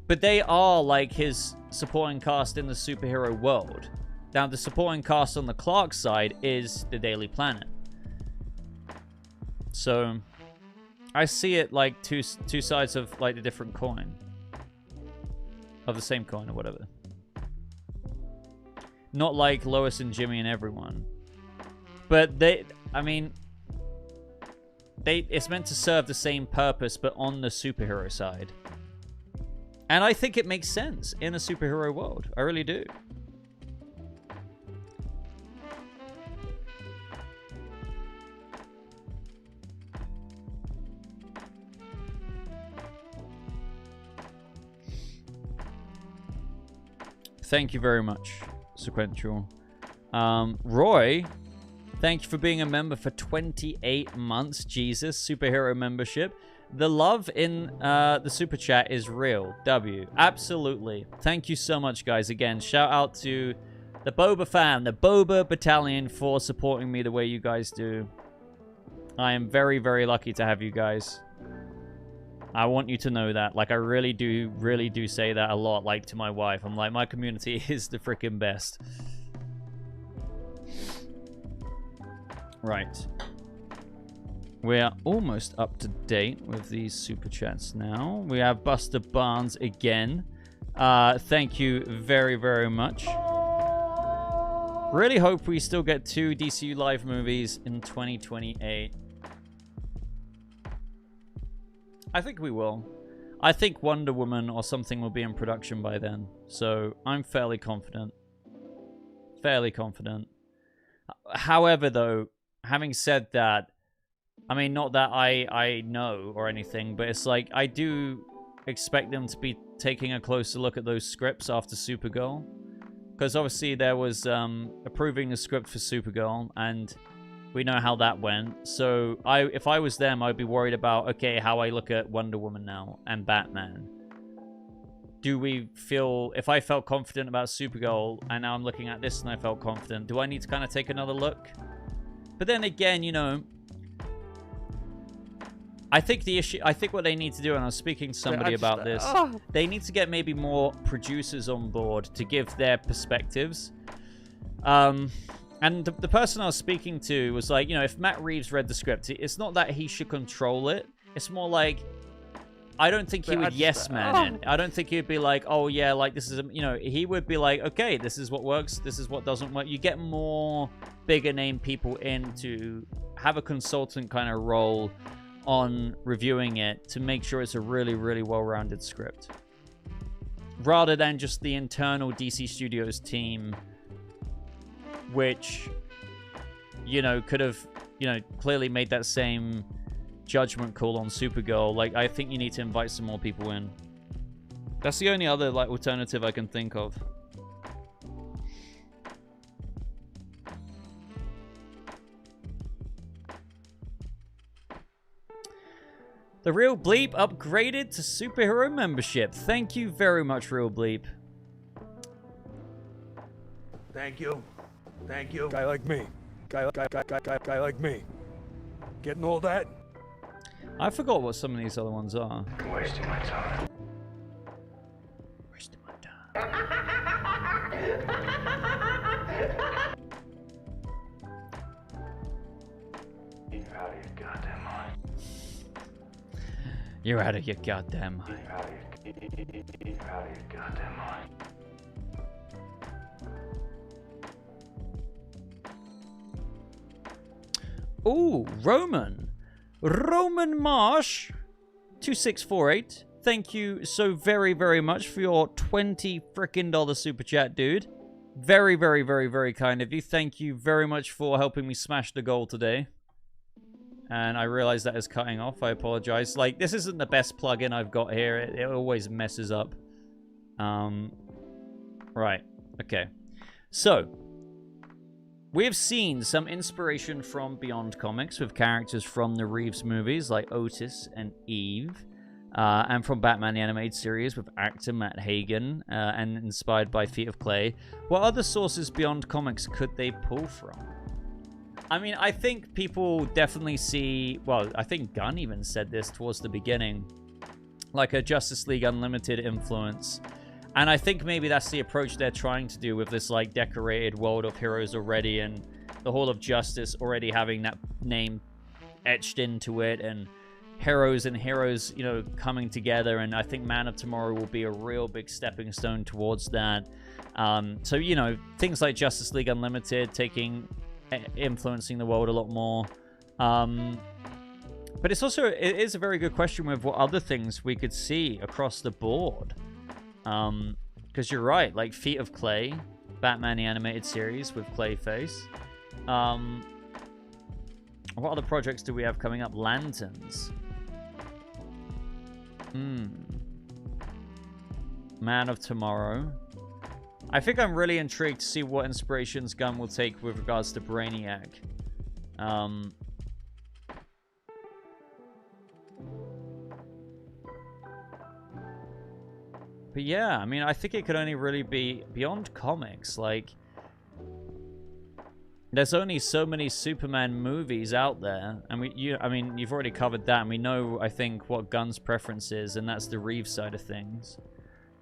But they are like his supporting cast in the superhero world. Now, the supporting cast on the Clark side is the Daily Planet. So, I see it like two sides of like the different coin. Of the same coin or whatever. Not like Lois and Jimmy and everyone. But it's meant to serve the same purpose, but on the superhero side. And I think it makes sense in a superhero world. I really do. Thank you very much, Sequential. Roy, thank you for being a member for 28 months. Jesus, superhero membership. The love in the super chat is real. W. Absolutely. Thank you so much, guys. Again, shout out to the Boba fam, the Boba Battalion, for supporting me the way you guys do. I am very, very lucky to have you guys. I want you to know that. Like, I really do say that a lot, like, to my wife. I'm like, my community is the freaking best. Right. We're almost up to date with these super chats now. We have Buster Barnes again. Thank you very, very much. Really hope we still get 2 DCU Live movies in 2028. I think we will. I think Wonder Woman or something will be in production by then. So I'm fairly confident. Fairly confident. However, though, having said that, I mean, not that I know or anything, but it's like, I do expect them to be taking a closer look at those scripts after Supergirl. Because obviously there was approving the script for Supergirl, and we know how that went. So if I was them, I'd be worried about, okay, how I look at Wonder Woman now and Batman. Do we feel, if I felt confident about Supergirl, and now I'm looking at this and I felt confident, do I need to kind of take another look? But then again, you know, I think what they need to do, and I was speaking to somebody about this, they need to get maybe more producers on board to give their perspectives. And the person I was speaking to was like, you know, if Matt Reeves read the script, it's not that he should control it. It's more like, I don't think he would yes man it. I don't think he'd be like, oh yeah, like this is, you know, he would be like, okay, this is what works, this is what doesn't work. You get more bigger name people in to have a consultant kind of role on reviewing it to make sure it's a really, really well-rounded script. Rather than just the internal DC Studios team, which, you know, could have, you know, clearly made that same judgment call on Supergirl. Like, I think you need to invite some more people in. That's the only other, like, alternative I can think of. The Real Bleep upgraded to superhero membership. Thank you very much, Real Bleep. Thank you. Thank you. Guy like me. Guy like me. Getting all that? I forgot what some of these other ones are. I'm wasting my time. Wasting my time. You're out of your goddamn mind. You're out of your goddamn mind. You're out of your goddamn mind. Ooh, Roman Marsh 2648. Thank you so very, very much for your $20 frickin' super chat, dude. Very, very, very, very kind of you. Thank you very much for helping me smash the goal today. And I realize that is cutting off. I apologize. Like, this isn't the best plugin I've got here. It always messes up. Right. Okay. So, we have seen some inspiration from Beyond Comics with characters from the Reeves movies like Otis and Eve. And from Batman the Animated Series with actor Matt Hagen, and inspired by Feet of Clay. What other sources beyond comics could they pull from? I mean, I think people definitely see, well, I think Gunn even said this towards the beginning, like a Justice League Unlimited influence. And I think maybe that's the approach they're trying to do with this, like, decorated world of heroes already, and the Hall of Justice already having that name etched into it, and heroes and heroes, you know, coming together. And I think Man of Tomorrow will be a real big stepping stone towards that. So, you know, things like Justice League Unlimited influencing the world a lot more. But it is a very good question with what other things we could see across the board. Because you're right, like Feet of Clay, Batman the Animated Series with Clayface. What other projects do we have coming up? Lanterns. Man of Tomorrow. I think I'm really intrigued to see what inspirations Gunn will take with regards to Brainiac. But yeah, I mean, I think it could only really be beyond comics. Like, there's only so many Superman movies out there, and I mean, you've already covered that, and we know, I think, what Gunn's preference is, and that's the Reeves side of things.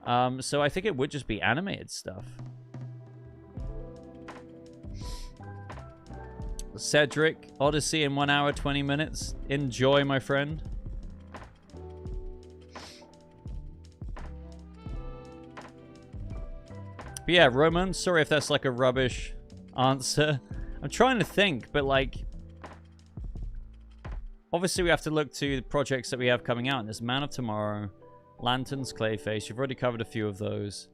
So I think it would just be animated stuff. Cedric, Odyssey in 1 hour, 20 minutes. Enjoy, my friend. But yeah, Roman, sorry if that's like a rubbish answer. I'm trying to think, but like, obviously we have to look to the projects that we have coming out. And there's Man of Tomorrow, Lanterns, Clayface. You've already covered a few of those.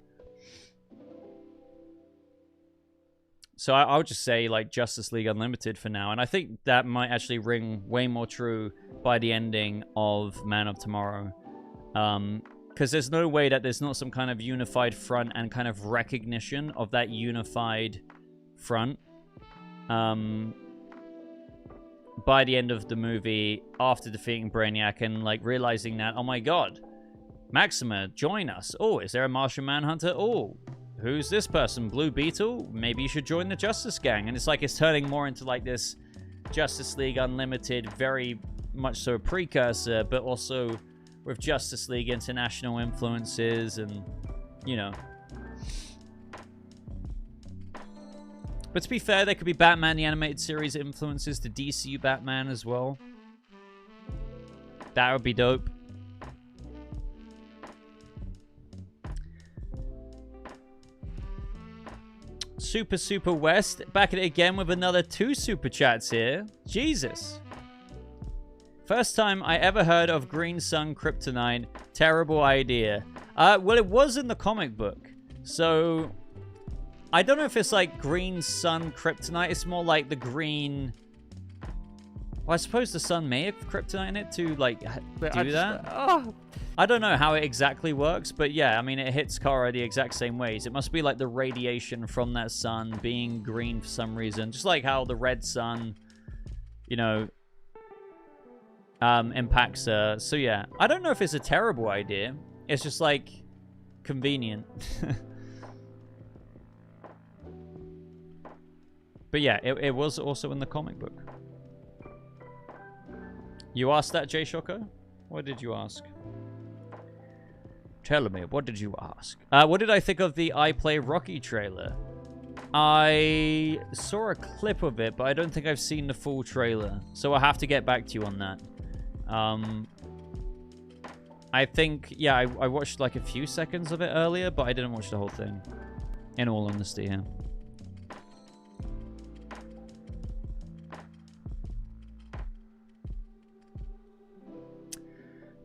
So I would just say like Justice League Unlimited for now. And I think that might actually ring way more true by the ending of Man of Tomorrow. Because there's no way that there's not some kind of unified front and kind of recognition of that unified front. By the end of the movie, after defeating Brainiac and like realizing that, oh my god, Maxima, join us. Oh, is there a Martian Manhunter? Oh, who's this person? Blue Beetle? Maybe you should join the Justice Gang. And it's like it's turning more into like this Justice League Unlimited, very much so a precursor, but also with Justice League International influences and, you know. But to be fair, there could be Batman the Animated Series influences to DCU Batman as well. That would be dope. Super West, back at it again with another 2 super chats here. Jesus. First time I ever heard of Green Sun Kryptonite. Terrible idea. Well, it was in the comic book. So, I don't know if it's like Green Sun Kryptonite. It's more like the green... Well, I suppose the sun may have kryptonite in it to, like, do that. I don't know how it exactly works, but yeah, I mean, it hits Kara the exact same ways. It must be like the radiation from that sun being green for some reason. Just like how the red sun, you know, impacts her. So yeah, I don't know if it's a terrible idea. It's just, like, convenient. But yeah, it was also in the comic book. You asked that, Jay Shoko? What did you ask? Tell me, what did you ask? What did I think of the I Play Rocky trailer? I saw a clip of it, but I don't think I've seen the full trailer. So I'll have to get back to you on that. I think, yeah, I watched like a few seconds of it earlier, but I didn't watch the whole thing. In all honesty, yeah.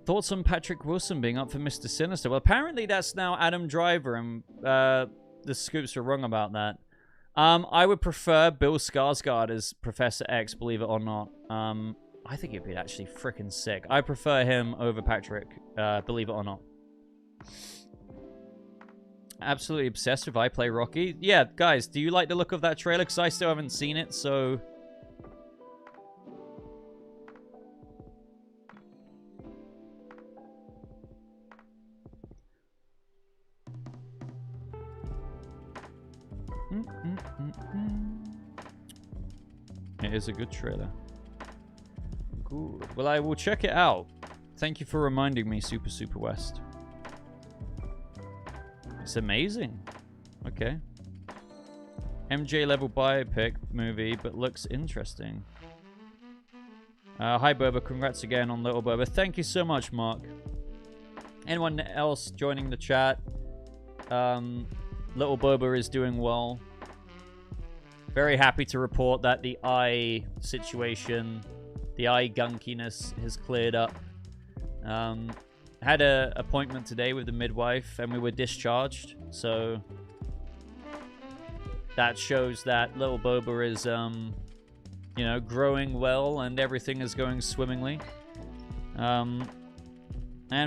Thoughts on Patrick Wilson being up for Mr. Sinister? Well, apparently that's now Adam Driver, and the scoops are wrong about that. I would prefer Bill Skarsgård as Professor X, believe it or not. I think it'd be actually freaking sick. I prefer him over Patrick, believe it or not. Absolutely obsessed with I Play Rocky. Yeah, guys, do you like the look of that trailer? Because I still haven't seen it, so... It is a good trailer. Good. Well, I will check it out. Thank you for reminding me, Super West. It's amazing. Okay. MJ level biopic movie, but looks interesting. Hi, Boba. Congrats again on Little Boba. Thank you so much, Mark. Anyone else joining the chat? Little Boba is doing well. Very happy to report that the eye situation, the eye gunkiness has cleared up. Had an appointment today with the midwife and we were discharged. So that shows that little Boba is, you know, growing well and everything is going swimmingly. And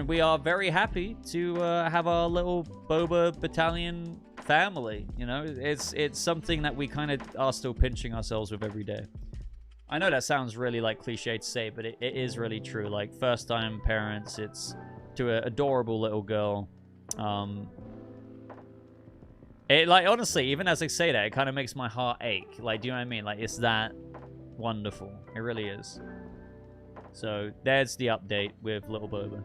we are very happy to have our little Boba battalion family. You know, it's something that we kind of are still pinching ourselves with every day. I know that sounds really like cliche to say, but it is really true. Like, first time parents, it's to an adorable little girl. It, like, honestly, even as I say that, it kind of makes my heart ache. Like, do you know what I mean? Like, it's that wonderful. It really is. So there's the update with little Boba.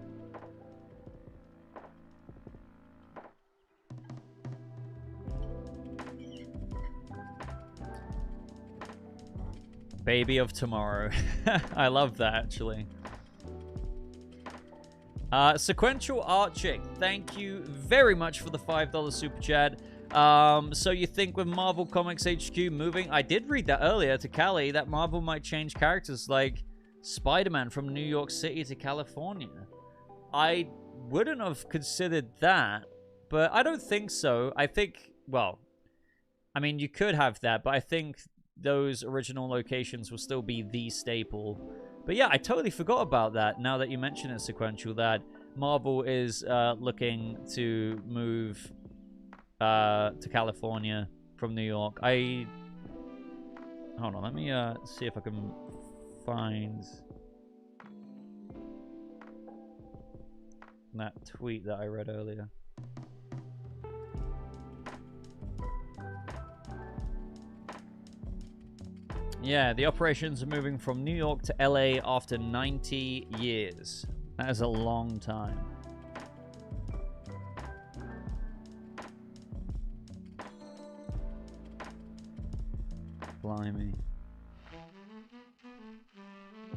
Baby of tomorrow. I love that, actually. Sequential Arching, thank you very much for the $5 super chat. So you think with Marvel Comics HQ moving, I did read that earlier to Callie, that Marvel might change characters like Spider-Man from New York City to California. I wouldn't have considered that, but I don't think so. I think, well, I mean, you could have that, but I think those original locations will still be the staple. But yeah, I totally forgot about that now that you mention it, Sequential, that Marvel is looking to move to California from New York. Hold on, let me see if I can find that tweet that I read earlier. Yeah, the operations are moving from New York to LA after 90 years. That is a long time. Blimey.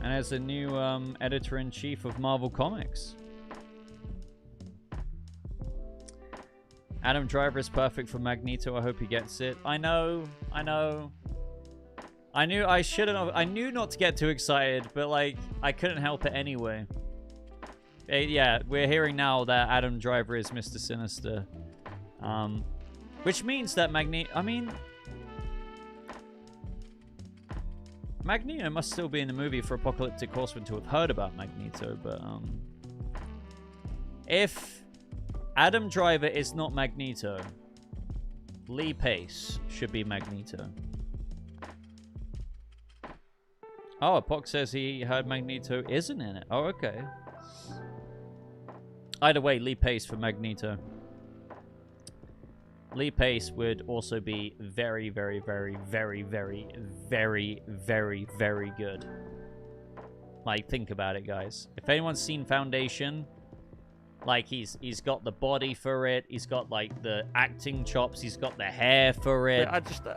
And as a new editor-in-chief of Marvel Comics. Adam Driver is perfect for Magneto. I hope he gets it. I know. I knew I shouldn't have. I knew not to get too excited, but like I couldn't help it anyway. Yeah, we're hearing now that Adam Driver is Mr. Sinister, which means that Magneto must still be in the movie for Apocalyptic Horseman to have heard about Magneto. But if Adam Driver is not Magneto, Lee Pace should be Magneto. Oh, Apoc says he heard Magneto isn't in it. Oh, okay. Either way, Lee Pace for Magneto. Lee Pace would also be very, very, very, very, very, very, very, very good. Like, think about it, guys. If anyone's seen Foundation, like, he's got the body for it. He's got, like, the acting chops. He's got the hair for it.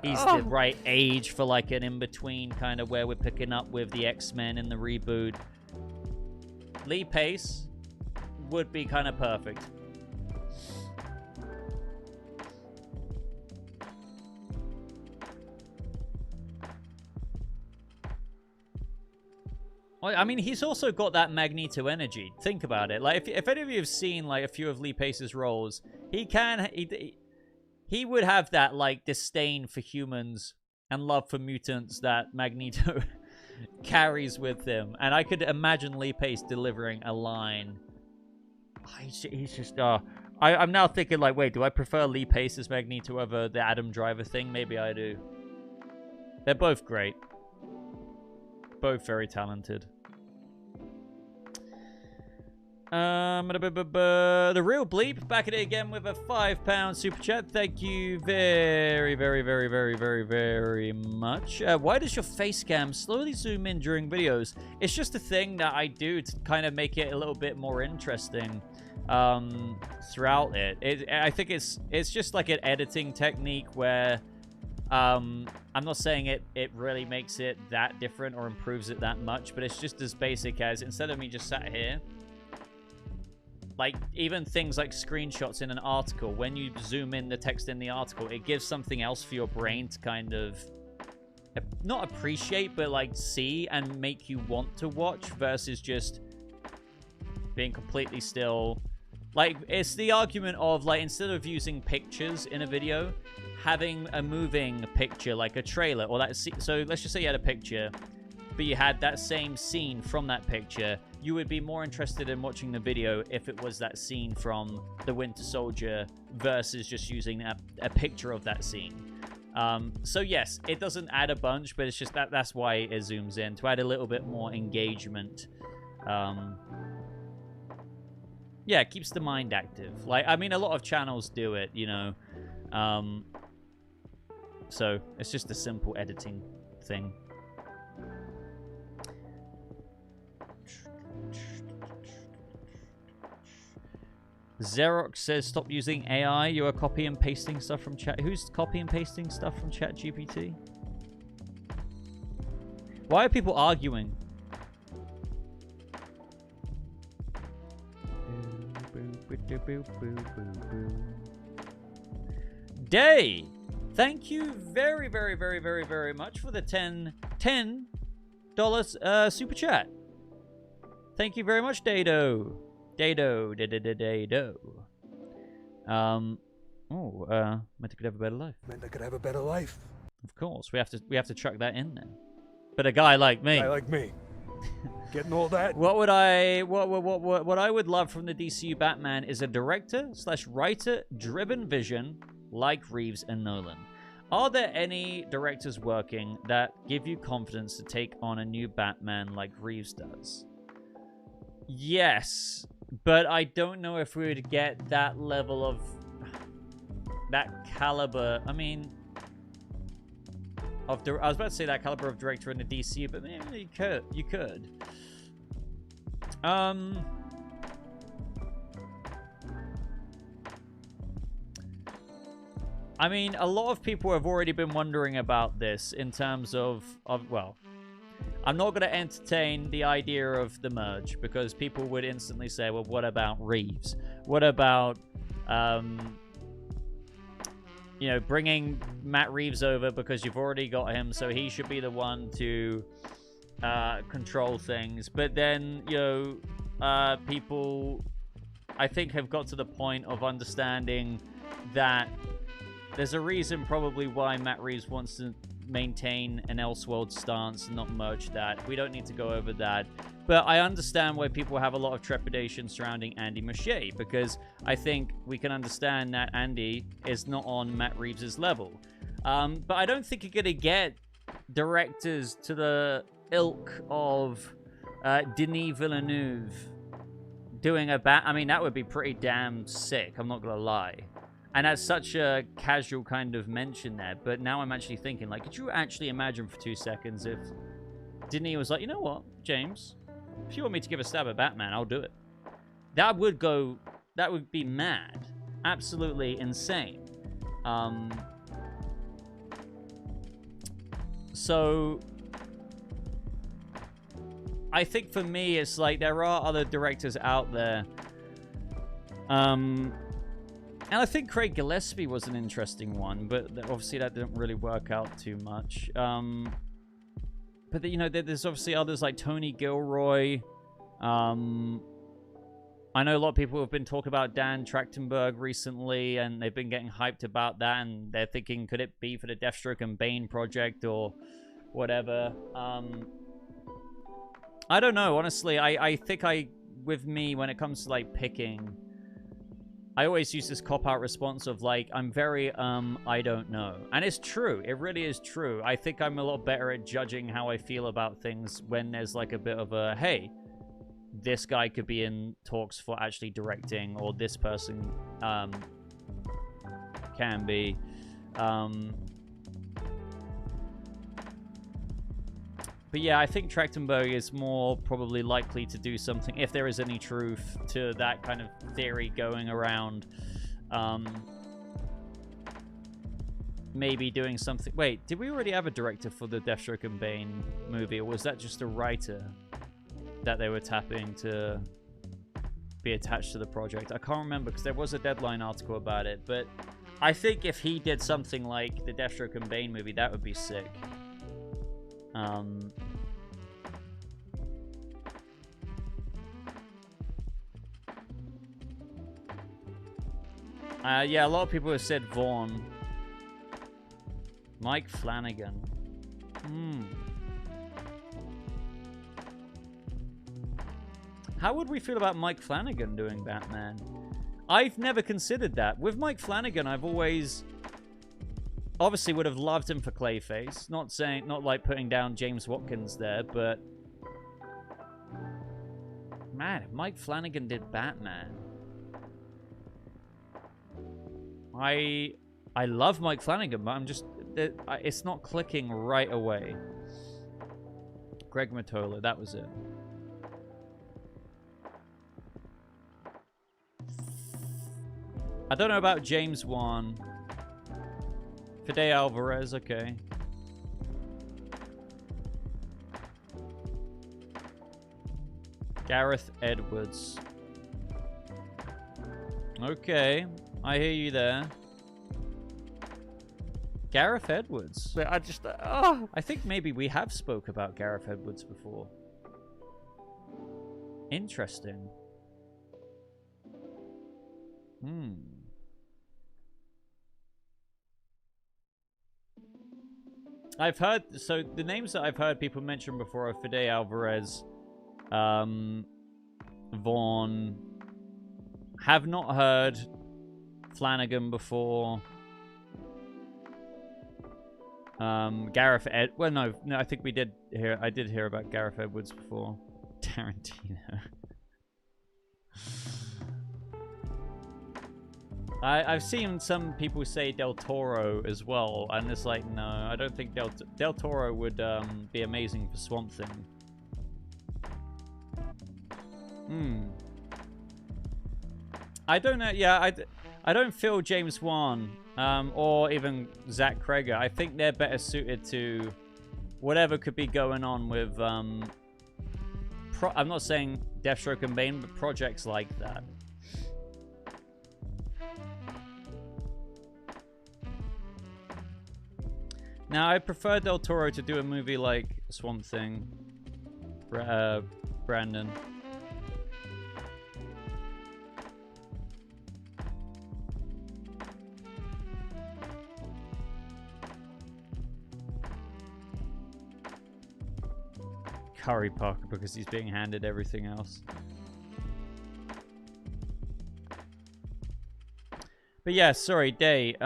He's the right age for, like, an in-between kind of where we're picking up with the X-Men in the reboot. Lee Pace would be kind of perfect. I mean, he's also got that Magneto energy. Think about it. Like, if any of you have seen, like, a few of Lee Pace's roles, he would have that, like, disdain for humans and love for mutants that Magneto carries with him. And I could imagine Lee Pace delivering a line. He's just, I'm now thinking, like, wait, do I prefer Lee Pace as Magneto over the Adam Driver thing? Maybe I do. They're both great. Both very talented. The Real Bleep back at it again with a £5 super chat. Thank you very, very, very, very, very, very much. Why does your face cam slowly zoom in during videos? It's just a thing that I do to kind of make it a little bit more interesting throughout it. I think it's just like an editing technique where I'm not saying it really makes it that different or improves it that much, but it's just as basic as, instead of me just sat here, like, even things like screenshots in an article, when you zoom in the text in the article, it gives something else for your brain to kind of, not appreciate, but, like, see and make you want to watch, versus just being completely still. Like, it's the argument of, like, instead of using pictures in a video, having a moving picture, like a trailer, or that. So let's just say you had a picture, but you had that same scene from that picture. You would be more interested in watching the video if it was that scene from The Winter Soldier versus just using a picture of that scene. So yes, it doesn't add a bunch, but it's just that's why it zooms in, to add a little bit more engagement. Yeah, it keeps the mind active. Like, I mean, a lot of channels do it, you know. So it's just a simple editing thing. Xerox says, stop using AI. You are copy and pasting stuff from chat. Who's copy and pasting stuff from ChatGPT? Why are people arguing? Day, thank you very, very, very, very, very much for the $10 super chat. Thank you very much, Dado. Dado. Meant I could have a better life. Meant I could have a better life. Of course, we have to chuck that in there. But a guy like me. Getting all that. What I would love from the DCU Batman is a director/writer driven vision like Reeves and Nolan. Are there any directors working that give you confidence to take on a new Batman like Reeves does? Yes, but I don't know if we would get that level of that caliber. I mean, I was about to say that caliber of director in the DCU, but maybe you could. I mean, a lot of people have already been wondering about this in terms of well, I'm not going to entertain the idea of the merge because people would instantly say, well, what about Reeves? What about you know, bringing Matt Reeves over because you've already got him, so he should be the one to control things. But then, you know, people, I think, have got to the point of understanding that there's a reason probably why Matt Reeves wants to maintain an Elseworld stance and not merge that. We don't need to go over that. But I understand why people have a lot of trepidation surrounding Andy Muschietti, because I think we can understand that Andy is not on Matt Reeves' level. But I don't think you're going to get directors to the ilk of Denis Villeneuve doing a I mean, that would be pretty damn sick, I'm not going to lie. And that's such a casual kind of mention there. But now I'm actually thinking, like, could you actually imagine for 2 seconds if Denis was like, you know what, James, if you want me to give a stab at Batman, I'll do it. That would be mad. Absolutely insane. So I think for me, it's like there are other directors out there. And I think Craig Gillespie was an interesting one, but obviously that didn't really work out too much. But, you know, there's obviously others like Tony Gilroy. I know a lot of people have been talking about Dan Trachtenberg recently, and they've been getting hyped about that, and they're thinking, could it be for the Deathstroke and Bane project or whatever? I don't know, honestly. I think with me, when it comes to, like, picking, I always use this cop-out response of, like, I'm very, I don't know. And it's true. It really is true. I think I'm a lot better at judging how I feel about things when there's, like, a bit of a, hey, this guy could be in talks for actually directing, or this person can be. But yeah, I think Trachtenberg is more probably likely to do something, if there is any truth to that kind of theory going around. Maybe doing something... Wait, did we already have a director for the Deathstroke and Bane movie, or was that just a writer that they were tapping to be attached to the project? I can't remember, because there was a Deadline article about it, but I think if he did something like the Deathstroke and Bane movie, that would be sick. Yeah, a lot of people have said Vaughn. Mike Flanagan. How would we feel about Mike Flanagan doing Batman? I've never considered that. With Mike Flanagan, I've always... obviously would have loved him for Clayface. Not like putting down James Watkins there, but... man, if Mike Flanagan did Batman... I love Mike Flanagan, but I'm just... it's not clicking right away. Greg Mottola, that was it. I don't know about James Wan. Fede Alvarez, okay. Gareth Edwards. Okay, I hear you there. Gareth Edwards. But I just... oh. I think maybe we have spoke about Gareth Edwards before. Interesting. I've heard... so the names that I've heard people mention before are Fede Alvarez, Vaughn. Have not heard Flanagan before. Gareth Ed... well, no, I think we did hear... I did hear about Gareth Edwards before. Tarantino. I've seen some people say Del Toro as well, and it's like, no, I don't think Del Toro would be amazing for Swamp Thing. I don't know. Yeah, I don't feel James Wan or even Zach Kreger. I think they're better suited to whatever could be going on with... I'm not saying Deathstroke and Bane, but projects like that. Now, I prefer Del Toro to do a movie like Swamp Thing. Brandon. Curry Parker because he's being handed everything else. But yeah, sorry, Day.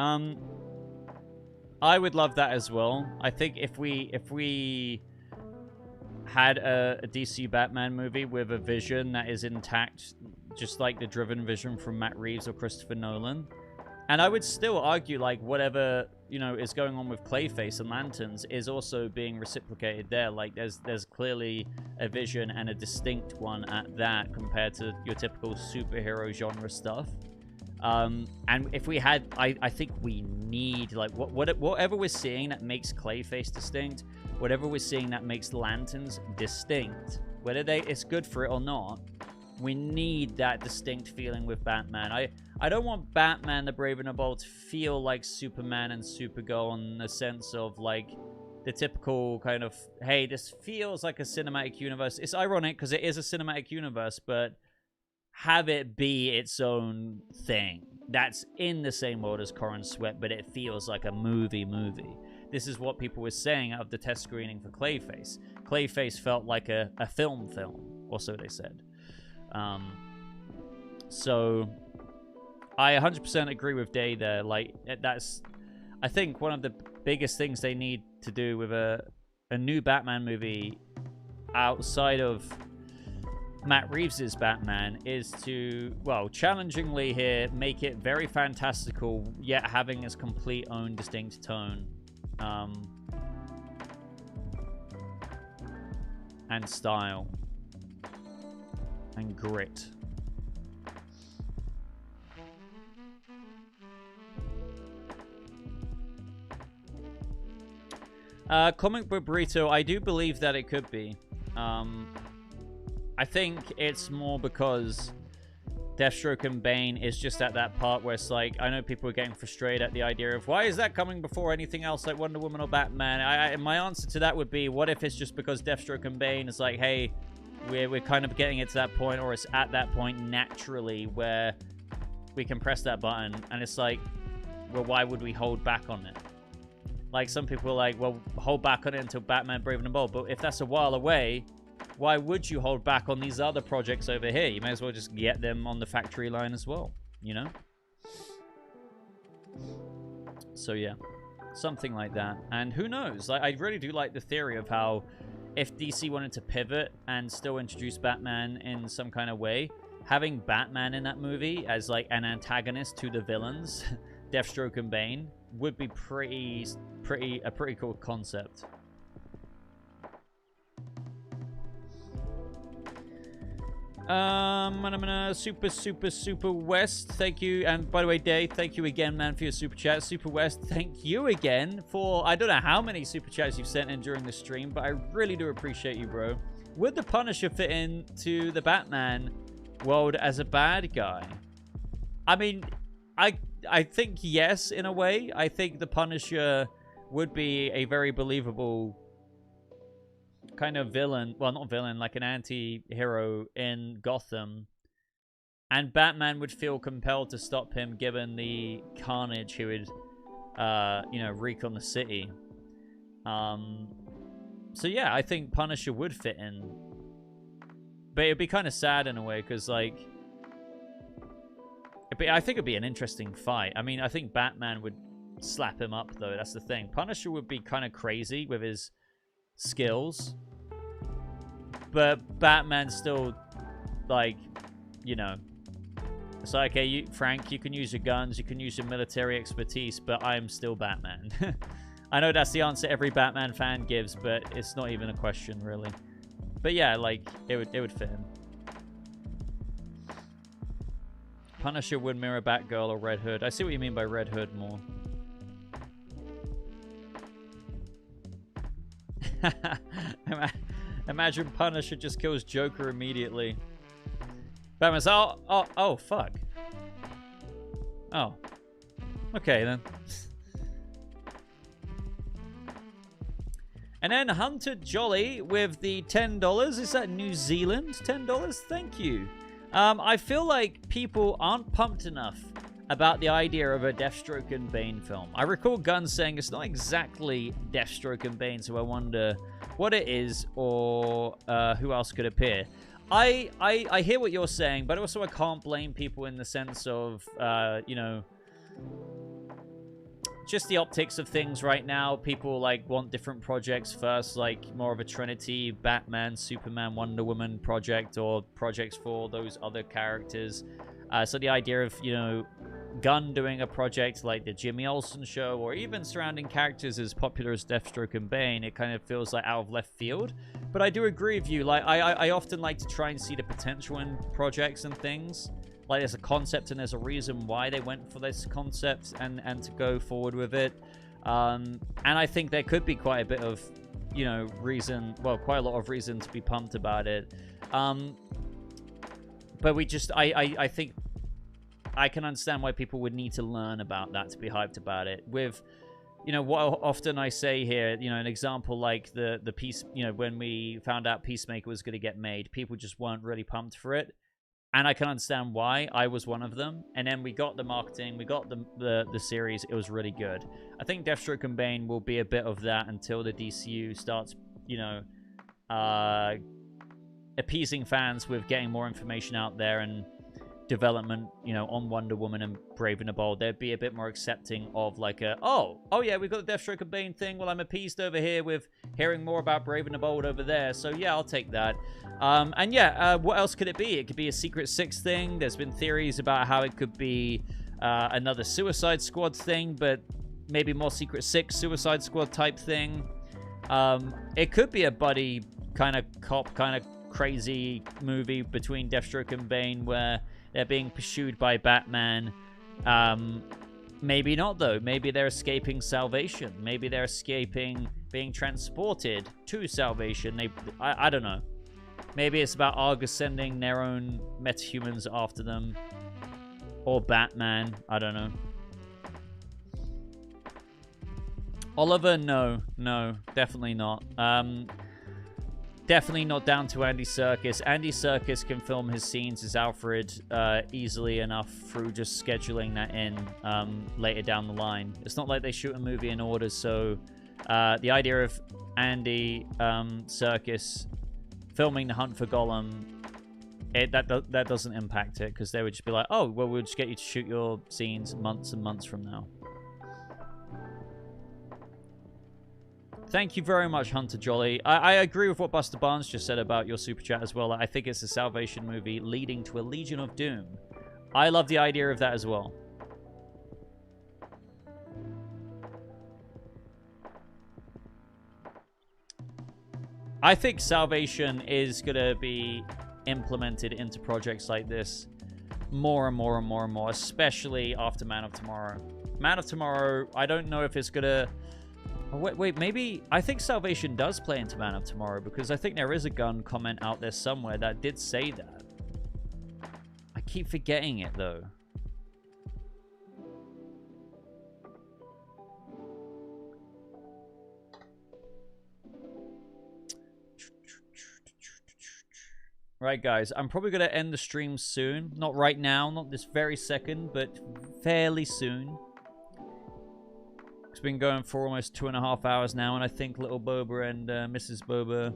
I would love that as well. I think if we had a DC Batman movie with a vision that is intact, just like the driven vision from Matt Reeves or Christopher Nolan, and I would still argue like whatever, you know, is going on with Clayface and Lanterns is also being reciprocated there. Like there's clearly a vision and a distinct one at that compared to your typical superhero genre stuff. And if we had, I think we need like whatever we're seeing that makes Clayface distinct, whatever we're seeing that makes Lanterns distinct, whether it's good for it or not, we need that distinct feeling with Batman. I don't want Batman the Brave and the Bold to feel like Superman and Supergirl in the sense of like the typical kind of, hey, this feels like a cinematic universe. It's ironic because it is a cinematic universe, but have it be its own thing that's in the same world as Corin Sweat, but it feels like a movie. This is what people were saying out of the test screening for Clayface. Clayface felt like a film, or so they said. So I 100% agree with Day there. Like, that's, I think, one of the biggest things they need to do with a new Batman movie outside of Matt Reeves' Batman is to, well, challengingly here, make it very fantastical, yet having its complete own distinct tone. And style. And grit. Comic book burrito, I do believe that it could be. I think it's more because Deathstroke and Bane is just at that part where it's like, I know people are getting frustrated at the idea of, why is that coming before anything else like Wonder Woman or Batman? My answer to that would be, what if it's just because Deathstroke and Bane is like, hey, we're kind of getting it to that point, or it's at that point naturally where we can press that button, and it's like, well, why would we hold back on it? Like, some people are like, well, hold back on it until Batman Brave and the Bold, but if that's a while away, why would you hold back on these other projects over here? You may as well just get them on the factory line as well, you know? So, yeah. Something like that. And who knows? Like, I really do like the theory of how if DC wanted to pivot and still introduce Batman in some kind of way, having Batman in that movie as, like, an antagonist to the villains, Deathstroke and Bane, would be a pretty cool concept. Super West, thank you. And by the way, Dave, thank you again, man, for your super chat. Super West, thank you again for, I don't know how many super chats you've sent in during the stream, but I really do appreciate you, bro. Would the Punisher fit into the Batman world as a bad guy? I mean, I think yes, in a way. I think the Punisher would be a very believable kind of villain, well, not villain, like an anti-hero in Gotham, and Batman would feel compelled to stop him given the carnage he would you know, wreak on the city. So yeah, I think Punisher would fit in, but it'd be kind of sad in a way, because like, I think it'd be an interesting fight. I mean, I think Batman would slap him up, though. That's the thing. Punisher would be kind of crazy with his skills, but Batman still, like, you know, it's like, okay, Frank, you can use your guns, you can use your military expertise, but I'm still Batman. I know that's the answer every Batman fan gives, but it's not even a question, really. But yeah, like, it would fit him. Punisher would mirror Batgirl or Red Hood. I see what you mean by Red Hood more. Imagine Punisher just kills Joker immediately. Batman's, oh, fuck. Oh. Okay, then. And then Hunter Jolly with the $10. Is that New Zealand? $10? Thank you. I feel like people aren't pumped enough about the idea of a Deathstroke and Bane film. I recall Gunn saying it's not exactly Deathstroke and Bane, so I wonder what it is or who else could appear. I hear what you're saying, but also I can't blame people in the sense of, you know, just the optics of things right now. People like want different projects first, like more of a Trinity, Batman, Superman, Wonder Woman project, or projects for those other characters. So the idea of, you know, Gunn doing a project like the Jimmy Olsen show, or even surrounding characters as popular as Deathstroke and Bane, it kind of feels like out of left field. But I do agree with you. Like, I often like to try and see the potential in projects and things. Like, there's a concept and there's a reason why they went for this concept and to go forward with it. And I think there could be quite a bit of, you know, reason, well, quite a lot of reason to be pumped about it. But we just, I think I can understand why people would need to learn about that to be hyped about it. With, you know, what often I say here, you know, an example like the piece, you know, when we found out Peacemaker was going to get made, people just weren't really pumped for it. And I can understand why. I was one of them. And then we got the marketing, we got the series. It was really good. I think Deathstroke and Bane will be a bit of that until the DCU starts, you know, appeasing fans with getting more information out there and development, you know, on Wonder Woman and Brave and the Bold. They'd be a bit more accepting of like a, oh yeah, we've got the Deathstroke and Bane thing. Well, I'm appeased over here with hearing more about Brave and the Bold over there. So yeah, I'll take that. And yeah, what else could it be? It could be a Secret Six thing. There's been theories about how it could be another Suicide Squad thing, but maybe more Secret Six Suicide Squad type thing. It could be a buddy kind of cop, kind of crazy movie between Deathstroke and Bane where they're being pursued by Batman. Maybe not, though. Maybe they're escaping Salvation. Maybe they're escaping being transported to Salvation. I don't know. Maybe it's about Argus sending their own metahumans after them. Or Batman. I don't know. Oliver, no. No, definitely not. Definitely not down to Andy Serkis. Andy Serkis can film his scenes as Alfred easily enough through just scheduling that in later down the line. It's not like they shoot a movie in order, so the idea of Andy Serkis filming The Hunt for Gollum, that doesn't impact it, because they would just be like, oh, well, we'll just get you to shoot your scenes months and months from now. Thank you very much, Hunter Jolly. I agree with what Buster Barnes just said about your super chat as well. I think it's a Salvation movie leading to a Legion of Doom. I love the idea of that as well. I think Salvation is going to be implemented into projects like this more and more and more and more, especially after Man of Tomorrow. Man of Tomorrow, I don't know if it's going to... Oh, wait, maybe... I think Salvation does play into Man of Tomorrow, because I think there is a Gunn comment out there somewhere that did say that. I keep forgetting it, though. Right, guys, I'm probably going to end the stream soon. Not right now, not this very second, but fairly soon. It's been going for almost 2.5 hours now, and I think little Boba and Mrs. Boba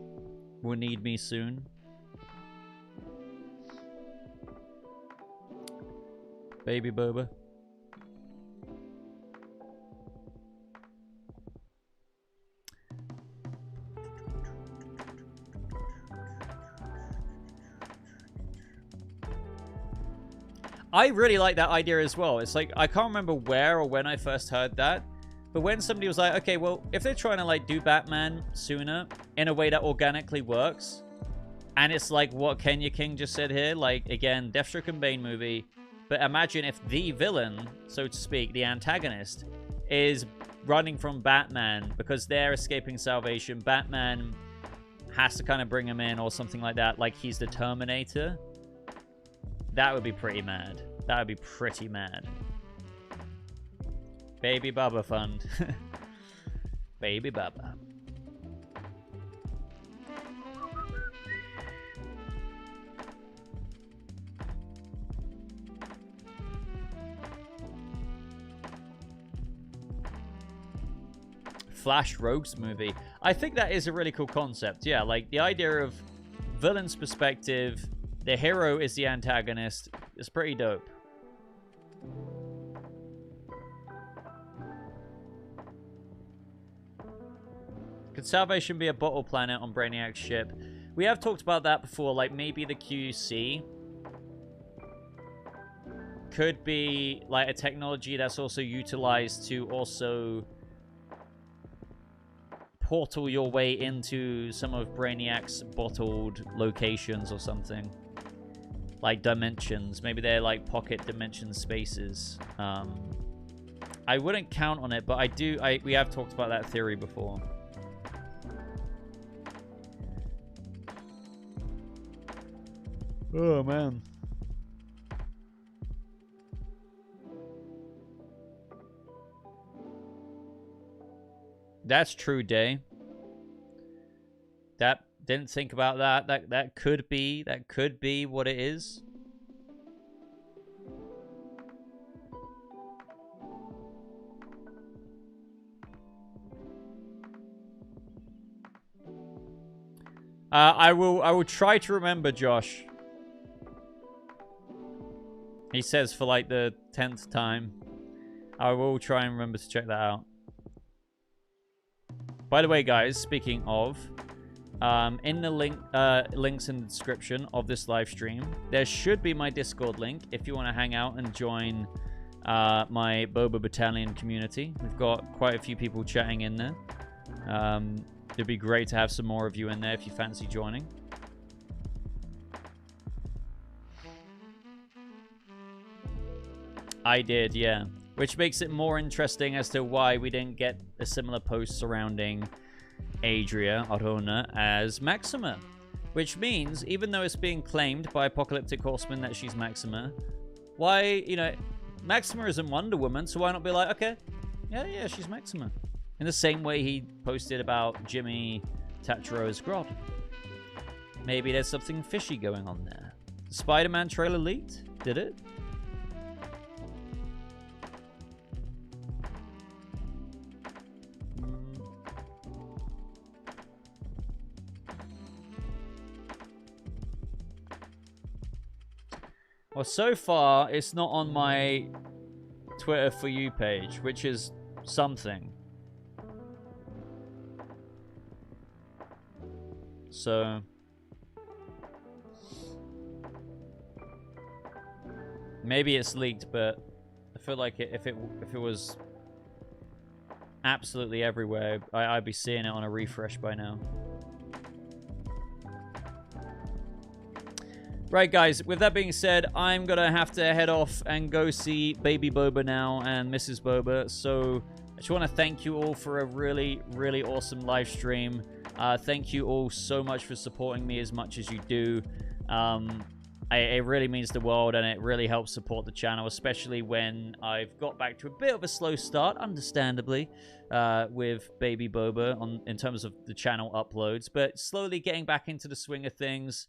will need me soon. Baby Boba. I really like that idea as well. It's like, I can't remember where or when I first heard that, but when somebody was like, okay, well, if they're trying to like do Batman sooner in a way that organically works, and it's like what Kenya King just said here, like, again, Deathstroke and Bane movie, but imagine if the villain, so to speak, the antagonist, is running from Batman because they're escaping Salvation. Batman has to kind of bring him in or something like that, like he's the Terminator. That would be pretty mad. That would be pretty mad. Baby Bubba fund. Baby Bubba. Flash Rogues movie. I think that is a really cool concept. Yeah, like the idea of villain's perspective, the hero is the antagonist. It's pretty dope. Could Salvation be a bottle planet on Brainiac's ship? We have talked about that before, like maybe the QC could be like a technology that's also utilized to also portal your way into some of Brainiac's bottled locations or something. Like dimensions. Maybe they're like pocket dimension spaces. I wouldn't count on it, but we have talked about that theory before. Oh, man. That's true, Day. That didn't think about that. That could be what it is. I will try to remember, Josh. He says for like the 10th time. I will try and remember to check that out. By the way, guys, speaking of, in the links in the description of this live stream, there should be my Discord link if you want to hang out and join my Boba Battalion community. We've got quite a few people chatting in there. It'd be great to have some more of you in there if you fancy joining. I did, yeah. Which makes it more interesting as to why we didn't get a similar post surrounding Adria Arona as Maxima. Which means, even though it's being claimed by Apocalyptic Horseman that she's Maxima, why, you know, Maxima isn't Wonder Woman, so why not be like, okay, yeah, she's Maxima. In the same way he posted about Jimmy Tachero's Grodd. Maybe there's something fishy going on there. The Spider-Man trailer leaked? Did it? Well, so far, it's not on my Twitter For You page, which is something. So maybe it's leaked, but I feel like if it was absolutely everywhere, I'd be seeing it on a refresh by now. Right, guys, with that being said, I'm going to have to head off and go see Baby Boba now and Mrs. Boba. So I just want to thank you all for a really, really awesome live stream. Thank you all so much for supporting me as much as you do. It really means the world, and it really helps support the channel, especially when I've got back to a bit of a slow start, understandably, with Baby Boba in terms of the channel uploads. But slowly getting back into the swing of things.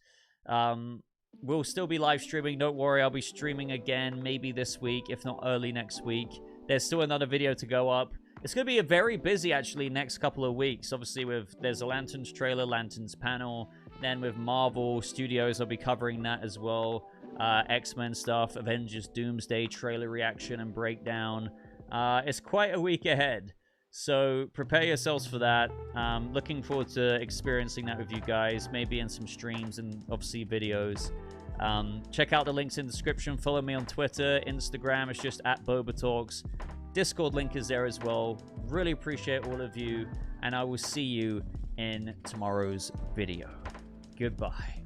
We'll still be live streaming. Don't worry, I'll be streaming again maybe this week, if not early next week. There's still another video to go up. It's going to be a very busy, actually, next couple of weeks. Obviously, there's a Lanterns trailer, Lanterns panel. Then with Marvel Studios, I'll be covering that as well. X-Men stuff, Avengers Doomsday trailer reaction and breakdown. It's quite a week ahead. So prepare yourselves for that. Looking forward to experiencing that with you guys, maybe in some streams and obviously videos. Check out the links in the description. Follow me on Twitter, Instagram. It's just @BobaTalks. Discord link is there as well. Really appreciate all of you, and I will see you in tomorrow's video. Goodbye.